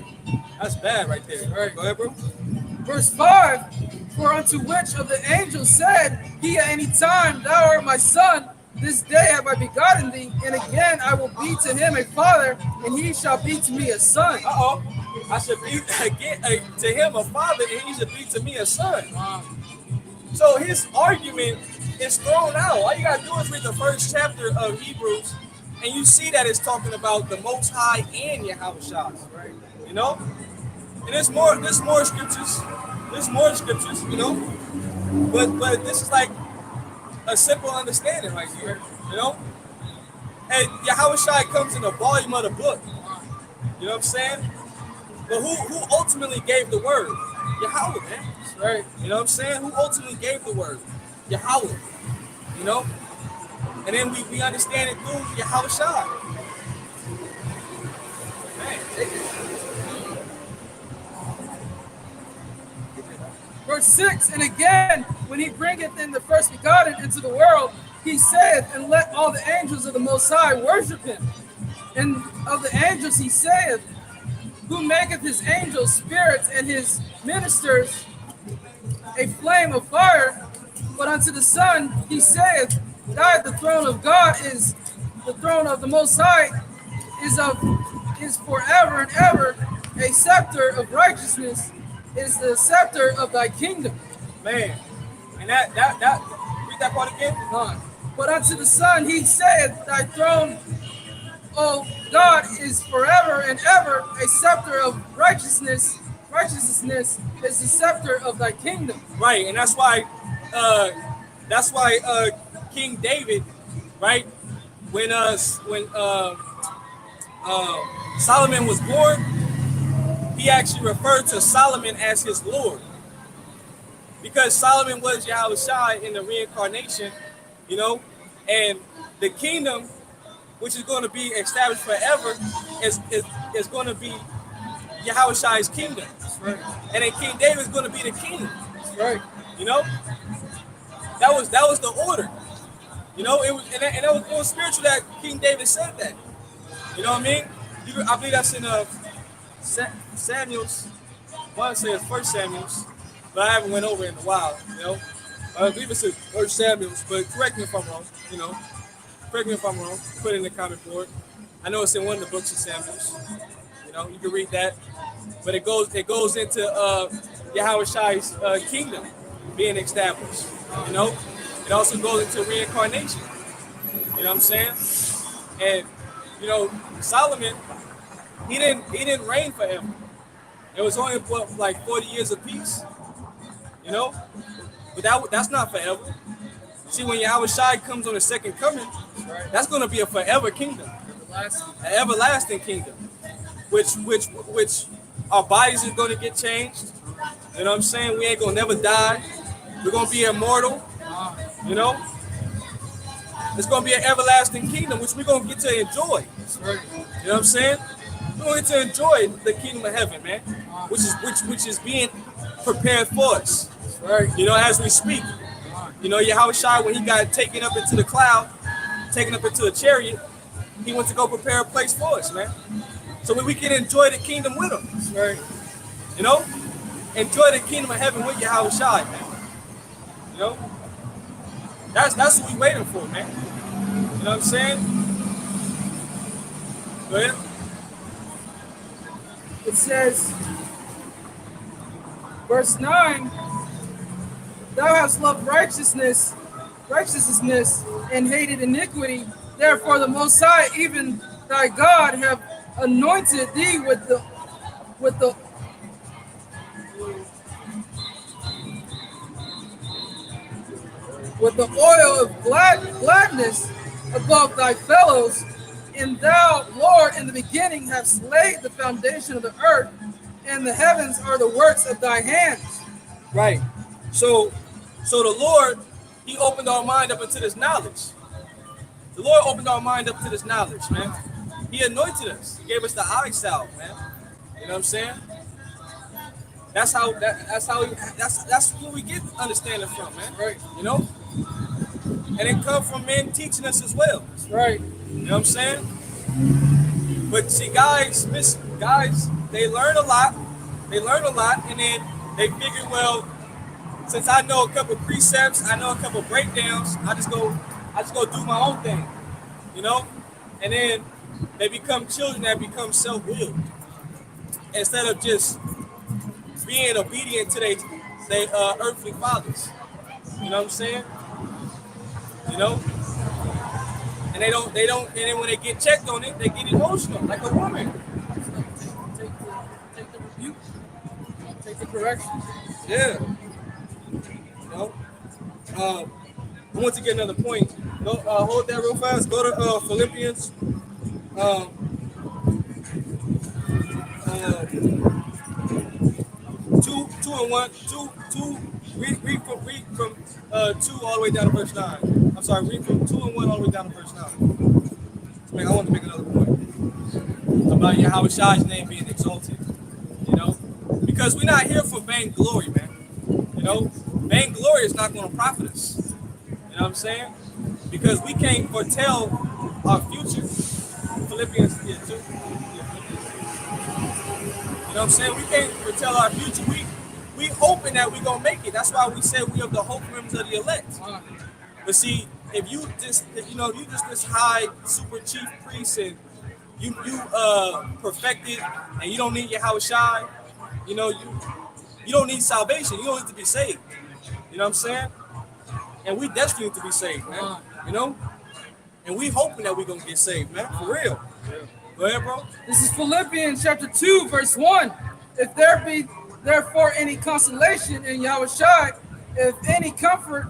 that's bad right there. Right. Go ahead, bro. Verse 5, for unto which of the angels said he at any time, thou art my son, this day have I begotten thee, and again I will be to him a father, and he shall be to me a son. I should be again to him a father, and he should be to me a son. So his argument is thrown out. All you gotta do is read the first chapter of Hebrews, and you see that it's talking about the Most High and Yahawashi. Right? You know, and there's more scriptures. There's more scriptures. You know, but this is like a simple understanding right here. You know, and Yahawashi comes in the volume of the book. You know what I'm saying? But who ultimately gave the word? Yahweh, man. Right. You know what I'm saying? Who ultimately gave the word? Yahweh. You know? And then we understand it through Yahawashi. Verse 6, and again, when he bringeth in the first begotten into the world, he saith, and let all the angels of the Most High worship him. And of the angels he saith, who maketh his angels spirits and his ministers a flame of fire. But unto the Son he saith, that the throne of God is the throne of the Most High, is forever and ever. A scepter of righteousness is the scepter of thy kingdom. Man, and that read that part again. But unto the Son he saith, thy throne, O God, is forever and ever. A scepter of righteousness. Righteousness is the scepter of thy kingdom. Right, and that's why King David, right, when Solomon was born, he actually referred to Solomon as his Lord, because Solomon was Yahawashi in the reincarnation, you know, and the kingdom, which is going to be established forever, is going to be Yahawashi's kingdom. That's right. And then King David is going to be the king. That's right. You know, that was the order. You know, it was spiritual that King David said that. You know what I mean? I believe that's in Samuel's. I want to say it's First Samuel's, but I haven't went over it in a while. You know, I believe it's in First Samuel's, but correct me if I'm wrong. You know, correct me if I'm wrong. Put it in the comment board. I know it's in one of the books of Samuel's. You know, you can read that, but it goes into Yahawashi's kingdom being established. You know, it also goes into reincarnation. You know what I'm saying? And you know, Solomon, he didn't reign forever. It was only like 40 years of peace. You know, but that's not forever. See, when Yahawashi comes on the second coming, that's going to be a forever kingdom, an everlasting kingdom, which our bodies are going to get changed. You know what I'm saying? We ain't going to never die. We're going to be immortal. You know, it's going to be an everlasting kingdom, which we're going to get to enjoy. You know what I'm saying? We're going to get to enjoy the kingdom of heaven, man, which is being prepared for us. You know, as we speak. You know, Yahawashi, when he got taken up into the cloud, taken up into a chariot, he went to go prepare a place for us, man. So we can enjoy the kingdom with him. You know, enjoy the kingdom of heaven with Yahawashi, man. You know, that's what we waiting for, man. You know what I'm saying? Go ahead. It says, verse 9, thou hast loved righteousness, and hated iniquity. Therefore the Most High, even thy God, have anointed thee with the oil of gladness above thy fellows. And thou, Lord, in the beginning have laid the foundation of the earth, and the heavens are the works of thy hands. Right. So the Lord, he opened our mind up into this knowledge. The Lord opened our mind up to this knowledge, man. He anointed us. He gave us the eye salve, man. You know what I'm saying? That's where we get understanding from, man. Right. You know? And it comes from men teaching us as well. Right. You know what I'm saying? But see, guys, they learn a lot. And then they figure, well, since I know a couple precepts, I know a couple breakdowns, I just go do my own thing, you know? And then they become children that become self-willed instead of just being obedient to their earthly fathers. You know what I'm saying? You know? And they don't, and then when they get checked on it, they get emotional, like a woman. Take the rebuke, take the correction. Yeah. You know? I want to get another point. Go, hold that real fast. Go to Philippians. 2:1. Read from 2 all the way down to verse 9. I'm sorry, read from 2:1 all the way down to verse 9. I want to make another point about Yahawashi's name being exalted. You know, because we're not here for vainglory, man. You know, vainglory is not going to profit us. You know what I'm saying? Because we can't foretell our future. Philippians 2. You know what I'm saying? We can't foretell our future. We hoping that we're gonna make it. That's why we say we have the hope members of the elect. But see, if you just this high super chief priest and you perfected and you don't need Yahawashi, you know, you don't need salvation. You don't need to be saved. You know what I'm saying? And we destined to be saved, man. You know? And we hoping that we're gonna get saved, man. For real. Go ahead, bro. This is Philippians chapter 2, verse 1. If there be therefore any consolation in Yahawashi, if any comfort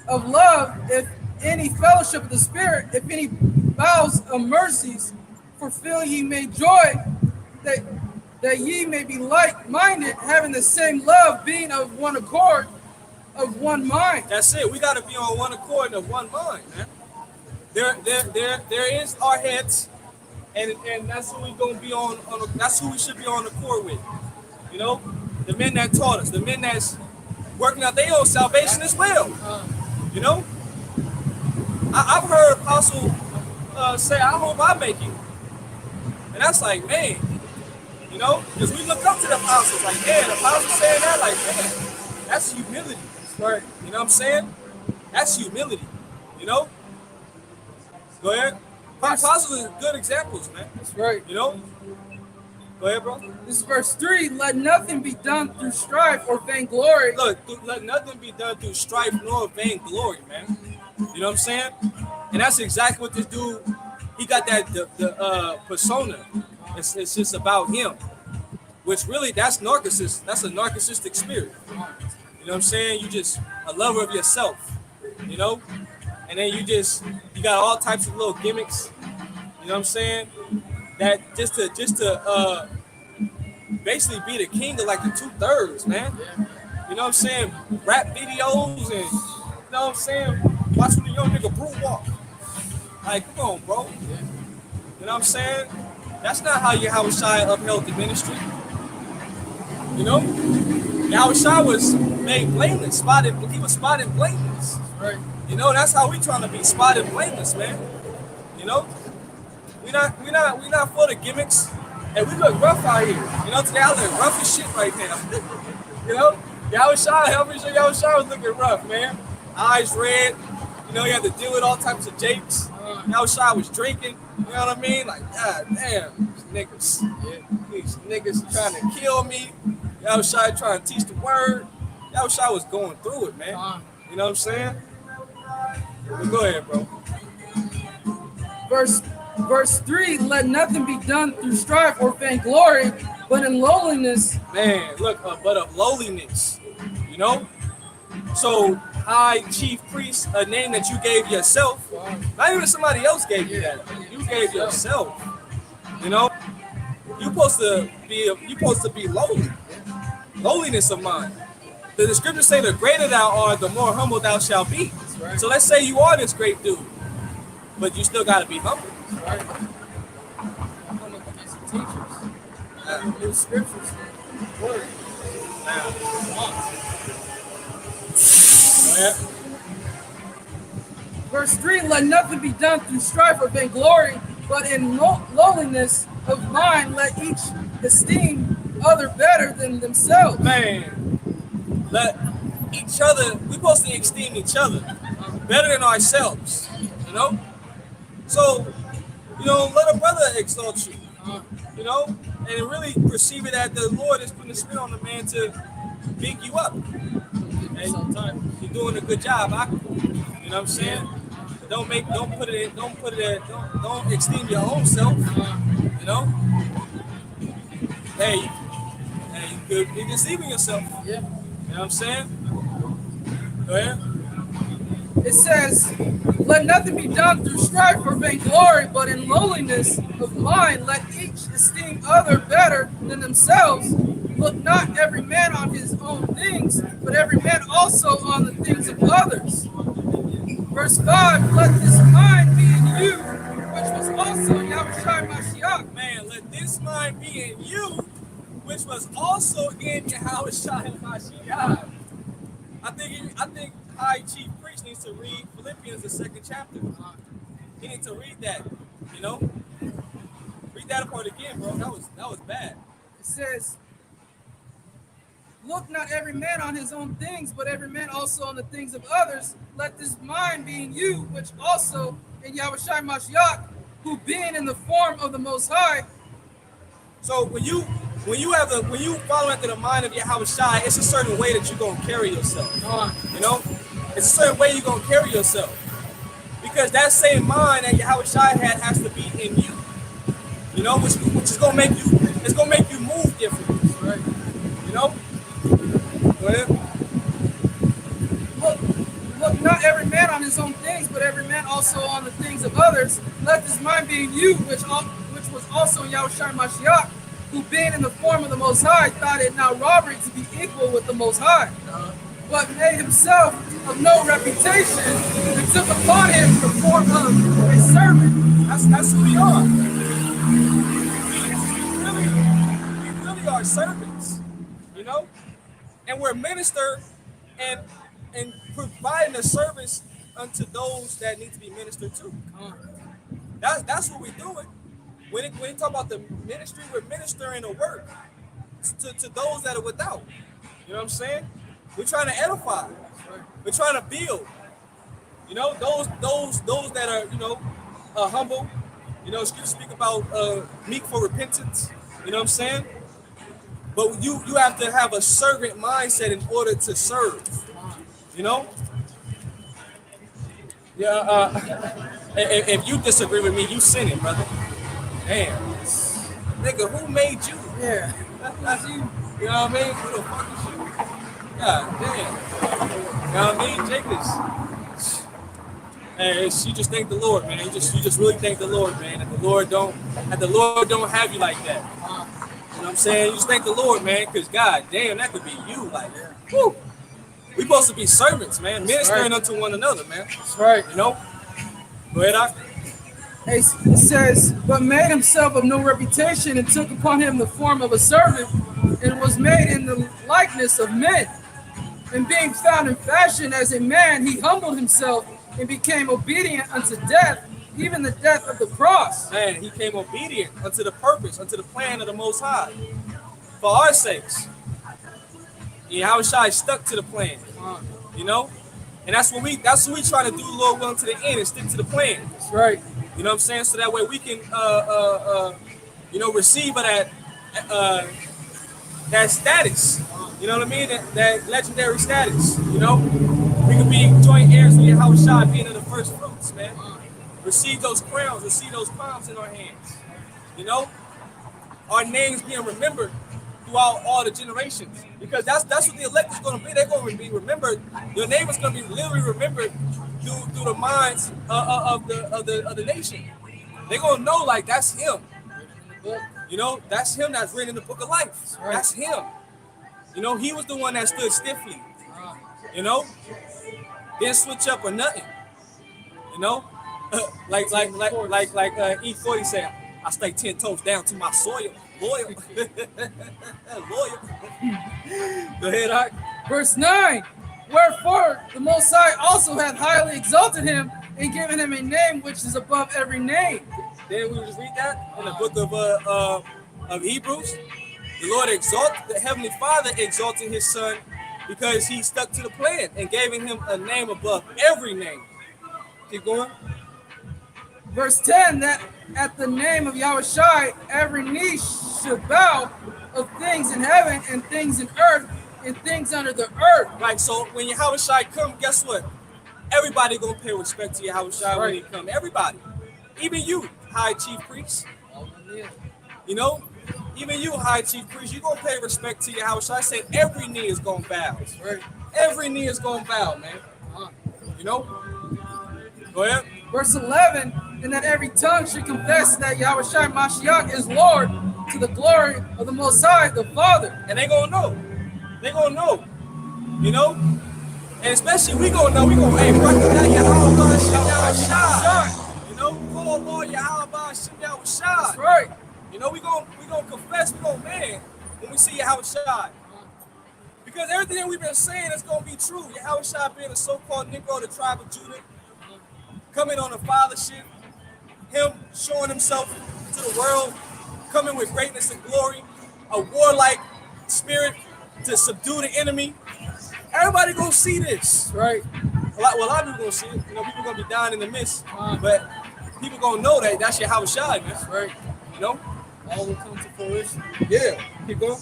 of love, if any fellowship of the Spirit, if any bowels of mercies, fulfill ye may joy, that ye may be like-minded, having the same love, being of one accord, of one mind. That's it. We got to be on one accord and of one mind, man. There is our heads, and that's who we gonna be on that's who we should be on the court with. You know, the men that taught us, the men that's working out their own salvation as well. You know, I've heard Apostle say, "I hope I make it," and that's like, man, you know, because we look up to the apostles, like, man, the apostles saying that, like, man, that's humility, Right. you know what I'm saying? That's humility, you know. Go ahead. Apostles are good examples, man. That's right. You know. Go ahead, bro. This is verse 3. Let nothing be done through strife or vainglory. Look, let nothing be done through strife nor vainglory, man. You know what I'm saying? And that's exactly what this dude, he got that the persona. It's just about him. Which really, that's narcissist. That's a narcissistic spirit. You know what I'm saying? You just a lover of yourself. You know? And then you got all types of little gimmicks. You know what I'm saying? That just to basically be the king of like the 2/3, man. You know what I'm saying? Rap videos and you know what I'm saying? Watching the young nigga brute walk. Like, come on, bro. You know what I'm saying? That's not how Yahawashi upheld the ministry. You know? Yahawashi was made blameless, he was spotted blameless. Right. You know, that's how we trying to be spotted blameless, man. You know? We not for the gimmicks. And we look rough out here. You know, today I look rough as shit right now. You know? Yahawashi was looking rough, man. Eyes red. You know, you had to deal with all types of japes. Yahawashi was drinking. You know what I mean? Like, god damn, these niggas. These niggas trying to kill me. Yahawashi trying to teach the word. Yahawashi was going through it, man. You know what I'm saying? But go ahead, bro. Verse 3, let nothing be done through strife or vainglory, but in lowliness. Man, look, but of lowliness, you know? So, high chief priest, a name that you gave yourself, not even somebody else gave you that. You gave yourself, you know? You're supposed to be lowly. Lowliness of mind. The scriptures say the greater thou art, the more humble thou shalt be. Right. So let's say you are this great dude, but you still got to be humble. Right. Come up against the teachers. New scriptures. Word. Verse 3, let nothing be done through strife or vainglory, but in lowliness of mind let each esteem other better than themselves. Man, let each other, we're supposed to esteem each other better than ourselves, you know? So, you know, let a brother exalt you, you know? And really perceive it that the Lord is putting a spirit on the man to big you up. And you're doing a good job, you know what I'm saying? Don't esteem your own self, you know? Hey, you could be deceiving yourself. Yeah. You know what I'm saying? Go ahead. It says, let nothing be done through strife or vainglory, but in lowliness of mind let each esteem other better than themselves. Look not every man on his own things, but every man also on the things of others. Verse 5, let this mind be in you, which was also in Yahawashi Mashiach. Man, let this mind be in you, which was also in Yahawashi Mashiach. I think High Chief Priest needs to read Philippians, the 2nd chapter. He needs to read that, you know? Read that part again, bro. That was bad. It says, look not every man on his own things, but every man also on the things of others. Let this mind be in you, which also in Yahawashi Mashiach, who being in the form of the Most High. So when you follow after the mind of Yahawashi, it's a certain way that you're gonna carry yourself. You know, it's a certain way you're gonna carry yourself, because that same mind that Yahawashi had has to be in you. You know, which is gonna make you. It's gonna make you move differently. Right. You know. Go ahead. Look not every man on his own things, but every man also on the things of others. Let this mind be in you, which was also in Yahawashi Mashiach, who being in the form of the Most High, thought it not robbery to be equal with the Most High, but made himself of no reputation, and took upon him the form of a servant. That's who we are. we really are servants, you know, and we're minister and providing a service unto those that need to be ministered to. That's what we're doing. When you talk about the ministry, we're ministering a work to those that are without. You know what I'm saying? We're trying to edify. We're trying to build. You know, those that are, you know, humble. You know, scripture speak about meek for repentance. You know what I'm saying? But you have to have a servant mindset in order to serve. You know? Yeah. If you disagree with me, you sinning, brother. Damn. Nigga, who made you? Yeah. That's you. You know what I mean? Who the fuck is you? God damn. You know what I mean? Jacobs. Hey, you just thank the Lord, man. You just really thank the Lord, man. That the Lord don't have you like that. You know what I'm saying? You just thank the Lord, man, because God damn, that could be you. Like, whew. We supposed to be servants, man, ministering unto one another, man. That's right. You know? Go ahead, Doc. It says, but made himself of no reputation and took upon him the form of a servant and was made in the likeness of men. And being found in fashion as a man, he humbled himself and became obedient unto death, even the death of the cross. Man, he came obedient unto the purpose, unto the plan of the Most High. For our sakes. Yahawashi stuck to the plan. You know? And that's what we try to do, Lord willing, to the end and stick to the plan. That's right. You know what I'm saying? So that way we can you know, receive of that status. You know what I mean? That legendary status. You know? We can be joint heirs with Yahawashi being of the first fruits, man. Receive those crowns, receive those palms in our hands. You know? Our names being remembered throughout all the generations. Because that's what the elect is going to be. They're going to be remembered. Your name is going to be literally remembered through the minds of the nation. They're going to know, like, that's him. You know, that's him that's written in the book of life. That's him. You know, he was the one that stood stiffly. You know, didn't switch up or nothing. You know, like E40 said, I stay 10 toes down to my soil. Loyal. Loyal. Go ahead, Doc. Verse 9, wherefore the Most High also hath highly exalted him and given him a name which is above every name. Then we just read that in the book of Hebrews. The Lord the Heavenly Father exalted his son because he stuck to the plan and gave him a name above every name. Keep going. Verse 10, that at the name of Yahawashi, every knee should bow of things in heaven and things in earth and things under the earth. Right, so when Yahawashi come, guess what? Everybody gonna pay respect to Yahawashi when he come. Everybody. Even you, high chief priest. You know? Even you, high chief priest, you're gonna pay respect to Yahawashi. I say every knee is gonna bow. Right. Every knee is gonna bow, man. You know? Go ahead. Verse 11, and that every tongue should confess that Yahawashi Mashiach is Lord to the glory of the Most High, the Father. And they gonna know. They gonna know. You know? And especially we gonna know. We gonna, hey, recognize Yahawashi. You know? Call Lord Yahawashi. That's right. You know, we gonna confess, we gonna man when we see Yahawashi. Because everything that we've been saying is gonna be true. Yahawashi being a so-called Negro of the tribe of Judah, coming on the fathership, him showing himself to the world, coming with greatness and glory, a warlike spirit to subdue the enemy. Everybody gonna see this. Right. A lot of people gonna see it. You know, people gonna be dying in the midst, but people gonna know that that's Yahawashi, man. Right. You know? All will come to fruition. Yeah. Keep going.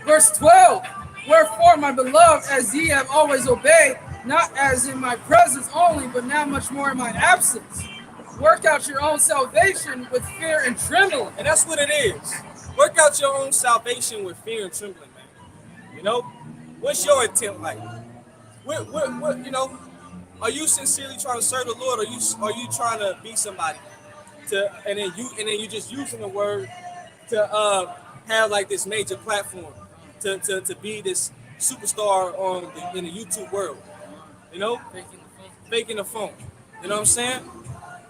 Verse 12, wherefore, my beloved, as ye have always obeyed, not as in my presence only, but now much more in my absence. Work out your own salvation with fear and trembling. And that's what it is. Work out your own salvation with fear and trembling, man. You know? What's your intent like? What you know, are you sincerely trying to serve the Lord, or are you trying to be somebody? And then you just using the word to have like this major platform to be this superstar in the YouTube world. You know? Faking the phone. You know what I'm saying?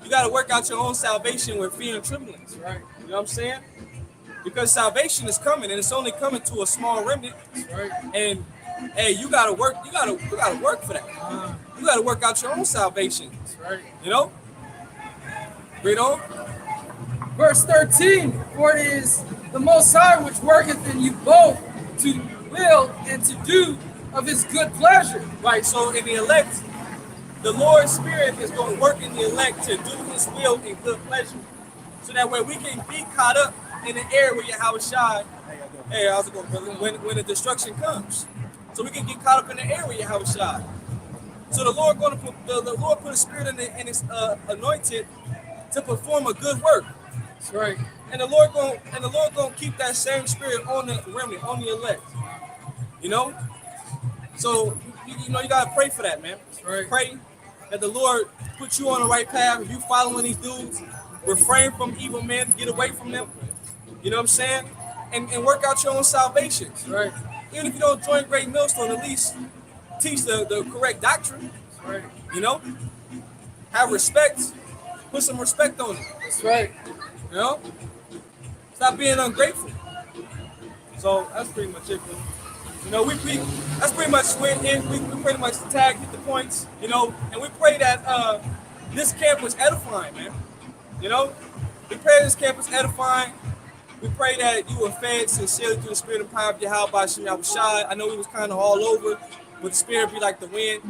You got to work out your own salvation with fear and trembling. That's right. You know what I'm saying? Because salvation is coming, and it's only coming to a small remnant. That's right. And hey, you gotta work. You gotta work for that. You gotta work out your own salvation. That's right. You know. Read on. Verse 13, for it is the Most High which worketh in you both to will and to do of his good pleasure. Right. So in the elect, the Lord's Spirit is going to work in the elect to do his will and good pleasure. So that way we can be caught up in the air with Yahawashi. Hey, how's it going, brother? When the destruction comes. So we can get caught up in the air with Yahawashi. So the Lord put a spirit in his anointed to perform a good work. That's right. And the Lord gonna keep that same spirit on the remnant, on the elect. You know? So you gotta pray for that, man. That's right. Pray that the Lord put you on the right path. If you following these dudes, refrain from evil men, get away from them. You know what I'm saying? And work out your own salvation. That's right. Even if you don't join Great Millstone, at least teach the correct doctrine. That's right. You know? Have respect. Put some respect on it. That's right. You know? Stop being ungrateful. So that's pretty much it, man. You know, that's pretty much went in. We pretty much hit the points, you know, and we pray that this camp was edifying, man. You know? We pray this camp was edifying. We pray that you were fed sincerely through the spirit and power of Yahawashi. I know we was kind of all over, but the spirit be like the wind.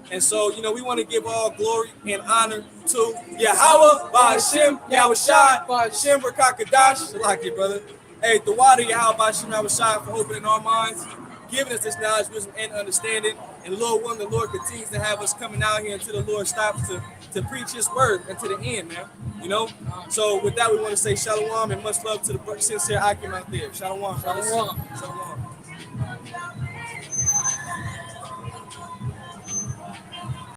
And so, you know, we want to give all glory and honor to Yahawashi, Yahawashi, Rakakadash. Like it, brother. Hey, the water Yahawashi for opening our minds, giving us this knowledge, wisdom, and understanding. And Lord willing, the Lord continues to have us coming out here until the Lord stops to preach his word until the end, man. You know? So with that, we want to say shalom and much love to the sincere Akim out there. Shalom. Shalom. Shalom.